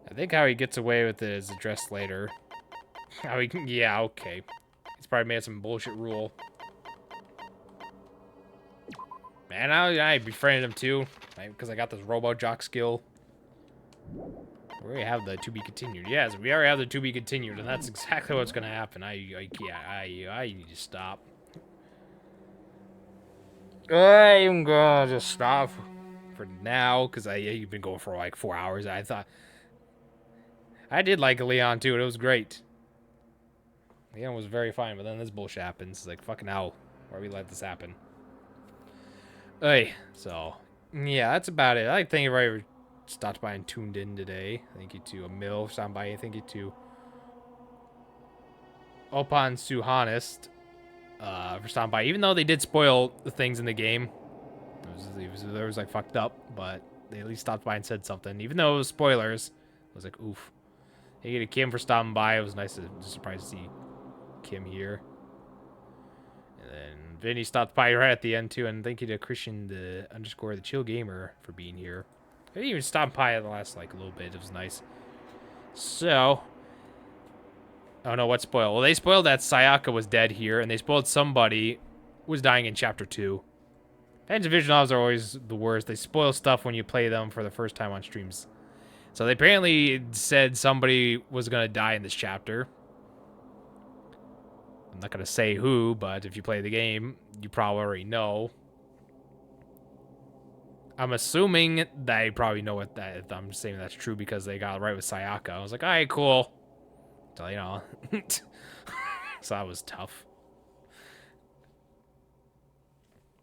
I think how he gets away with it is addressed later. How he can, yeah, okay. He's probably made some bullshit rule. Man, I befriended him too, because I got this Robo-Jock skill. We already have the to be continued. Yes, we already have the to be continued, and that's exactly what's gonna happen. I need to stop. I'm gonna just stop for now, because you've been going for like 4 hours. I did like Leon too, and it was great. Leon was very fine, but then this bullshit happens. It's like, fucking hell, why we let this happen? Hey, so, yeah, that's about it. I'd like to thank everybody who stopped by and tuned in today. Thank you to Emil for stopping by. Thank you to Opan Suhanist for stopping by. Even though they did spoil the things in the game, it was like fucked up, but they at least stopped by and said something. Even though it was spoilers, I was like, oof. Thank you to Kim for stopping by. It was nice to surprise to see Kim here. And then Vinny stopped by right at the end too, and thank you to Christian the Chill Gamer for being here. I didn't even stop by at the last like a little bit. It was nice. So, oh no, what spoiled? Well, they spoiled that Sayaka was dead here, and they spoiled somebody was dying in Chapter 2. Fans of Vision Novels are always the worst. They spoil stuff when you play them for the first time on streams. So they apparently said somebody was gonna die in this chapter. I'm not gonna say who, but if you play the game, you probably already know. I'm assuming they probably know what that. I'm saying that's true because they got it right with Sayaka. I was like, all right, cool. So you know, so that was tough.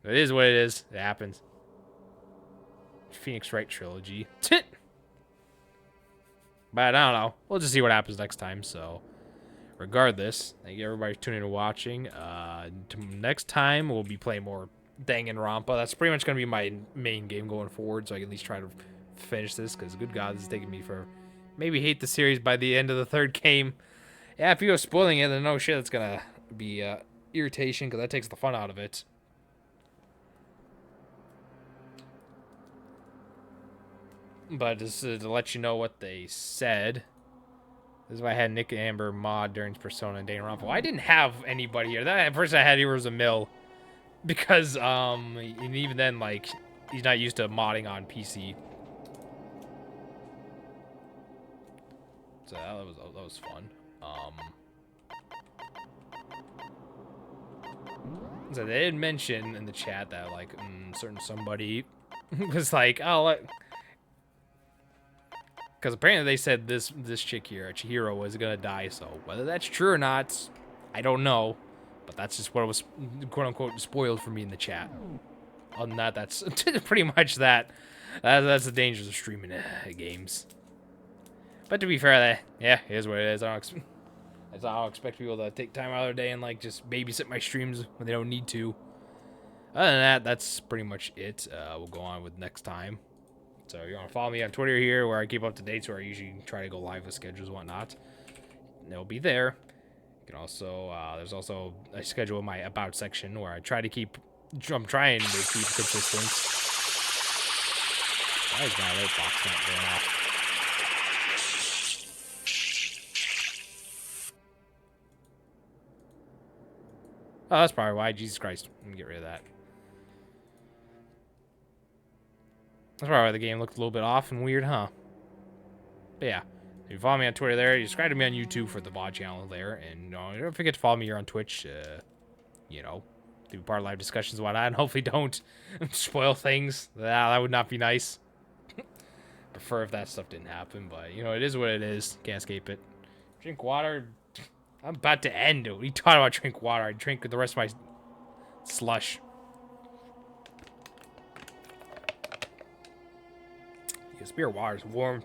It is what it is. It happens. Phoenix Wright trilogy. But I don't know. We'll just see what happens next time. So, regardless, thank you everybody for tuning in and watching. Next time, we'll be playing more Danganronpa. That's pretty much going to be my main game going forward, so I can at least try to finish this, because good God, this is taking me for... Maybe hate the series by the end of the third game. Yeah, if you go spoiling it, then no shit, that's gonna be irritation because that takes the fun out of it. But just to let you know what they said. This is why I had Nick and Amber mod during Persona and Danganronpa. Well, I didn't have anybody here. That first I had here was a mill. Because, and even then, like, he's not used to modding on PC. So that was fun. So they did mention in the chat that, like, certain somebody was like, oh, because apparently they said this chick here, Chihiro, was gonna die. So whether that's true or not, I don't know. But that's just what was quote unquote spoiled for me in the chat. Other than that, that's pretty much that. That's the dangers of streaming games. But to be fair, yeah, it is what it is. I don't expect people to take time out of their day and like just babysit my streams when they don't need to. Other than that, that's pretty much it. We'll go on with next time. So you want to follow me on Twitter here, where I keep up to dates, where I usually try to go live with schedules and whatnot. And it'll be there. You can also there's also a schedule in my about section where I try to keep. I'm trying to keep consistent. Why is my alert box not going off? Oh, that's probably why. Jesus Christ. Let me get rid of that. That's probably why the game looked a little bit off and weird, huh? But yeah. If you follow me on Twitter there, you subscribe to me on YouTube for the VOD channel there. And don't forget to follow me here on Twitch. You know, do part of live discussions and whatnot. And hopefully don't spoil things. That would not be nice. Prefer if that stuff didn't happen. But, you know, it is what it is. Can't escape it. Drink water. I'm about to end it. What are you talking about? Drink water. I drink the rest of my slush. This pure water is warm.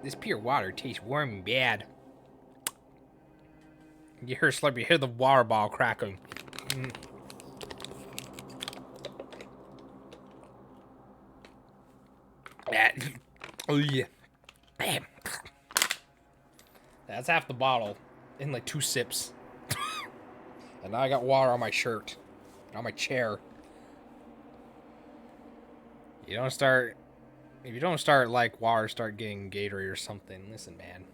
This pure water tastes warm and bad. You hear slurp, you hear the water bottle cracking. Oh yeah. That's half the bottle in like 2 sips. And now I got water on my shirt. On my chair. If you don't start like water, start getting Gatorade or something. Listen, man.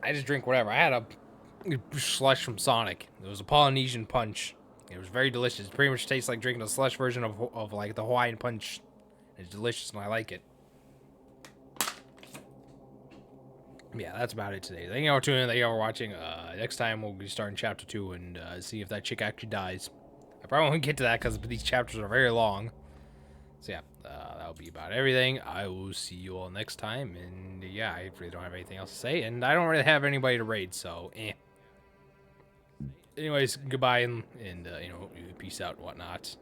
I just drink whatever. I had a slush from Sonic. It was a Polynesian punch. It was very delicious. It pretty much tastes like drinking a slush version of like the Hawaiian punch. It's delicious and I like it. Yeah, that's about it today. Thank you all for tuning in. Thank you all for watching. Next time we'll be starting chapter 2 and see if that chick actually dies. I probably won't get to that because these chapters are very long. So yeah, that'll be about everything. I will see you all next time. And yeah, I really don't have anything else to say. And I don't really have anybody to raid, so Anyways, goodbye and you know, peace out and whatnot.